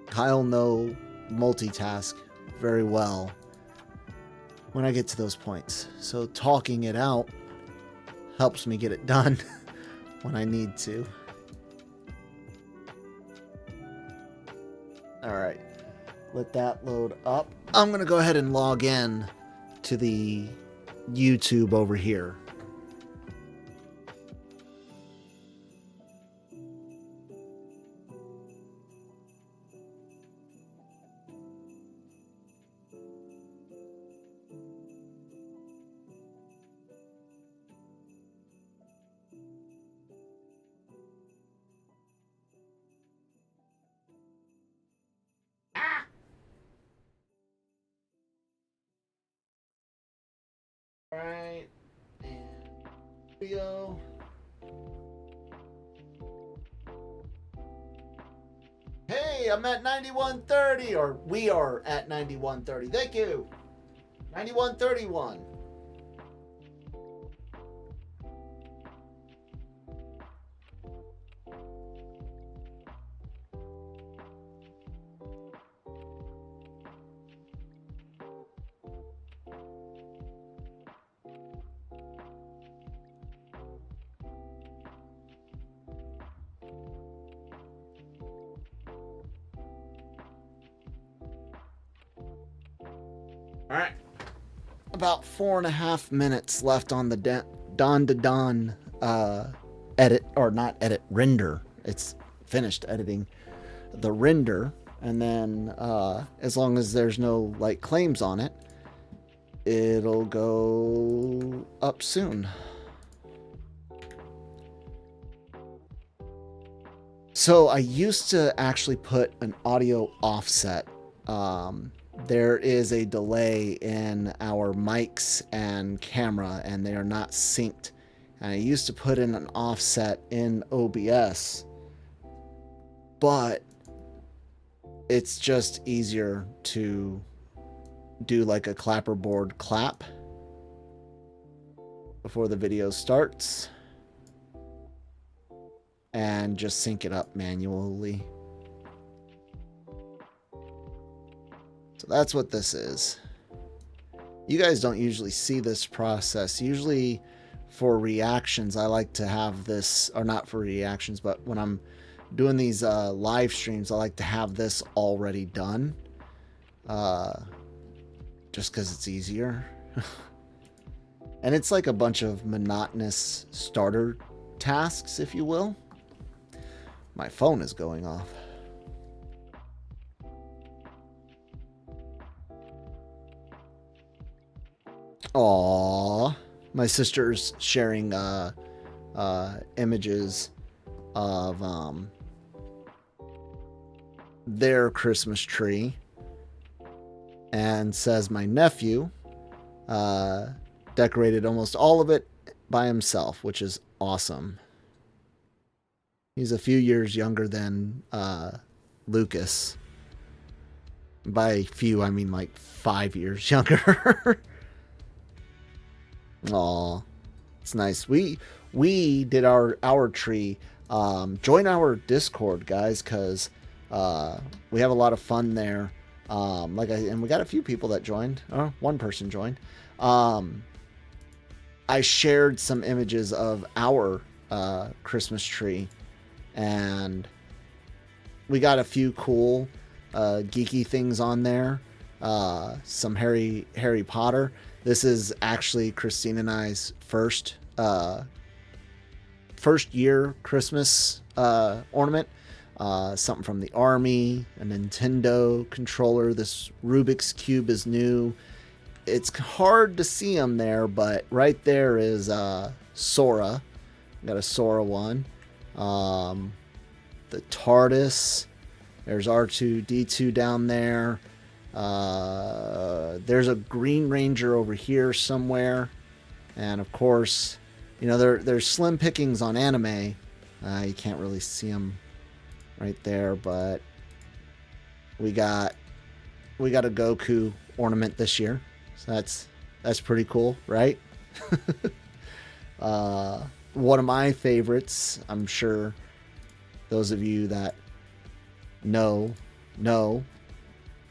Kyle know multitask very well when I get to those points. So talking it out helps me get it done when I need to. All right, let that load up. I'm gonna go ahead and log in to the YouTube over here. Alright, and video. Hey, I'm at 9130, or we are at 9130. Thank you. 9131. All right, about 4.5 minutes left on the DANDADAN edit, or not edit, render. It's finished editing the render, and then as long as there's no like claims on it, it'll go up soon. So I used to actually put an audio offset. There is a delay in our mics and camera, and they are not synced. And I used to put in an offset in OBS, but it's just easier to do like a clapperboard clap before the video starts and just sync it up manually. So that's what this is. You guys don't usually see this process. Usually for reactions, I like to have this, or not for reactions, but when I'm doing these live streams, I like to have this already done. Just because it's easier. And it's like a bunch of monotonous starter tasks, if you will. My phone is going off. Aww, my sister's sharing images of their Christmas tree, and says my nephew decorated almost all of it by himself, which is awesome. He's a few years younger than Lucas. By few, I mean like 5 years younger. Aw, it's nice. We did our tree. Join our Discord, guys, because we have a lot of fun there. And we got a few people that joined. Oh, one person joined. I shared some images of our Christmas tree, and we got a few cool geeky things on there. Some Harry Potter. This is actually Christine and I's first year Christmas ornament. Something from the army, a Nintendo controller. This Rubik's Cube is new. It's hard to see them there, but right there is Sora. Got a Sora one. The TARDIS. There's R2-D2 down there. There's a Green Ranger over here somewhere. And of course, you know, there's slim pickings on anime. You can't really see them right there, but we got a Goku ornament this year. So that's pretty cool, right? One of my favorites, I'm sure those of you that know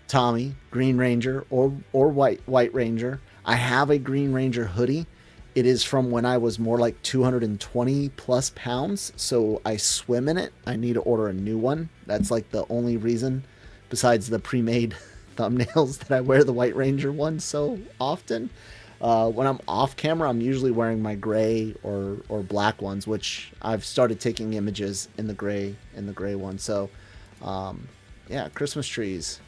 Tommy, Green Ranger or White Ranger. I have a Green Ranger hoodie. It is from when I was more like 220 plus pounds, so I swim in it. I need to order a new one. That's like the only reason, besides the pre-made thumbnails, that I wear the White Ranger one so often. When I'm off camera, I'm usually wearing my gray or black ones, which I've started taking images in the gray one. So, yeah, Christmas trees.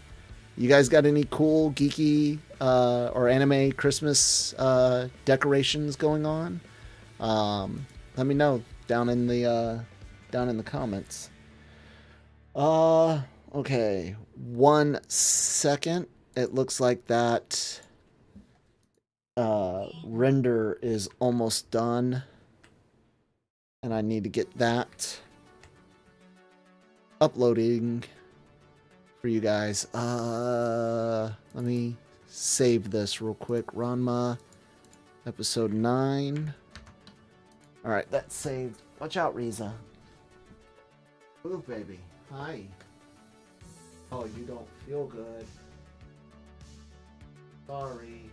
You guys got any cool, geeky, or anime Christmas decorations going on? Let me know down in the comments. Okay, 1 second. It looks like that render is almost done, and I need to get that uploading for you guys. Let me save this real quick. Ranma, episode 9. All right, that's saved. Watch out, Riza. Move, baby. Hi. Oh, you don't feel good. Sorry.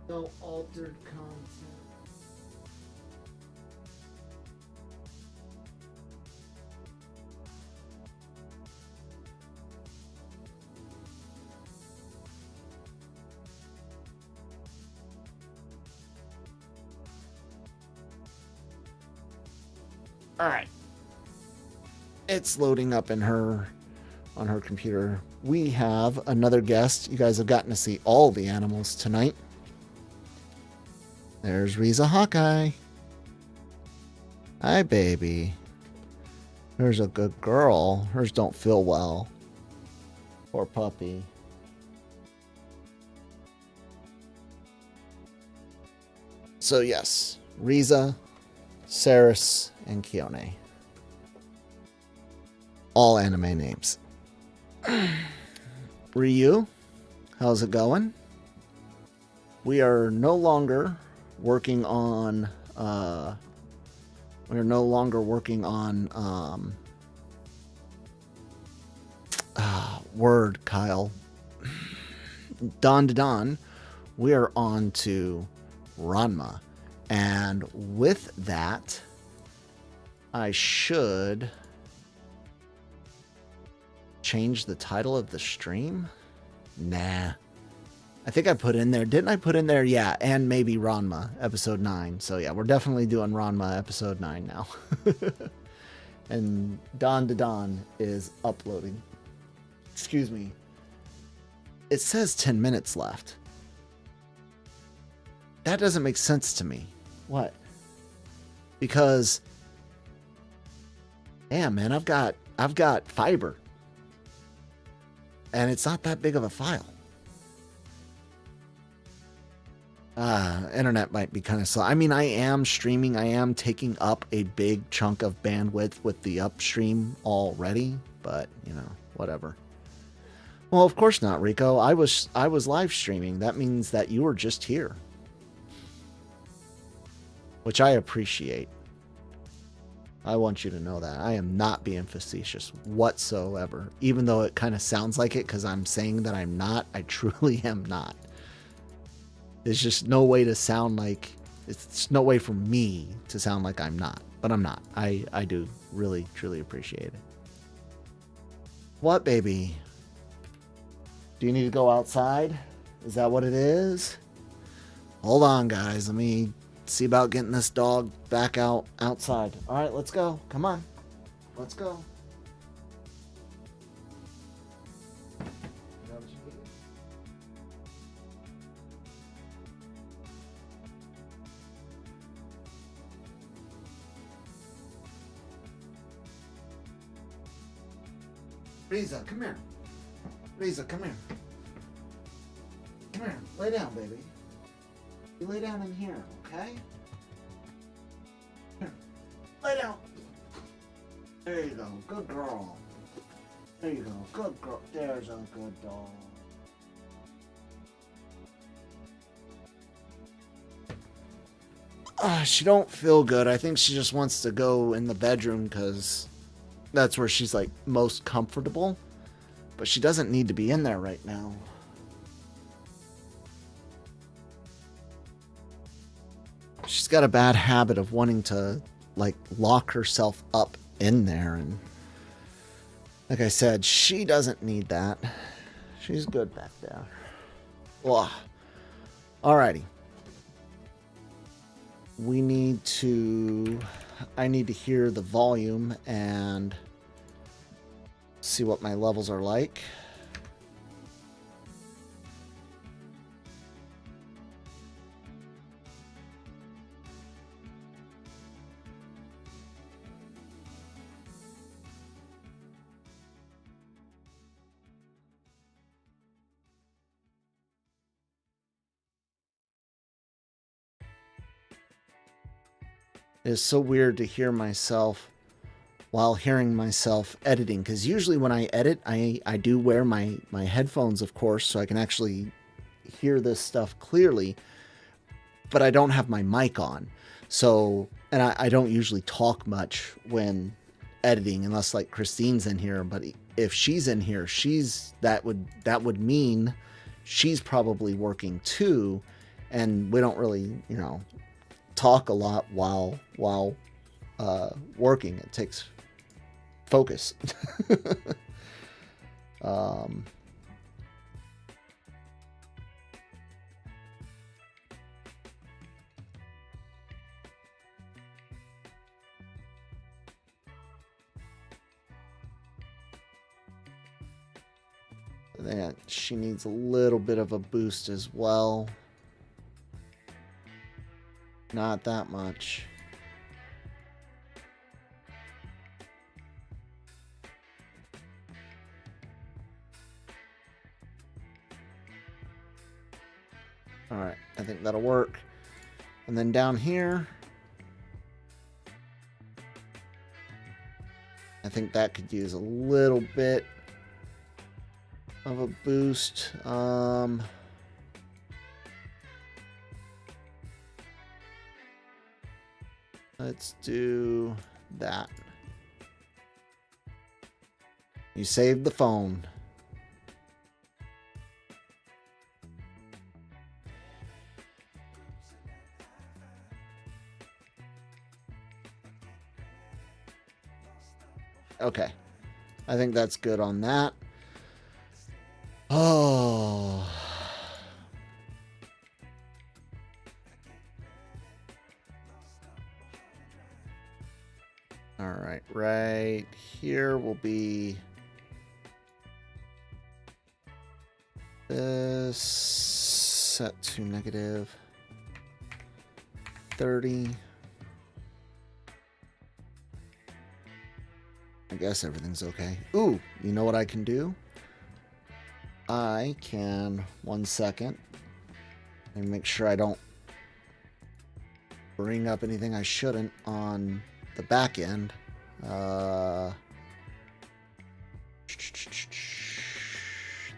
No altered content. All right. It's loading up on her computer. We have another guest. You guys have gotten to see all the animals tonight. There's Riza Hawkeye. Hi, baby. There's a good girl. Hers don't feel well. Poor puppy. So yes, Riza, Saris, and Kione. All anime names. Ryu, how's it going? We are no longer working on word, Kyle. DANDADAN. We are on to Ranma, and with that, I should change the title of the stream. Nah. I think I put in there. Didn't I put in there? Yeah, and maybe Ranma, episode 9. So yeah, we're definitely doing Ranma, episode 9 now. And DANDADAN is uploading. Excuse me. It says 10 minutes left. That doesn't make sense to me. What? Because, damn, man, I've got fiber. And it's not that big of a file. Internet might be kind of slow. I mean, I am streaming. I am taking up a big chunk of bandwidth with the upstream already. But, you know, whatever. Well, of course not, Rico. I was live streaming. That means that you were just here. Which I appreciate. I want you to know that. I am not being facetious whatsoever. Even though it kind of sounds like it because I'm saying that I'm not. I truly am not. There's just no way to sound like... It's no way for me to sound like I'm not. But I'm not. I do really, truly appreciate it. What, baby? Do you need to go outside? Is that what it is? Hold on, guys. Let me see about getting this dog back outside. All right, let's go. Come on. Let's go. Riza, come here. Riza, come here. Come here. Lay down, baby. You lay down in here, okay? Here. Lay down. There you go. Good girl. There you go. Good girl. There's a good dog. She don't feel good. I think she just wants to go in the bedroom because that's where she's like most comfortable. But she doesn't need to be in there right now. She's got a bad habit of wanting to like lock herself up in there, and like I said, she doesn't need that. She's good back there. Ugh. Alrighty. I need to hear the volume and see what my levels are like. It's so weird to hear myself while hearing myself editing, because usually when I edit, I do wear my headphones, of course, so I can actually hear this stuff clearly, but I don't have my mic on. So, and I don't usually talk much when editing unless like Christine's in here, but if she's in here, that would mean she's probably working too, and we don't really, talk a lot while working. It takes focus. That she needs a little bit of a boost as well. Not that much. All right, I think that'll work. And then down here, I think that could use a little bit of a boost. Let's do that. You saved the phone. Okay. I think that's good on that. Oh. All right, right here will be this set to negative 30. I guess everything's okay. Ooh, you know what I can do? I can, 1 second, and make sure I don't bring up anything I shouldn't on the back end.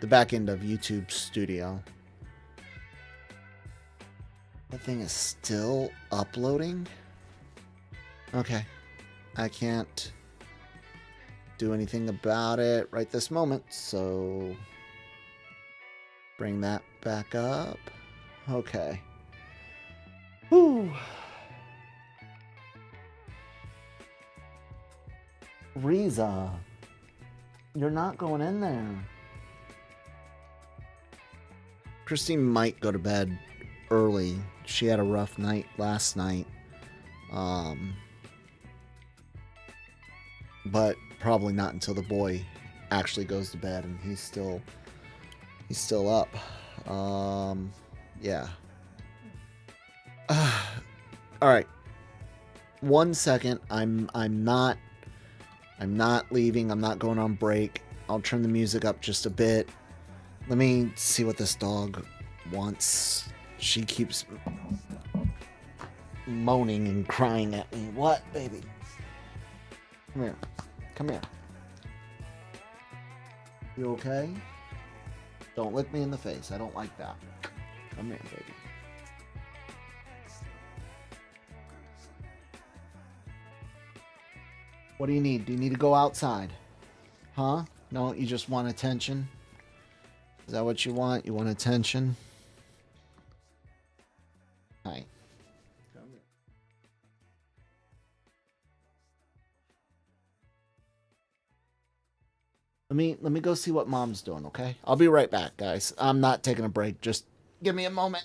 The back end of YouTube Studio. That thing is still uploading? Okay. I can't do anything about it right this moment, so bring that back up. Okay. Whew. Riza, you're not going in there. Christine might go to bed early. She had a rough night last night. But probably not until the boy actually goes to bed and he's still up. Yeah. All right. 1 second. I'm not leaving. I'm not going on break. I'll turn the music up just a bit. Let me see what this dog wants. She keeps moaning and crying at me. What, baby? Come here. Come here. You okay? Don't lick me in the face. I don't like that. Come here, baby. What do you need? Do you need to go outside? Huh? No, you just want attention? Is that what you want? You want attention? Hi. Come here. Let me go see what mom's doing, okay? I'll be right back, guys. I'm not taking a break. Just give me a moment.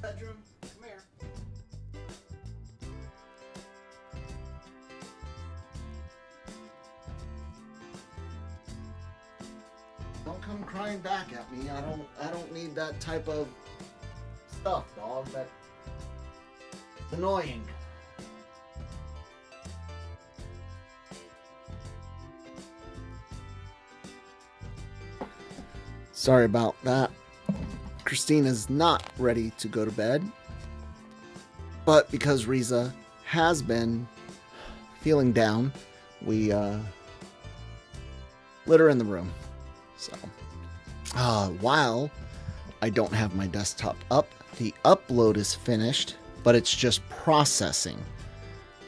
Bedroom, come here. Don't come crying back at me. I don't need that type of stuff, dog. That's annoying. Sorry about that. Christine is not ready to go to bed, but because Riza has been feeling down, we let her in the room. So while I don't have my desktop up, the upload is finished, but it's just processing.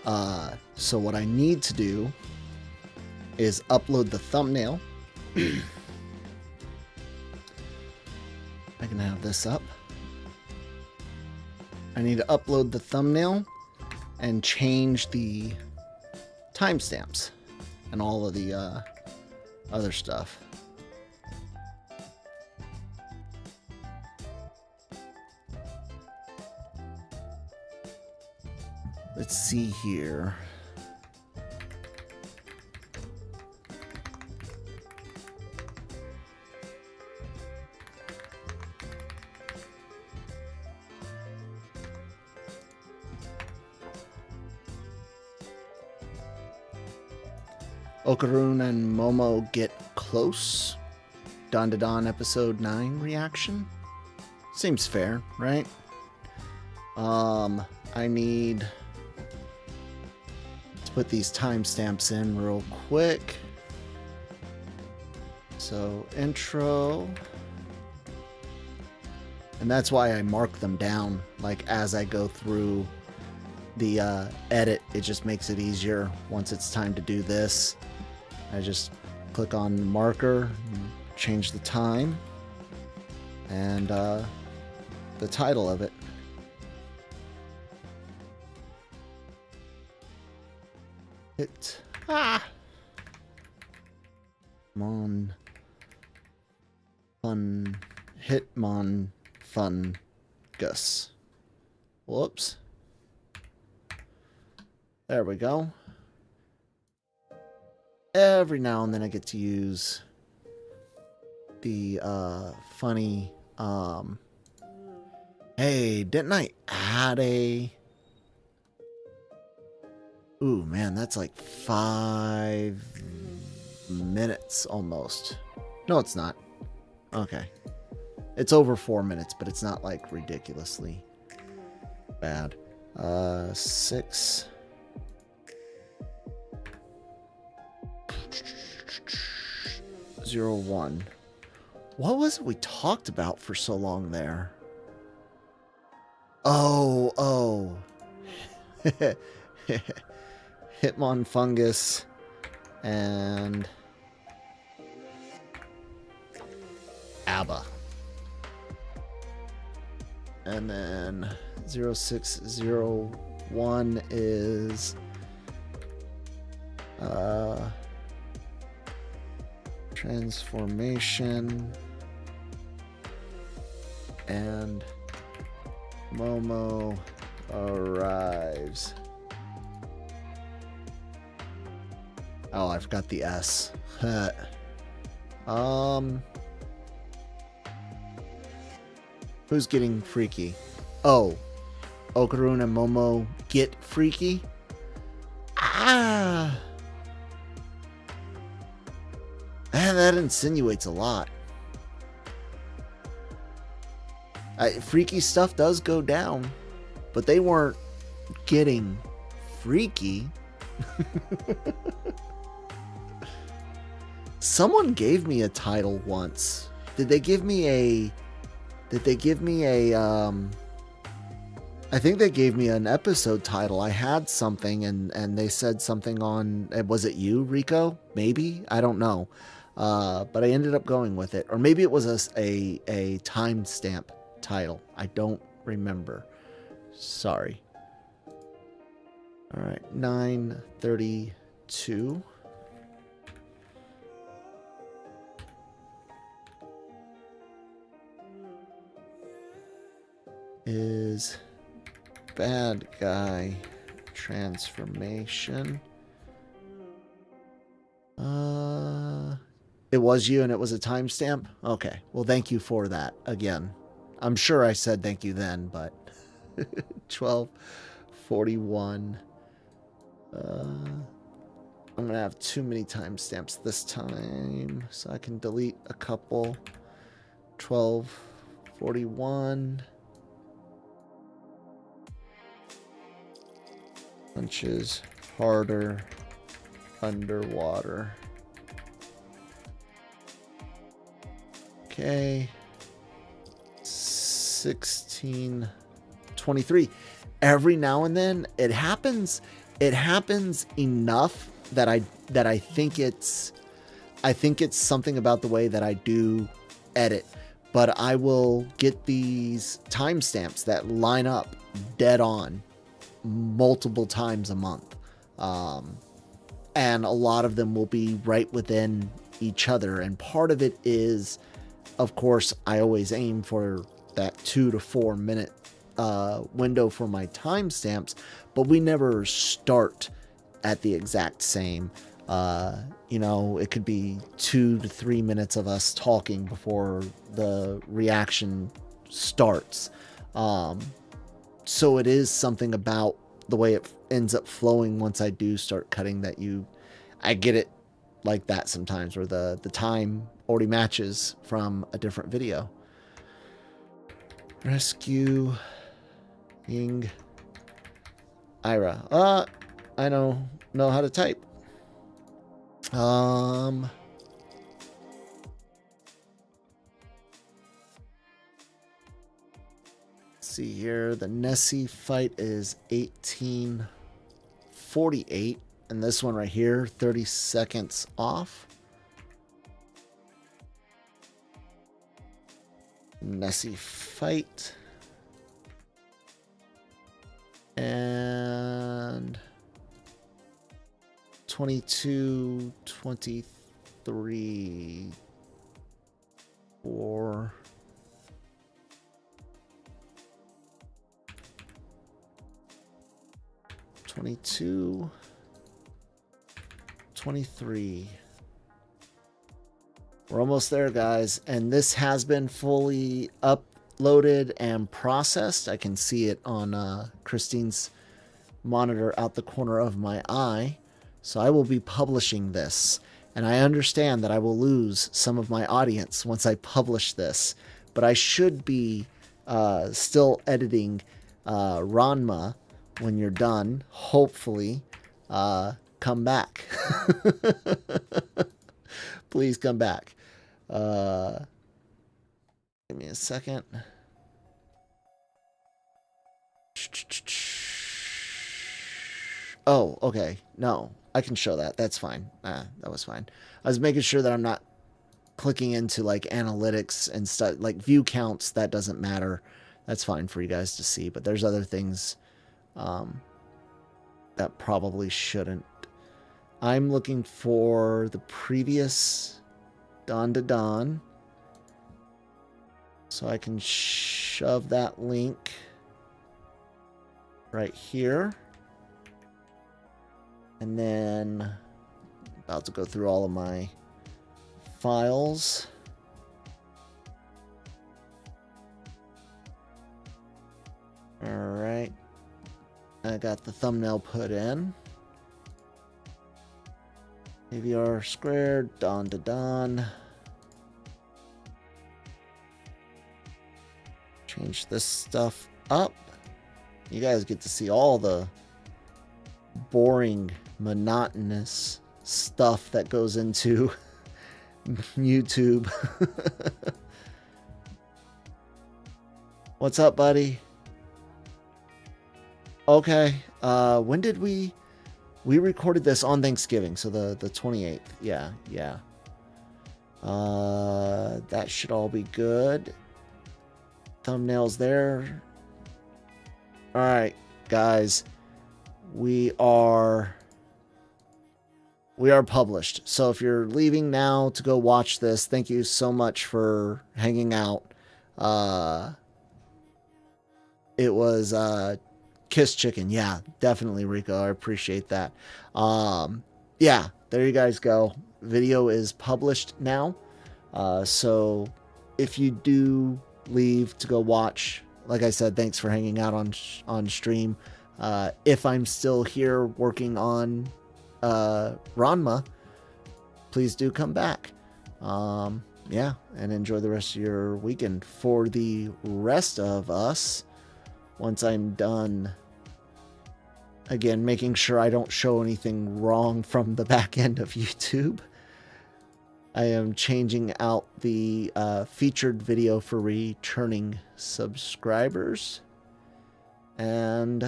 So what I need to do is upload the thumbnail. I can have this up. I need to upload the thumbnail and change the timestamps and all of the other stuff. Let's see here. Okarun and Momo get close. DANDADAN episode 9 reaction. Seems fair, right? I need to put these timestamps in real quick. So intro. And that's why I mark them down, like as I go through the edit. It just makes it easier once it's time to do this. I just click on marker, change the time, and the title of it. Hit Mon Fun Hitmon Fungus. Whoops. There we go. every now and then I get to use the funny, hey, didn't I add a... Ooh, man, that's like 5 minutes almost. No, it's not. Okay. It's over 4 minutes, but it's not like ridiculously bad. 6. Zero 1. What was it we talked about for so long there? Oh. Hitmon fungus and ABBA. And then 0601 is transformation, and Momo arrives. Oh, I forgot the S. Who's getting freaky? Oh, Okarun and Momo get freaky? Ah! That insinuates a lot. Freaky stuff does go down, but they weren't getting freaky. Someone gave me a title once. Did they give me a I think they gave me an episode title. I had something and they said something on, was it you, Rico? Maybe? I don't know. But I ended up going with it. Or maybe it was a timestamp title. I don't remember. Sorry. All right, 9:32. Is bad guy transformation. It was you and it was a timestamp? Okay. Well, thank you for that again. I'm sure I said thank you then, but 12:41. I'm going to have too many timestamps this time, so I can delete a couple. 12:41. Punches harder underwater. Okay. 16:23. Every now and then it happens enough that I think it's something about the way that I do edit. But I will get these timestamps that line up dead on multiple times a month. And a lot of them will be right within each other. And part of it is, of course, I always aim for that 2 to 4 minute window for my timestamps, but we never start at the exact same. It could be 2 to 3 minutes of us talking before the reaction starts. So it is something about the way it ends up flowing once I do start cutting that I get it like that sometimes, where the time already matches from a different video. Rescue Ying Ira. I don't know how to type. Let's see here. The Nessie fight is 18:48. And this one right here, 30 seconds off. Nessie fight. And 22:23. 4. 22. 23. We're almost there, guys. And this has been fully uploaded and processed. I can see it on Christine's monitor out the corner of my eye. So I will be publishing this. And I understand that I will lose some of my audience once I publish this. But I should be still editing Ranma when you're done. Hopefully, come back. Please come back. Give me a second. Oh, okay. No, I can show that. That's fine. That was fine. I was making sure that I'm not clicking into like analytics and stuff, like view counts. That doesn't matter. That's fine for you guys to see. But there's other things that probably shouldn't. I'm looking for the previous DANDADAN, so I can shove that link right here. And then about to go through all of my files. All right. I got the thumbnail put in. AVR squared, DANDADAN. Change this stuff up. You guys get to see all the boring, monotonous stuff that goes into YouTube. What's up, buddy? Okay. When did we recorded this on Thanksgiving, so the 28th. Yeah. That should all be good. Thumbnails there. All right, guys. We are published. So if you're leaving now to go watch this, thank you so much for hanging out. It was Kiss Chicken. Yeah, definitely, Rico. I appreciate that. Yeah, there you guys go. Video is published now. So if you do leave to go watch, like I said, thanks for hanging out on stream. If I'm still here working on Ranma, please do come back. Yeah, and enjoy the rest of your weekend. For the rest of us, once I'm done, again, making sure I don't show anything wrong from the back end of YouTube, I am changing out the featured video for returning subscribers. And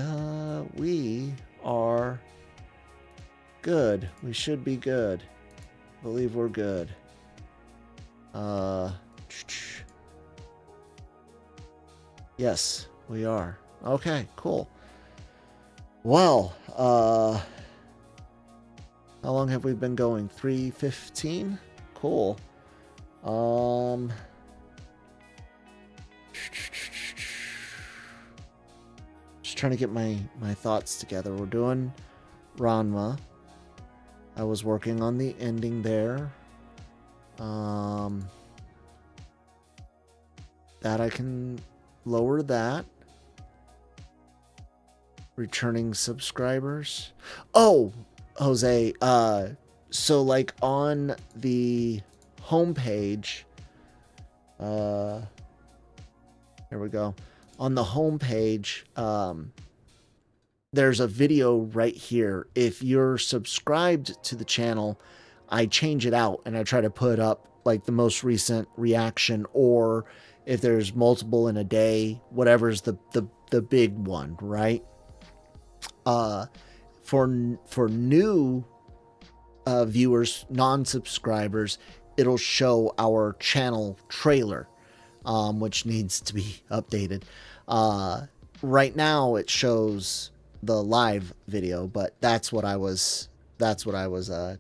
we are good. We should be good. I believe we're good. Yes, we are. Okay, cool. Well, how long have we been going? 3:15? Cool. Just trying to get my thoughts together. We're doing Ranma. I was working on the ending there. That I can lower that. Returning subscribers. Oh, Jose, so like on the homepage, here we go. On the homepage, there's a video right here. If you're subscribed to the channel, I change it out and I try to put up like the most recent reaction, or if there's multiple in a day, whatever's the big one, right? For new viewers, non-subscribers, it'll show our channel trailer, which needs to be updated. Right now it shows the live video, but that's what I was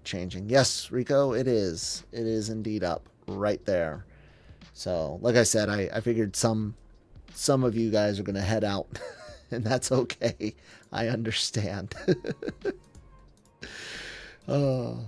changing. Yes, Rico, it is indeed up right there. So like I said, I figured some of you guys are gonna head out and that's okay. I understand. Oh,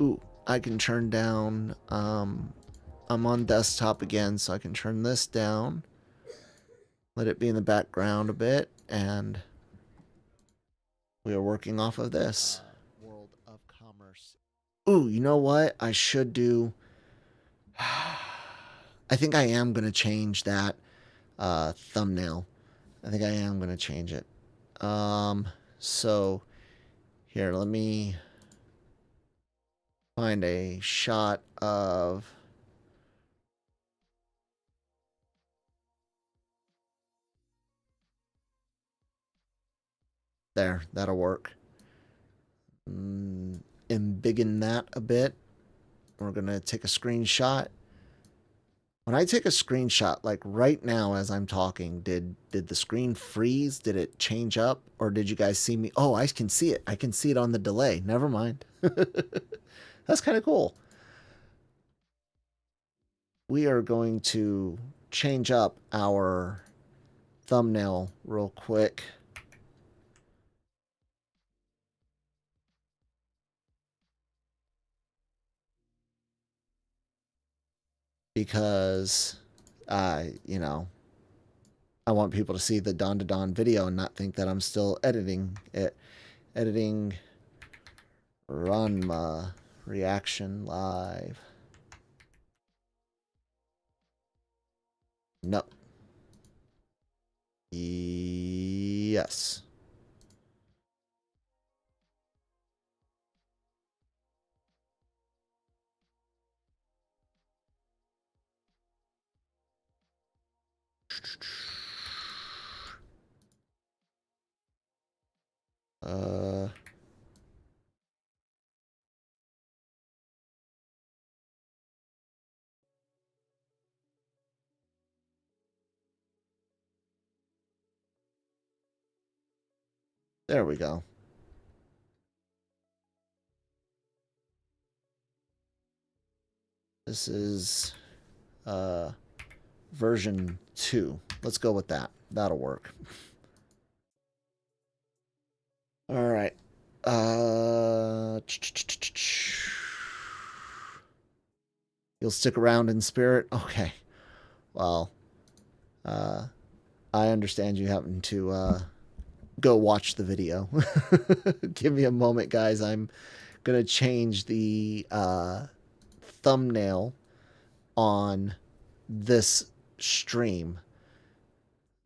Ooh, I can turn down, I'm on desktop again, so I can turn this down. Let it be in the background a bit, and we are working off of this. World of commerce. Ooh, you know what? I should do... I think I am going to change that thumbnail. I think I am going to change it. So, here, let me find a shot of... There, that'll work. Embiggen that a bit. We're going to take a screenshot. When I take a screenshot, like right now as I'm talking, did the screen freeze? Did it change up? Or did you guys see me? Oh, I can see it. I can see it on the delay. Never mind. That's kind of cool. We are going to change up our thumbnail real quick. Because, you know, I want people to see the DANDADAN video and not think that I'm still editing it. Editing Ranma reaction live. No. Yes. There we go. This is version 2. Let's go with that. That'll work. All right. You'll stick around in spirit? Okay. Well, I understand you having to go watch the video. Give me a moment, guys. I'm going to change the thumbnail on this stream.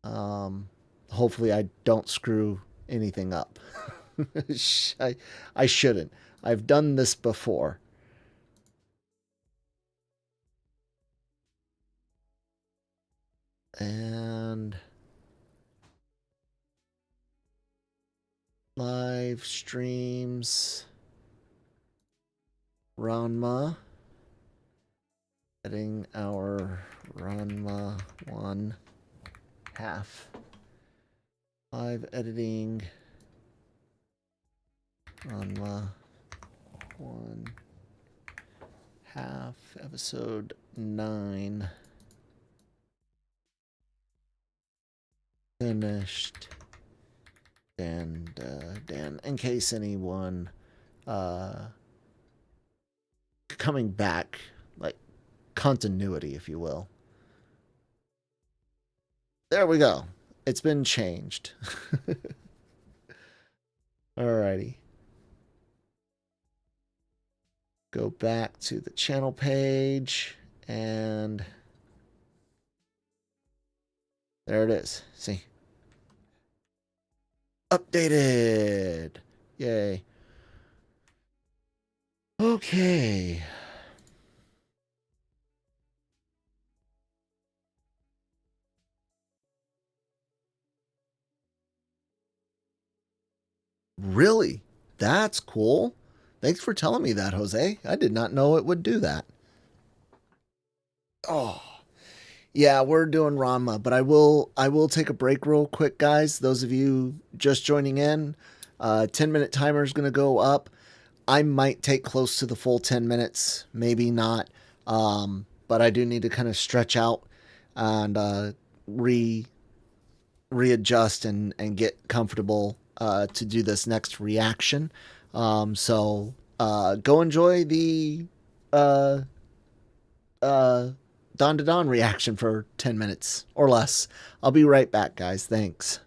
Hopefully I don't screw anything up. I shouldn't. I've done this before. And live streams Ranma. Setting our Ranma 1/2. Live editing Ranma 1/2, episode 9. Finished. Dan, in case anyone coming back, like continuity, if you will. There we go. It's been changed. Alrighty. Go back to the channel page and there it is. See? Updated. Yay. Okay. Really? That's cool. Thanks for telling me that, Jose. I did not know it would do that. Oh. Yeah, we're doing Ranma, but I will take a break real quick, guys. Those of you just joining in, 10-minute timer is going to go up. I might take close to the full 10 minutes, maybe not. But I do need to kind of stretch out and readjust and get comfortable to do this next reaction. So go enjoy the DANDADAN reaction for 10 minutes or less. I'll be right back, guys. Thanks.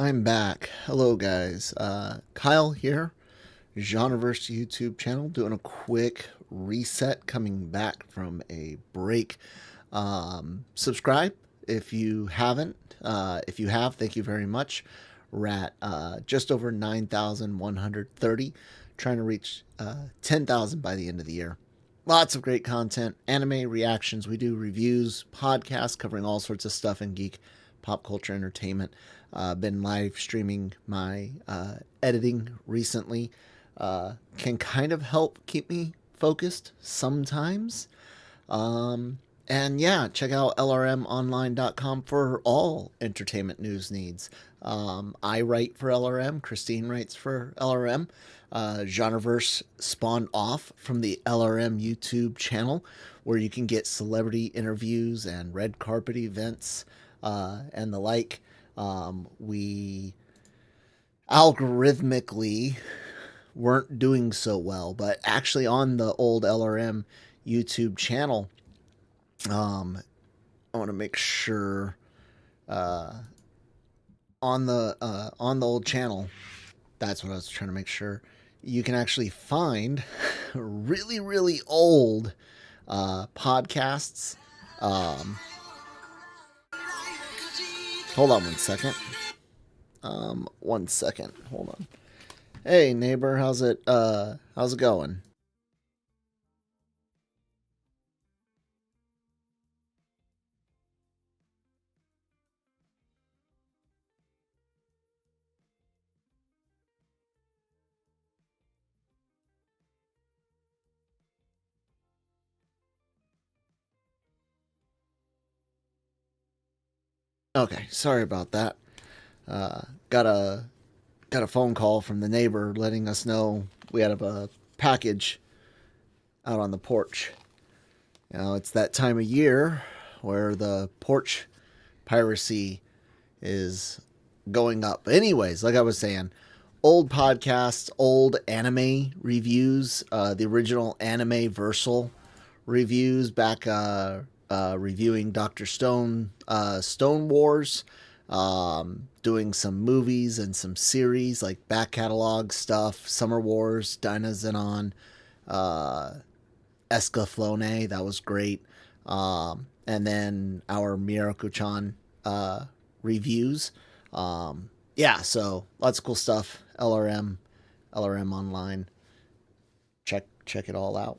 I'm back. Hello, guys. Kyle here, Genreverse YouTube channel, doing a quick reset, coming back from a break. Subscribe if you haven't. If you have, thank you very much. We're at just over 9,130, trying to reach 10,000 by the end of the year. Lots of great content, anime reactions. We do reviews, podcasts covering all sorts of stuff in geek, pop culture, entertainment. Been live streaming my editing recently. Can kind of help keep me focused sometimes. And yeah, check out lrmonline.com for all entertainment news needs. I write for LRM. Christine writes for LRM. Genreverse spawned off from the LRM YouTube channel, where you can get celebrity interviews and red carpet events and the like. We algorithmically weren't doing so well, but actually on the old LRM YouTube channel, I want to make sure on the old channel, that's what I was trying to make sure, you can actually find really old podcasts. Hold on 1 second. 1 second. Hold on. Hey neighbor, how's it going? Okay, sorry about that. Got a phone call from the neighbor letting us know we had a package out on the porch. You know, it's that time of year where the porch piracy is going up. Anyways, like I was saying, old podcasts, old anime reviews, the original Anime Versal reviews back reviewing Dr. Stone, Stone Wars, doing some movies and some series like back catalog stuff, Summer Wars, Dinah Zenon, Escaflowne, that was great. And then our Miraku-chan reviews. Yeah, so lots of cool stuff. LRM online. Check it all out.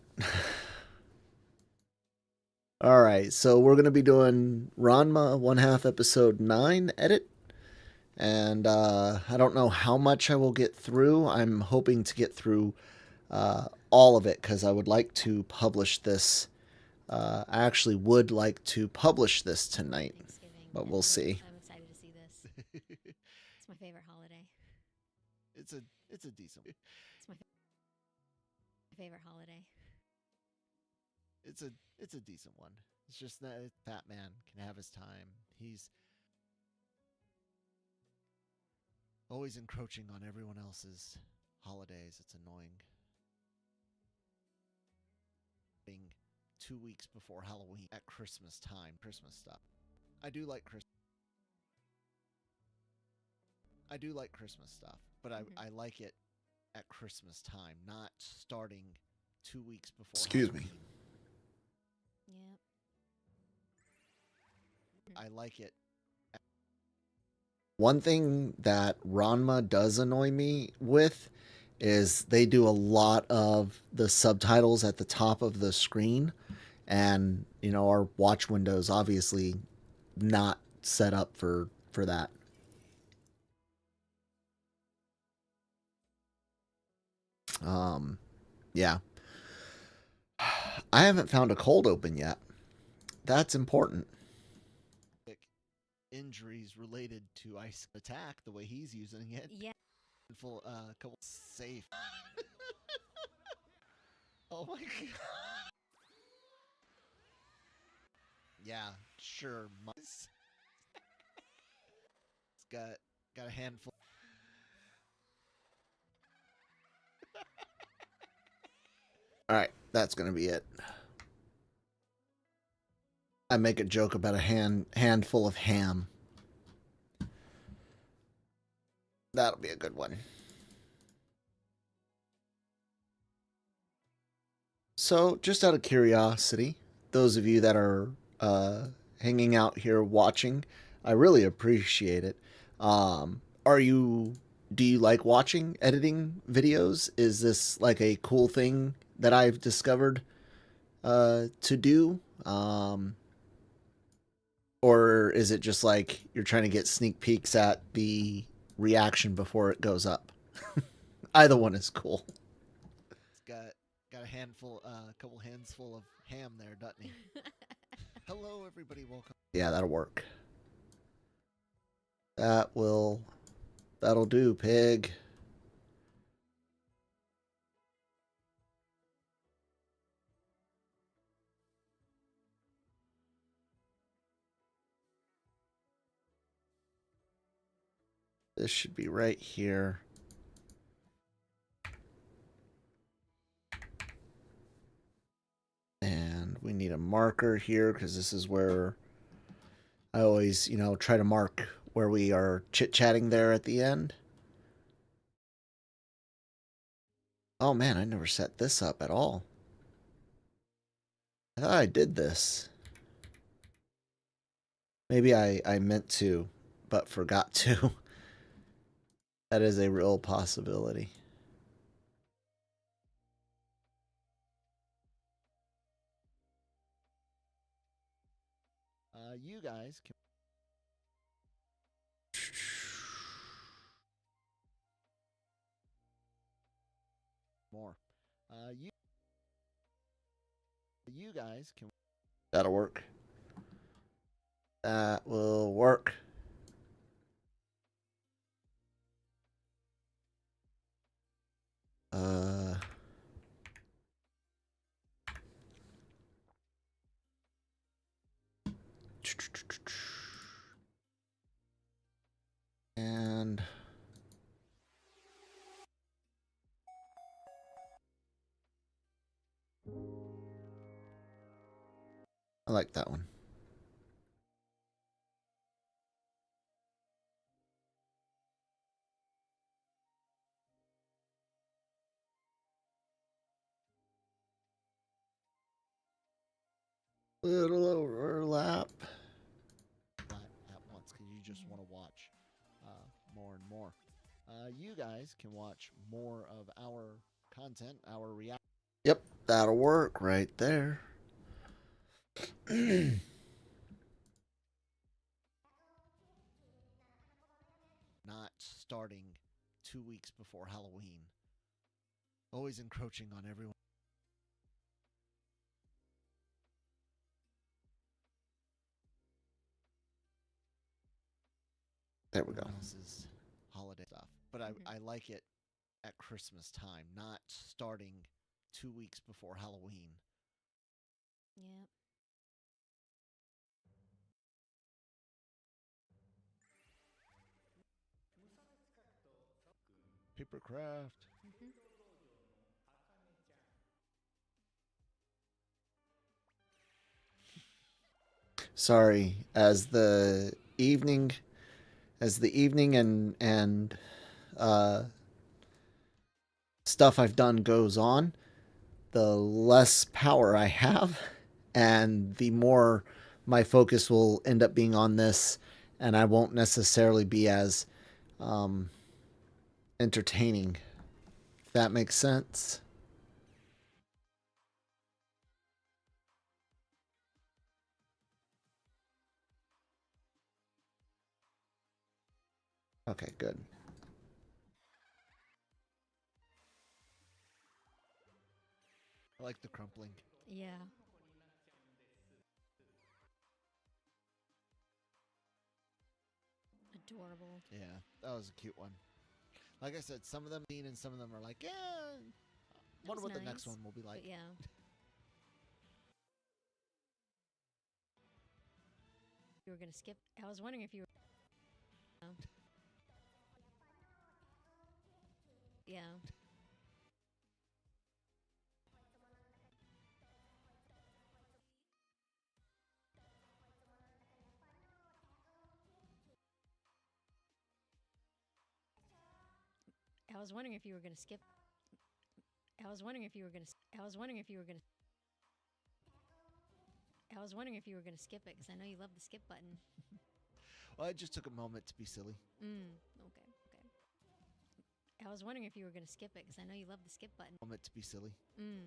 All right, so we're going to be doing Ranma 1/2 episode 9 edit. And I don't know how much I will get through. I'm hoping to get through all of it because I would like to publish this. I actually would like to publish this tonight, but we'll see. I'm excited to see this. It's my favorite holiday. It's a decent. It's my favorite holiday. It's a decent one. It's just that Fat Man can have his time. He's always encroaching on everyone else's holidays. It's annoying. Being 2 weeks before Halloween at Christmas time, Christmas stuff. I do like Christmas stuff, but I like it at Christmas time, not starting 2 weeks before. Excuse me. Halloween. Yep. I like it. One thing that Ranma does annoy me with is they do a lot of the subtitles at the top of the screen, and you know, our watch windows obviously not set up for that. Yeah. I haven't found a cold open yet. That's important. Injuries related to ice attack, the way he's using it. Yeah. Full couple safe. Oh my god. Yeah, sure. It's got a handful. All right, that's gonna be it. I make a joke about a handful of ham. That'll be a good one. So, just out of curiosity, those of you that are hanging out here watching, I really appreciate it. Are you? Do you like watching editing videos? Is this like a cool thing that I've discovered to do? Or is it just like you're trying to get sneak peeks at the reaction before it goes up? Either one is cool. It's got a handful, a couple hands full of ham there, doesn't he? Hello, everybody. Welcome. Yeah, that'll work. That'll do, pig. This should be right here. And we need a marker here because this is where I always, try to mark where we are chit-chatting there at the end. Oh man, I never set this up at all. I thought I did this. Maybe I meant to, but forgot to. That is a real possibility. You guys can. More. You guys can. That'll work. That will work. And I like that one. Little overlap. At once because you just want to watch more and more. You guys can watch more of our content, our reaction. Yep, that'll work right there. Not starting 2 weeks before Halloween. Always encroaching on everyone. There we go. Else's holiday stuff, but I like it at Christmas time, not starting 2 weeks before Halloween. Yep. Papercraft. Sorry, as the evening and stuff I've done goes on, the less power I have, and the more my focus will end up being on this, and I won't necessarily be as entertaining. If that makes sense. Okay, good. I like the crumpling. Yeah. Adorable. Yeah, that was a cute one. Like I said, some of them mean and some of them are like, yeah. Wonder what the next one will be like. But yeah. You were gonna skip. I was wondering if you were. Yeah. I was wondering if you were gonna skip. I was wondering if you were gonna. I was wondering if you were gonna. I was wondering if you were gonna skip it because I know you love the skip button. Well, I just took a moment to be silly. Okay. I was wondering if you were gonna skip it because I know you love the skip button. Moment to be silly. Okay.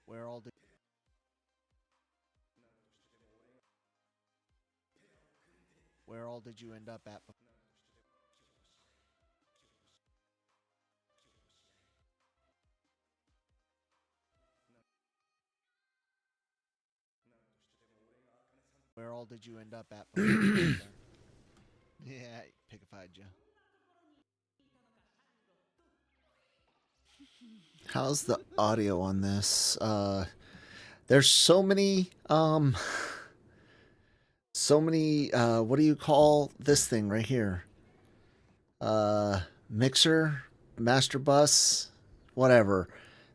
Where all did you end up at? Where all did you end up at? Before you got there? Yeah, pickified you. How's the audio on this? There's so many what do you call this thing right here? Mixer, master bus, whatever.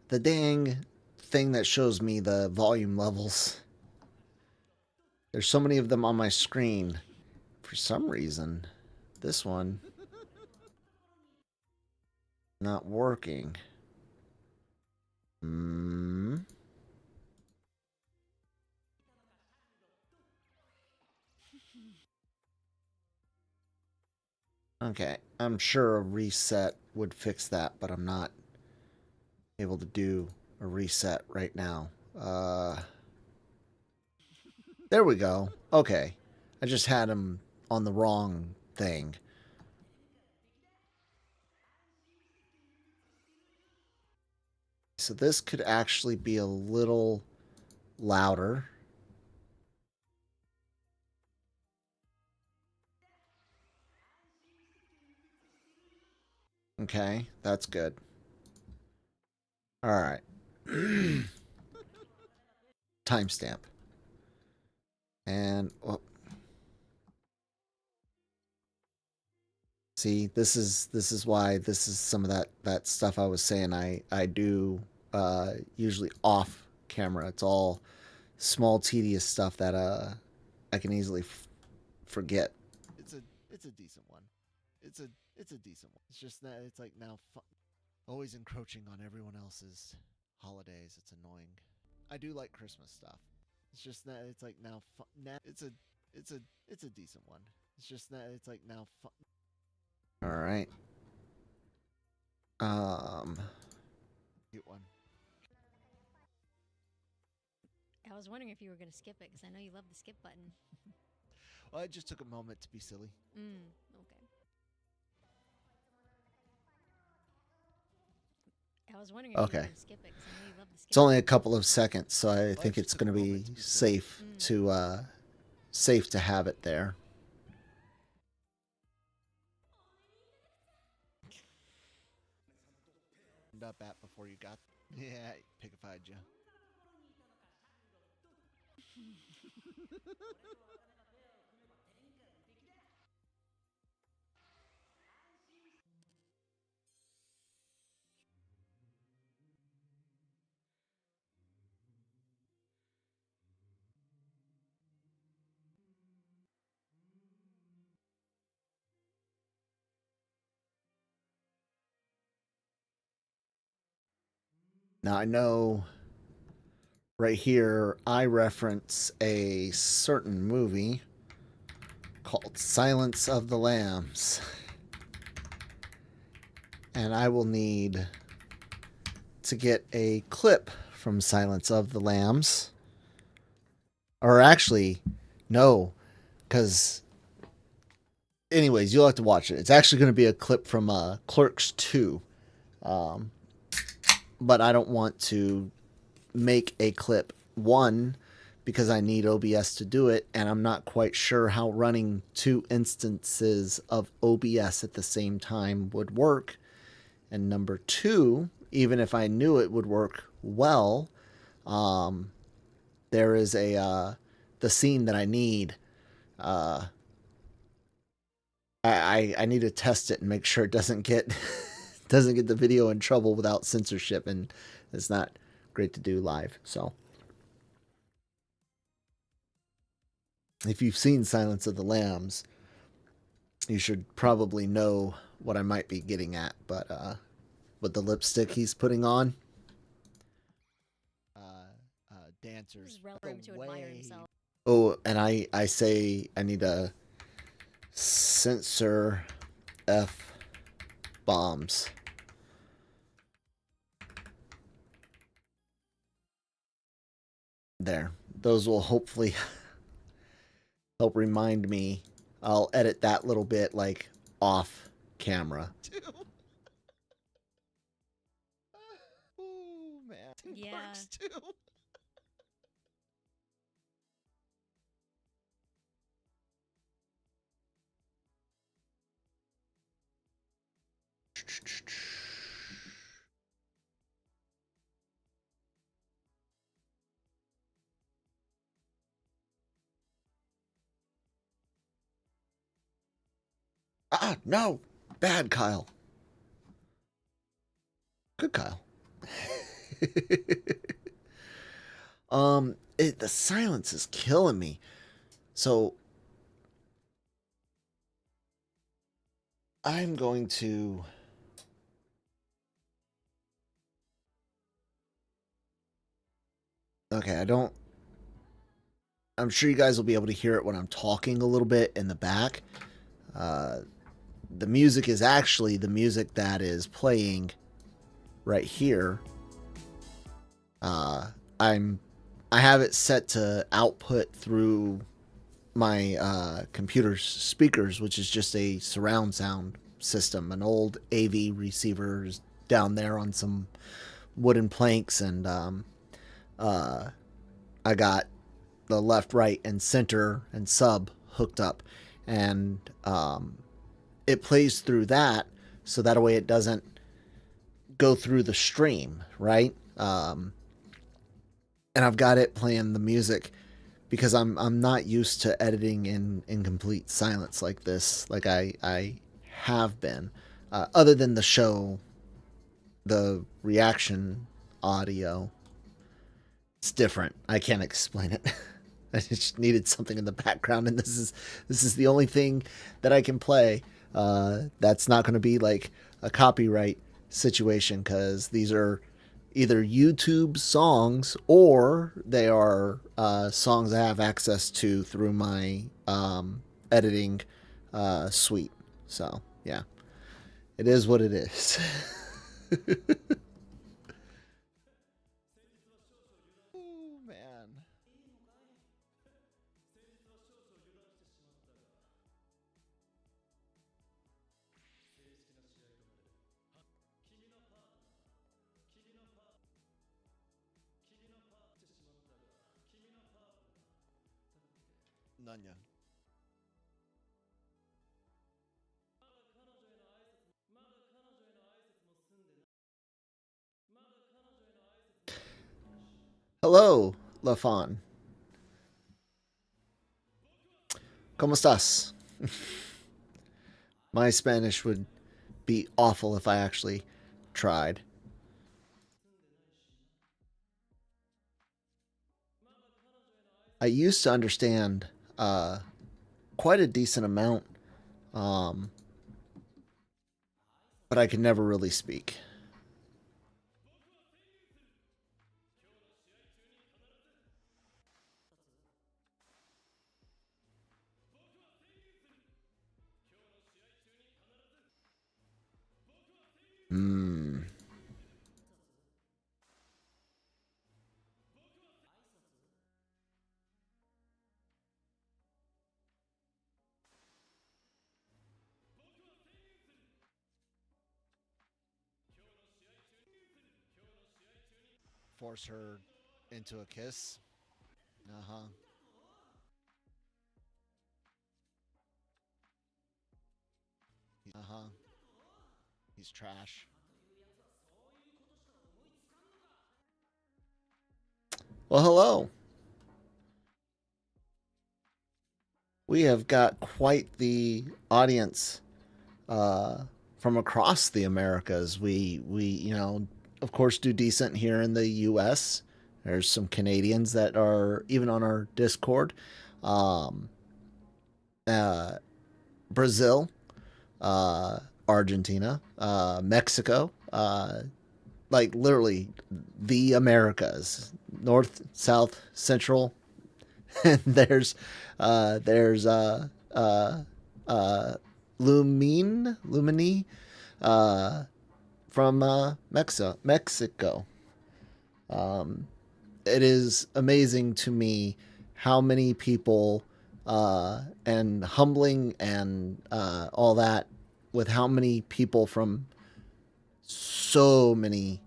The dang thing that shows me the volume levels. There's so many of them on my screen. For some reason, this one not working. Okay, I'm sure a reset would fix that, but I'm not able to do a reset right now. There we go. Okay. I just had him on the wrong thing. So this could actually be a little louder. Okay, that's good. All right. Timestamp. And see, this is why this is some of that stuff I was saying I do usually off camera. It's all small tedious stuff that I can easily forget. It's a decent one. It's a decent one. It's just that it's like now always encroaching on everyone else's holidays. It's annoying. I do like Christmas stuff. It's just that it's like now it's a decent one. It's just that it's like now All right. Cute one. I was wondering if you were gonna skip it because I know you love the skip button. Well, I just took a moment to be silly. Okay. I was wondering if you were gonna skip it because I know you love the skip. It's only a couple of seconds, so I think it's going to be safe to have it there. End up at before you got. Yeah, pickified you. Now I know right here I reference a certain movie called Silence of the Lambs. And I will need to get a clip from Silence of the Lambs. Or actually, no, because anyways, you'll have to watch it. It's actually going to be a clip from Clerks 2. But I don't want to make a clip, one, because I need OBS to do it, and I'm not quite sure how running 2 instances of OBS at the same time would work. And number 2, even if I knew it would work well, there is the scene that I need. I need to test it and make sure it doesn't get doesn't get the video in trouble without censorship, and it's not great to do live. So if you've seen Silence of the Lambs, you should probably know what I might be getting at, but with the lipstick he's putting on, dancers. Just rel- room to admire himself. oh, and I say I need a censor F bombs. There. Those will hopefully help remind me. I'll edit that little bit like off camera. Oh man, Yeah. works too. Ah, no. Bad Kyle. Good Kyle. The silence is killing me. So I'm going to okay, I'm sure you guys will be able to hear it when I'm talking a little bit in the back. The music is actually the music that is playing right here. I have it set to output through my computer's speakers, which is just a surround sound system. An old AV receiver is down there on some wooden planks, and I got the left, right, and center and sub hooked up, and it plays through that, so that way it doesn't go through the stream, right? And I've got it playing the music because I'm not used to editing in complete silence like this, like I have been, other than the show, the reaction audio. It's different. I can't explain it. I just needed something in the background, and this is the only thing that I can play. That's not going to be like a copyright situation, because these are either YouTube songs or they are songs I have access to through my editing suite. So yeah, it is what it is. Oh man. Nanya. Hello, Lafon. ¿Cómo estás? My Spanish would be awful if I actually tried. I used to understand quite a decent amount, but I could never really speak. Hmm. Force her into a kiss. Uh-huh. Uh-huh. He's trash. Well, hello. We have got quite the audience from across the Americas. We you know, of course, do decent here in the U.S. There's some Canadians that are even on our Discord. Um, uh, Brazil, Argentina, Mexico, like literally the Americas, North, South, Central, and there's Lumini, uh, from Mexico. Um, it is amazing to me how many people and humbling and all that with how many people from so many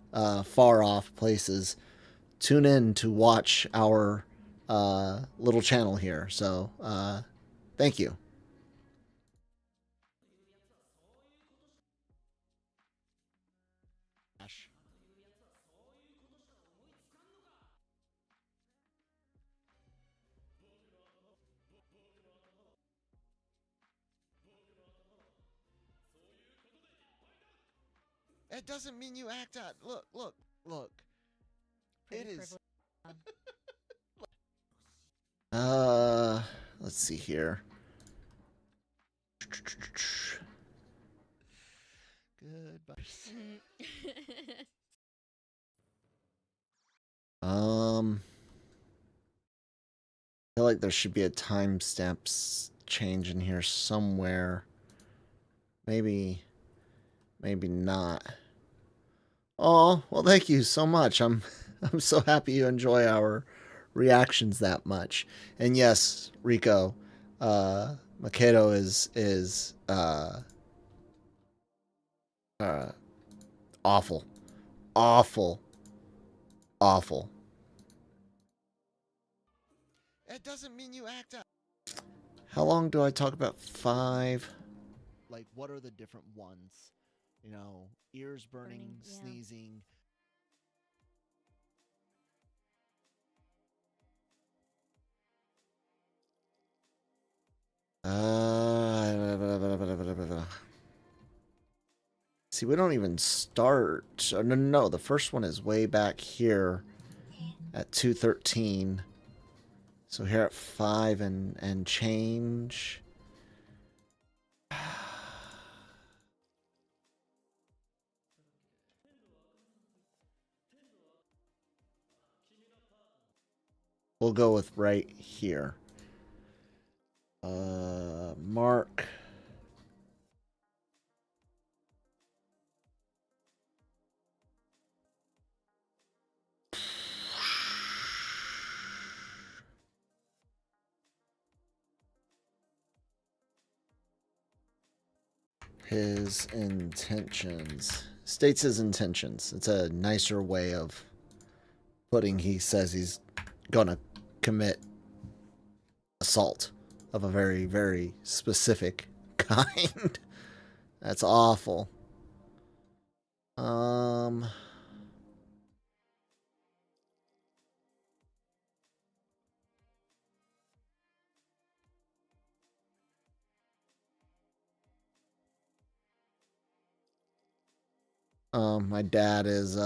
far off places tune in to watch our little channel here. So thank you. It doesn't mean you act out. Look, look, look. Pretty It is. Let's see here. Goodbye. I feel like there should be a timestamp change in here somewhere. Maybe not. Oh, well, thank you so much. I'm so happy you enjoy our reactions that much. And yes, Rico, Makedo is awful, awful, awful. It doesn't mean you act out. How long do I talk about? 5. Like, what are the different ones? You know, ears burning, Yeah. sneezing. See, we don't even start. No. The first one is way back here at 2:13. So here at 5 and change. We'll go with right here. Mark. His intentions. States his intentions. It's a nicer way of putting he says he's gonna commit assault of a very, very specific kind. That's awful. My dad is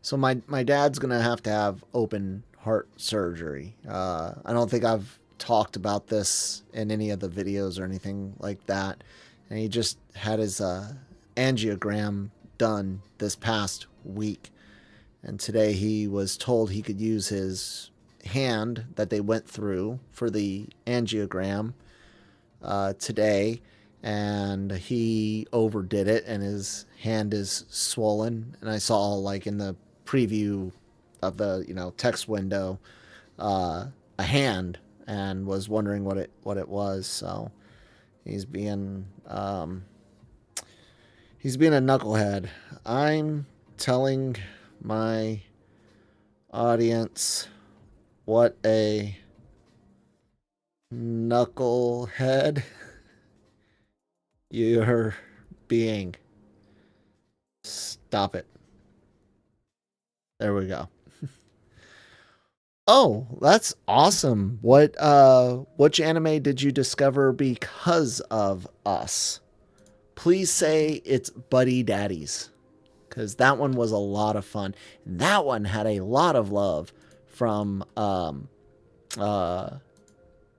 so my dad's gonna have to have open heart surgery. I don't think I've talked about this in any of the videos or anything like that. And he just had his angiogram done this past week. And today he was told he could use his hand that they went through for the angiogram today. And he overdid it and his hand is swollen. And I saw, like, in the preview of the, you know, text window, a hand, and was wondering what it was. So he's being a knucklehead. I'm telling my audience what a knucklehead you're being. Stop it. There we go. Oh, that's awesome. Which anime did you discover because of us? please say it's Buddy Daddies, because that one was a lot of fun. That one had a lot of love from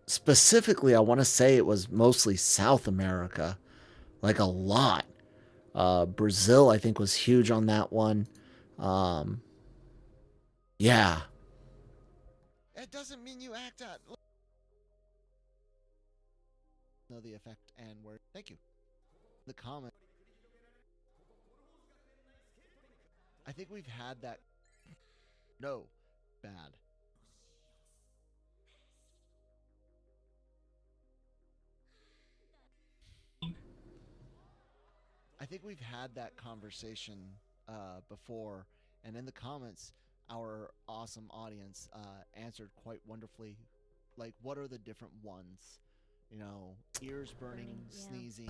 specifically, I want to say it was mostly South America, like a lot. Brazil, I think, was huge on that one. Yeah. It doesn't mean you act out. Know the effect and word. Thank you. The comment. I think we've had that. No. Bad. I think we've had that conversation before, and in the comments, our awesome audience answered quite wonderfully. Like, what are the different ones? You know, ears burning, Yeah. sneezing.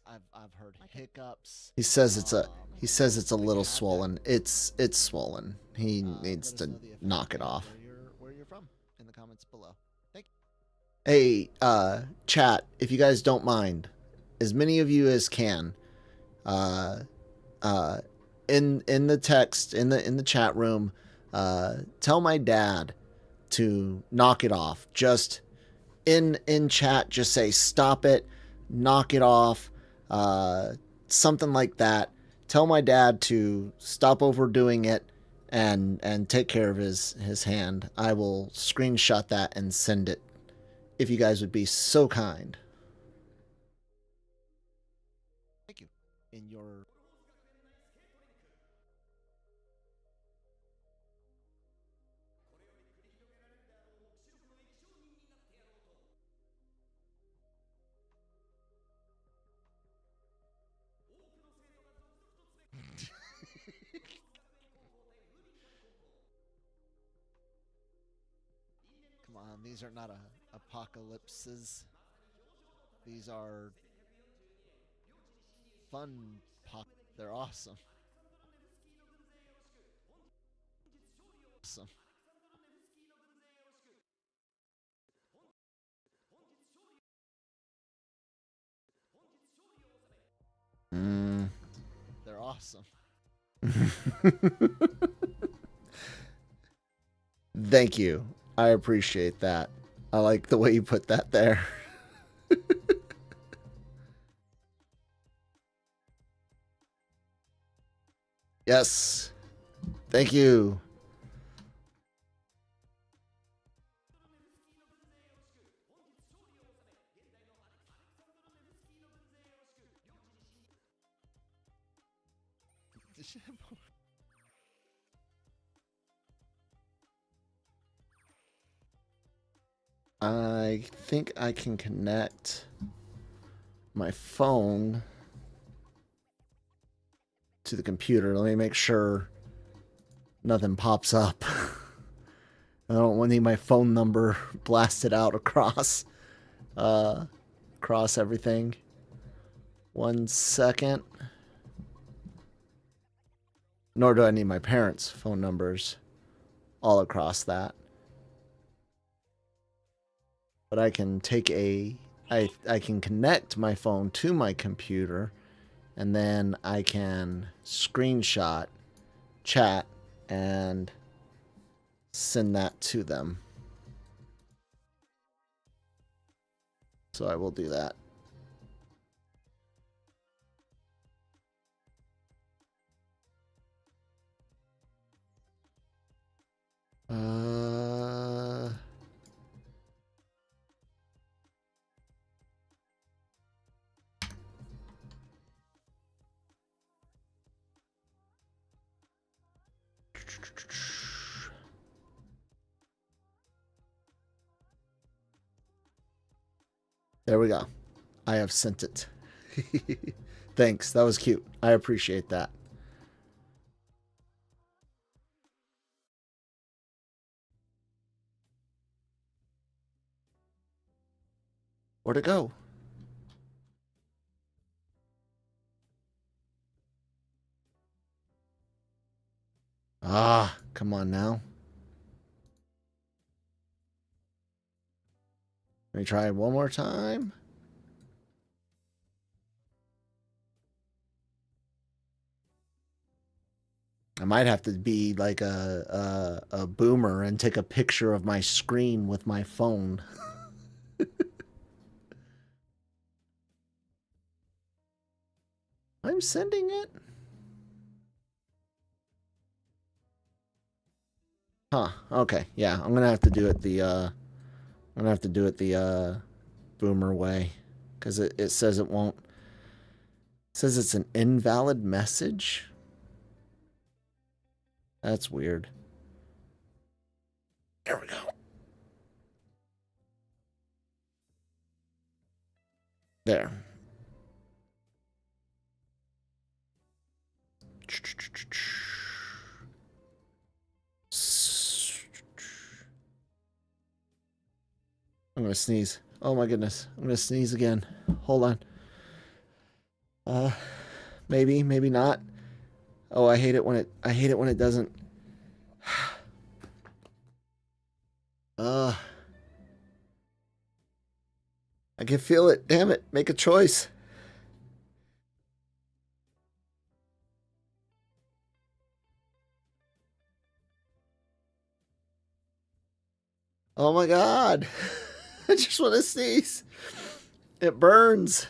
I've heard Like hiccups. He says it's a We've little had that. swollen. It's swollen. He needs Let us to know the effect knock it and off. where you're from in the comments below. Thank you. Hey, chat, if you guys don't mind, as many of you as can, in the text in the chat room, tell my dad to knock it off. Just in chat, just say stop it, knock it off, something like that. Tell my dad to stop overdoing it and take care of his hand. I will screenshot that and send it if you guys would be so kind. Thank you. In your Come on, these are not apocalypses. These are fun pop. They're awesome. Awesome. They're awesome. Thank you. I appreciate that. I like the way you put that there. Yes. Thank you. I think I can connect my phone to the computer. Let me make sure nothing pops up. I don't need my phone number blasted out across everything. 1 second. Nor do I need my parents' phone numbers all across that. But I can take I can connect my phone to my computer, and then I can screenshot, chat, and send that to them. So I will do that. There we go. I have sent it. Thanks. That was cute. I appreciate that. Where'd it go? Ah, come on now. Let me try it one more time. I might have to be like a boomer and take a picture of my screen with my phone. I'm sending it. Huh. Okay. Yeah, I'm gonna have to do it the boomer way, because it says it won't. It says it's an invalid message. That's weird. There we go. There. I'm gonna sneeze. Oh my goodness. I'm gonna sneeze again. Hold on. Maybe, maybe not. Oh, I hate it when it doesn't. I can feel it. Damn it. Make a choice. Oh my god. I just want to sneeze. It burns.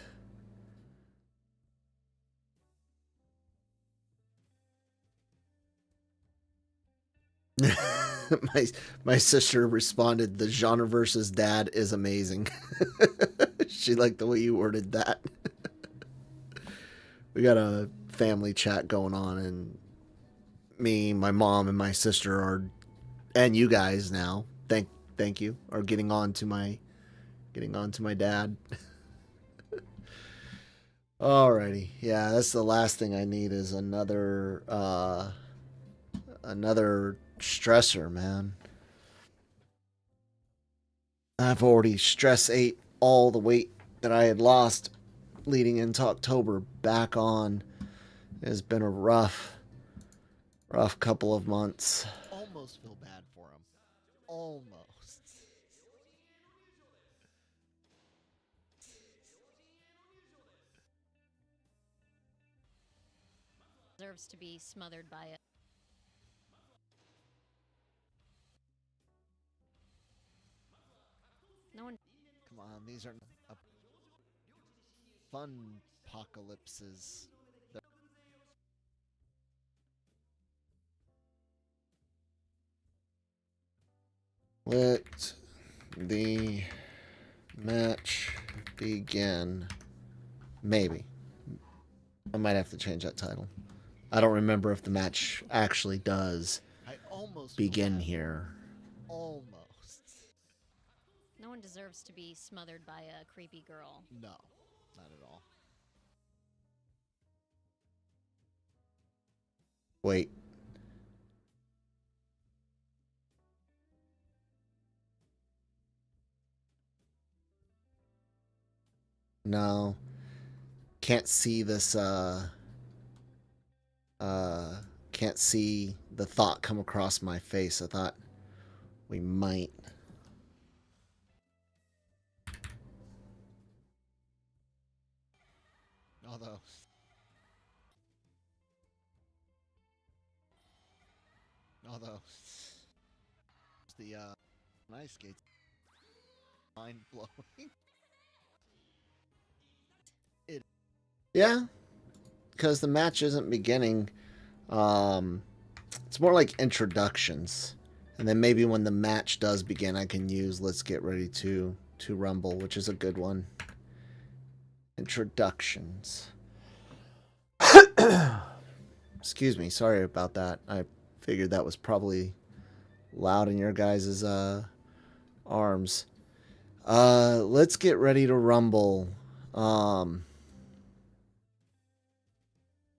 my sister responded, the genre versus dad is amazing. She liked the way you worded that. We got a family chat going on, and me, my mom, and my sister are, and you guys now, thank you, are getting on to my dad. Alrighty, yeah, that's the last thing I need is another stressor, man. I've already stress ate all the weight that I had lost leading into October back on. It's been a rough couple of months. Almost feel bad for him. Almost. Deserves to be smothered by it. No one. Come on, these aren't fun apocalypses. Let the match begin. Maybe. I might have to change that title. I don't remember if the match actually does begin here. Almost. No one deserves to be smothered by a creepy girl. No, not at all. Wait. No. Can't see this, can't see the thought come across my face. I thought we might. Although. The, ice skates. Mind blowing. Yeah. Because the match isn't beginning. It's more like introductions. And then maybe when the match does begin, I can use Let's Get Ready to Rumble, which is a good one. Introductions. Excuse me, sorry about that. I figured that was probably loud in your guys' arms. Let's Get Ready to Rumble.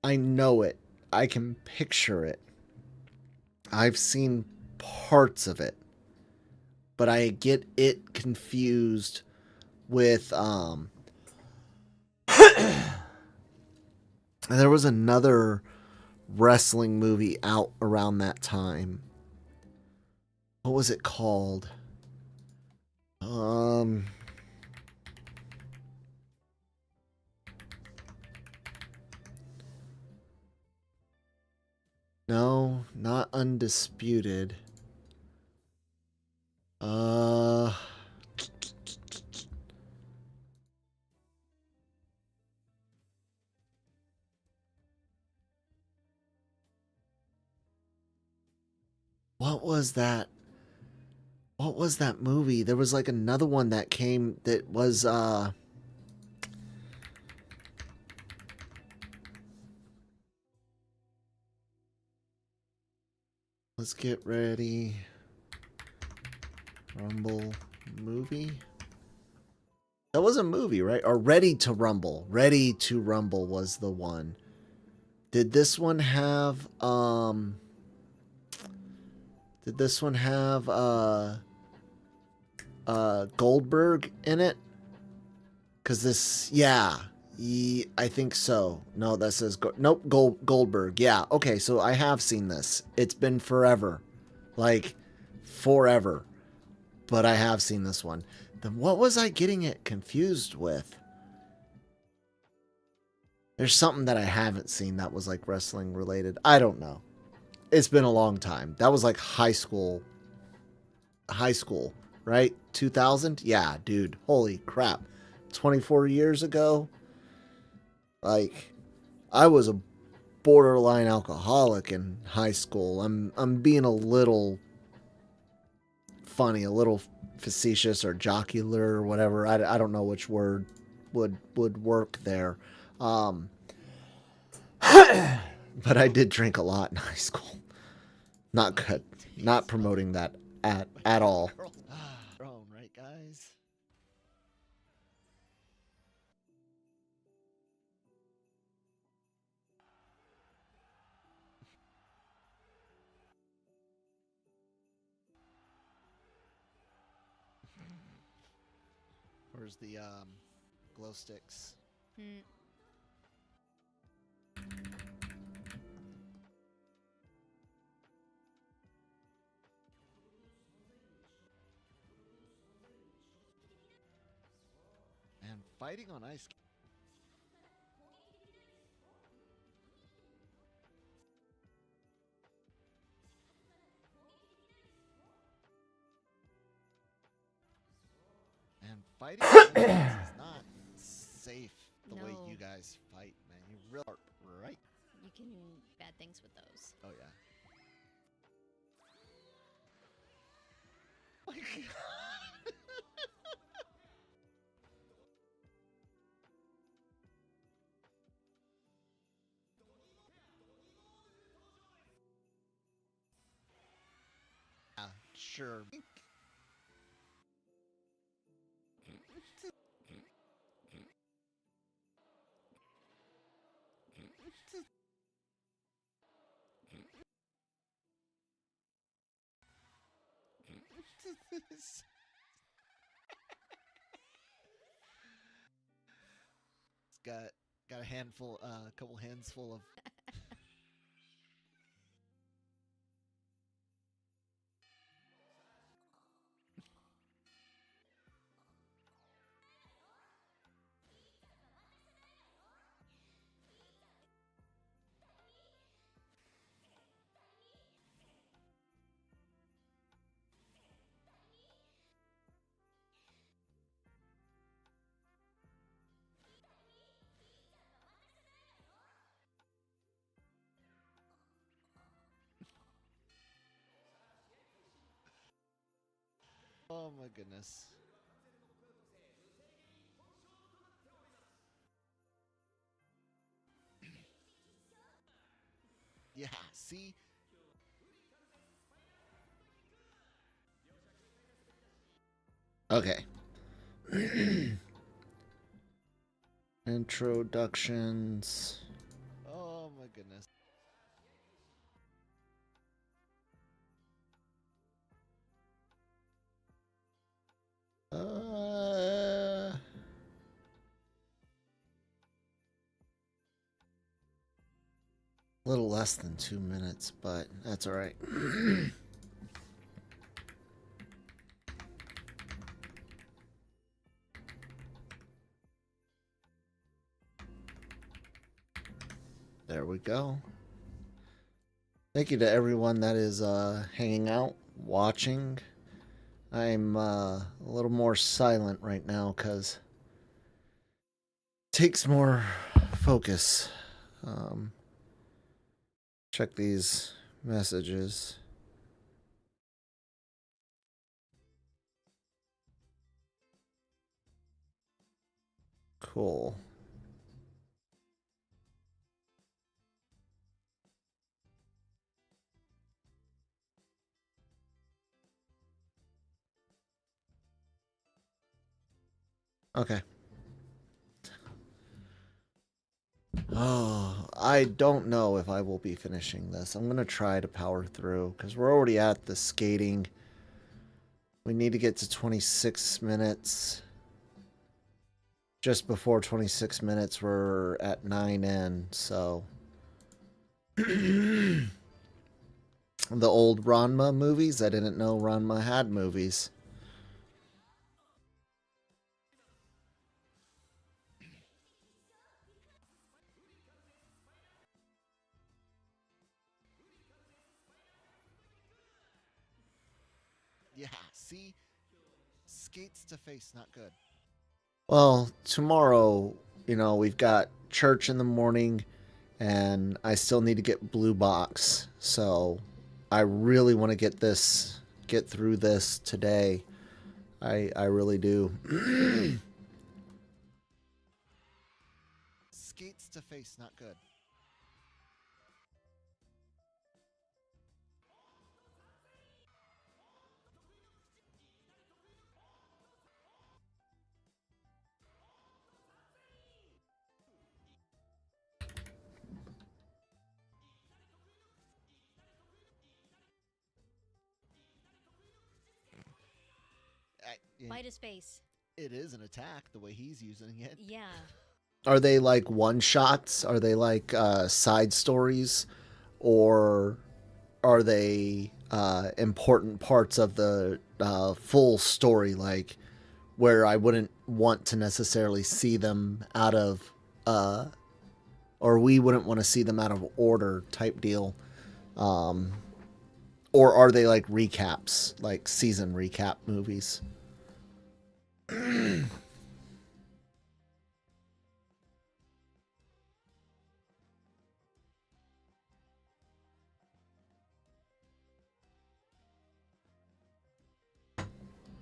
I know it. I can picture it. I've seen parts of it. But I get it confused with there was another wrestling movie out around that time. What was it called? No, not undisputed. Uh... What was that? What was that movie? There was like another one that came that was let's get ready. Rumble movie? That was a movie, right? Or Ready to Rumble. Ready to Rumble was the one. Did this one have Goldberg in it? Cause this, yeah, I think so. No, that says nope, Goldberg. Yeah, okay, so I have seen this. It's been forever, like forever, but I have seen this one. Then what was I getting it confused with? There's something that I haven't seen that was like wrestling related. I don't know. It's been a long time. That was like high school, right? 2000? Yeah, dude. Holy crap. 24 years ago? Like, I was a borderline alcoholic in high school. I'm being a little funny, a little facetious or jocular or whatever. I don't know which word would work there. But I did drink a lot in high school. Not good. Not promoting that at all. Grown, right, guys? Where's the glow sticks? Hmm. And fighting on ice. And fighting on ice is not safe the way No. you guys fight, man. You really are, right? You can do bad things with those. Oh yeah. My God. Yeah, sure. It's got a handful, a couple hands full of. Oh my goodness. Yeah, see? Okay. Introductions. Oh my goodness. A little less than 2 minutes, but that's all right. There we go. Thank you to everyone that is hanging out, watching. I'm a little more silent right now because it takes more focus. Check these messages. Cool. Okay. Oh, I don't know if I will be finishing this. I'm going to try to power through because we're already at the skating. We need to get to 26 minutes. Just before 26 minutes, we're at 9N, so... The old Ranma movies? I didn't know Ranma had movies. Yeah, see? Skates to face, not good. Well, tomorrow, we've got church in the morning, and I still need to get Blue Box, so I really want to get through this today. I really do. Skates to face, not good. Bite his face. It is an attack the way he's using it. Yeah. Are they like one shots? Are they like side stories? Or are they important parts of the full story, like where I wouldn't want to necessarily see them out of, or we wouldn't want to see them out of order type deal? Or are they like recaps, like season recap movies?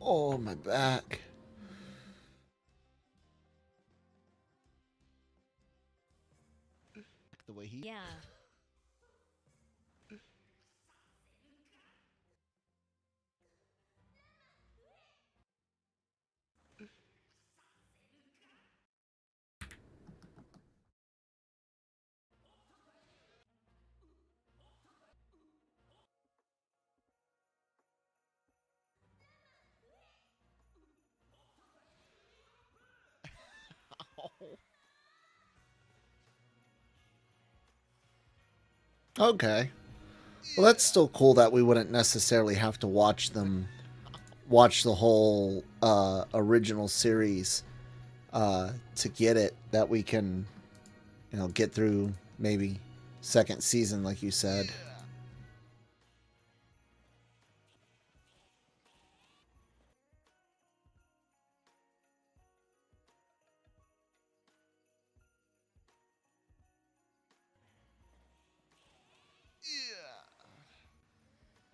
Oh, my back. The way he... Yeah. Okay. Well, that's still cool that we wouldn't necessarily have to watch the whole original series to get it. That we can, get through maybe second season, like you said. Yeah.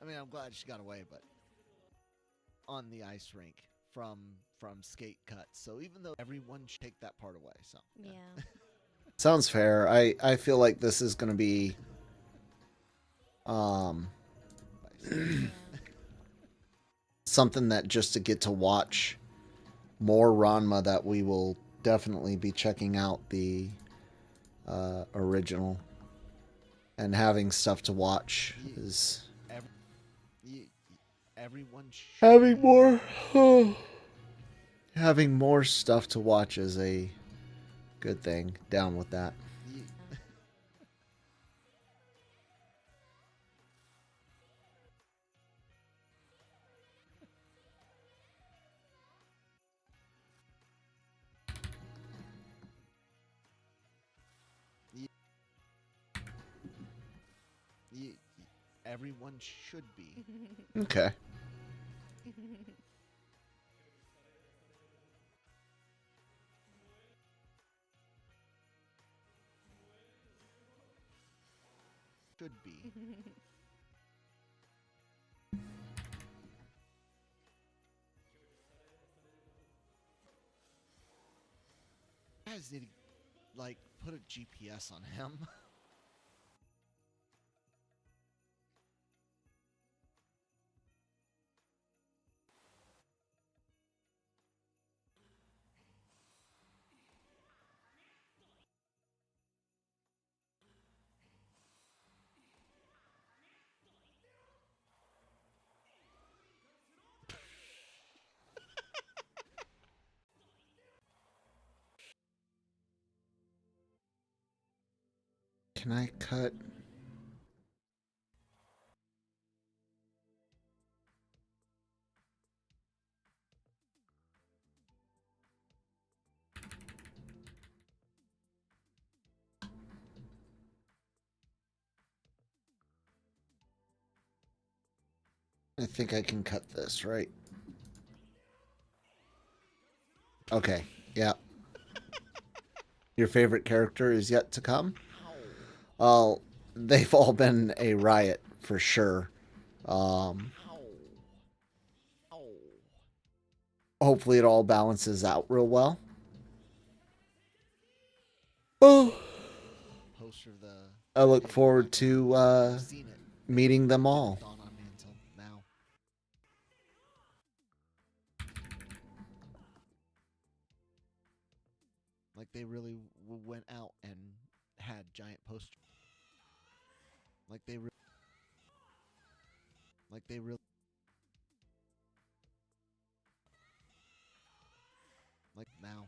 I mean, I'm glad she got away, but on the ice rink from skate cuts. So even though everyone should take that part away, so Yeah. Sounds fair. I feel like this is going to be Yeah. something that just to get to watch more Ranma, that we will definitely be checking out the original, and having stuff to watch is everyone should having more having more stuff to watch is a good thing. Down with that. everyone should be. Okay. Should be. You guys need to, like, put a GPS on him. Can I cut? I think I can cut this, right? Okay, yeah. Your favorite character is yet to come? Well, they've all been a riot for sure. Hopefully it all balances out real well. Oh, Poster of the. I look forward to I've seen it. meeting them all. Dawn on me until now. Like they really went out and had giant posters. Like they really. Like now.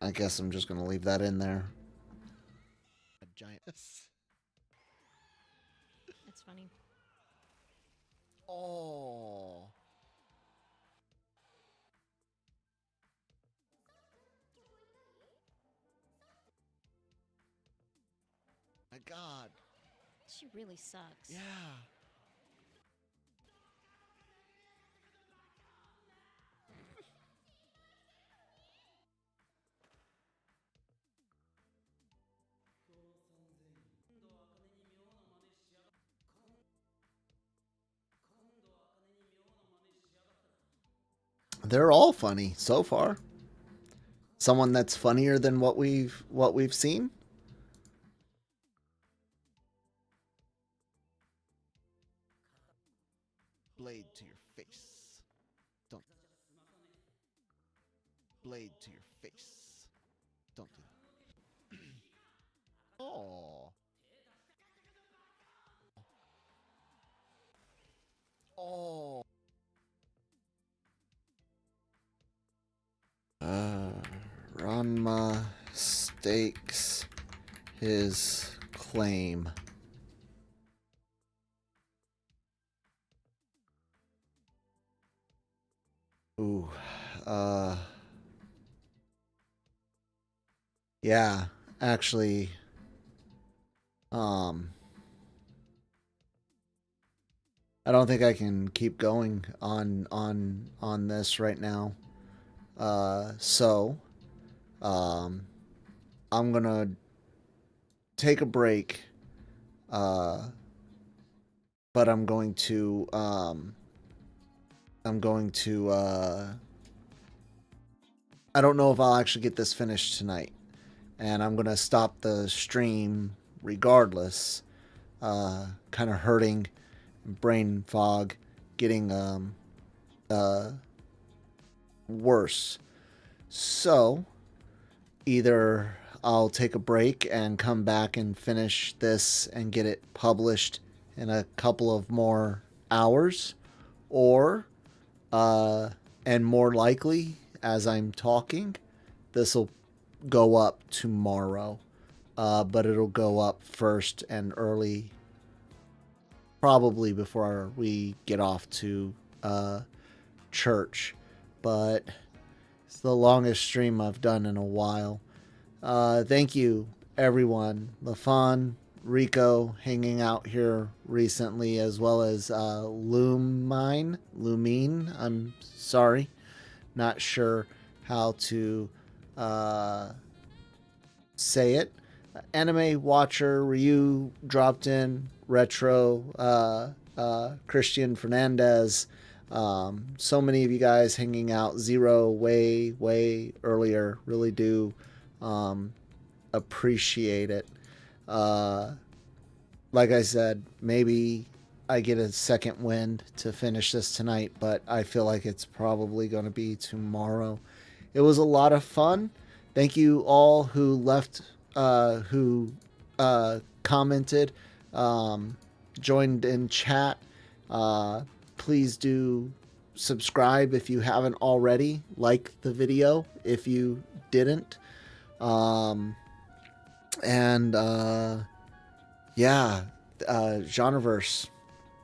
I guess I'm just going to leave that in there. A giant. That's funny. Oh. My God. She really sucks. Yeah. They're all funny so far. Someone that's funnier than what we've seen. Blade to your face. Don't. Blade to your face. Don't do that. Oh. Oh. Ranma stakes his claim. Ooh. Yeah, actually, I don't think I can keep going on this right now. So I'm gonna take a break. But I'm going to I don't know if I'll actually get this finished tonight. And I'm going to stop the stream regardless. Kind of hurting, brain fog, getting worse. So, either I'll take a break and come back and finish this and get it published in a couple of more hours, or, and more likely, as I'm talking, this will go up tomorrow, but it'll go up first and early, probably before we get off to church. But it's the longest stream I've done in a while. Thank you, everyone. LaFon, Rico hanging out here recently, as well as Lumine. I'm sorry, not sure how to say it. Anime Watcher, Ryu dropped in, Retro, Christian Fernandez, so many of you guys hanging out. Zero, way earlier. Really do appreciate it. Like I said, maybe I get a second wind to finish this tonight, but I feel like it's probably going to be tomorrow. It was a lot of fun. Thank you all who left, who commented, joined in chat. Please do subscribe if you haven't already. Like the video if you didn't. Yeah, Genreverse,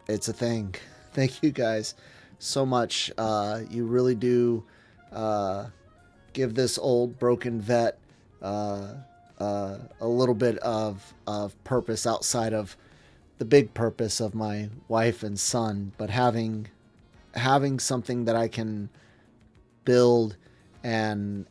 it's a thing. Thank you guys so much. You really do give this old broken vet a little bit of purpose outside of the big purpose of my wife and son, but having something that I can build and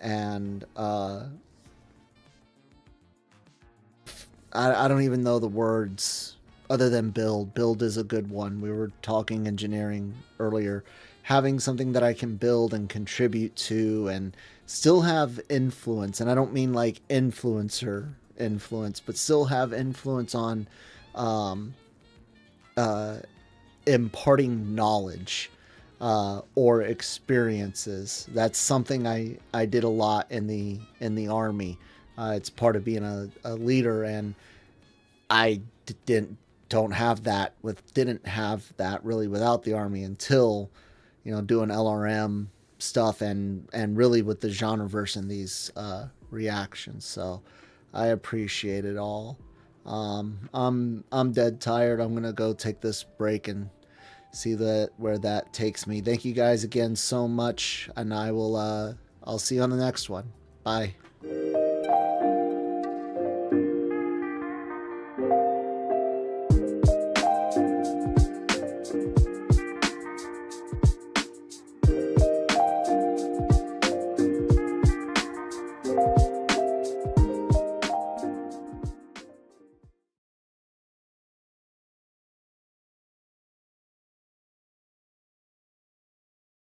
I don't even know the words other than build. Build is a good one. We were talking engineering earlier. Having something that I can build and contribute to and still have influence. And I don't mean like influencer influence, but still have influence on imparting knowledge or experiences. That's something I did a lot in the Army. It's part of being a leader, and I didn't have that really without the Army until, doing LRM stuff and really with the Genreverse and these reactions. So I appreciate it all. I'm dead tired. I'm gonna go take this break and see where that takes me. Thank you guys again so much, and I'll see you on the next one. Bye.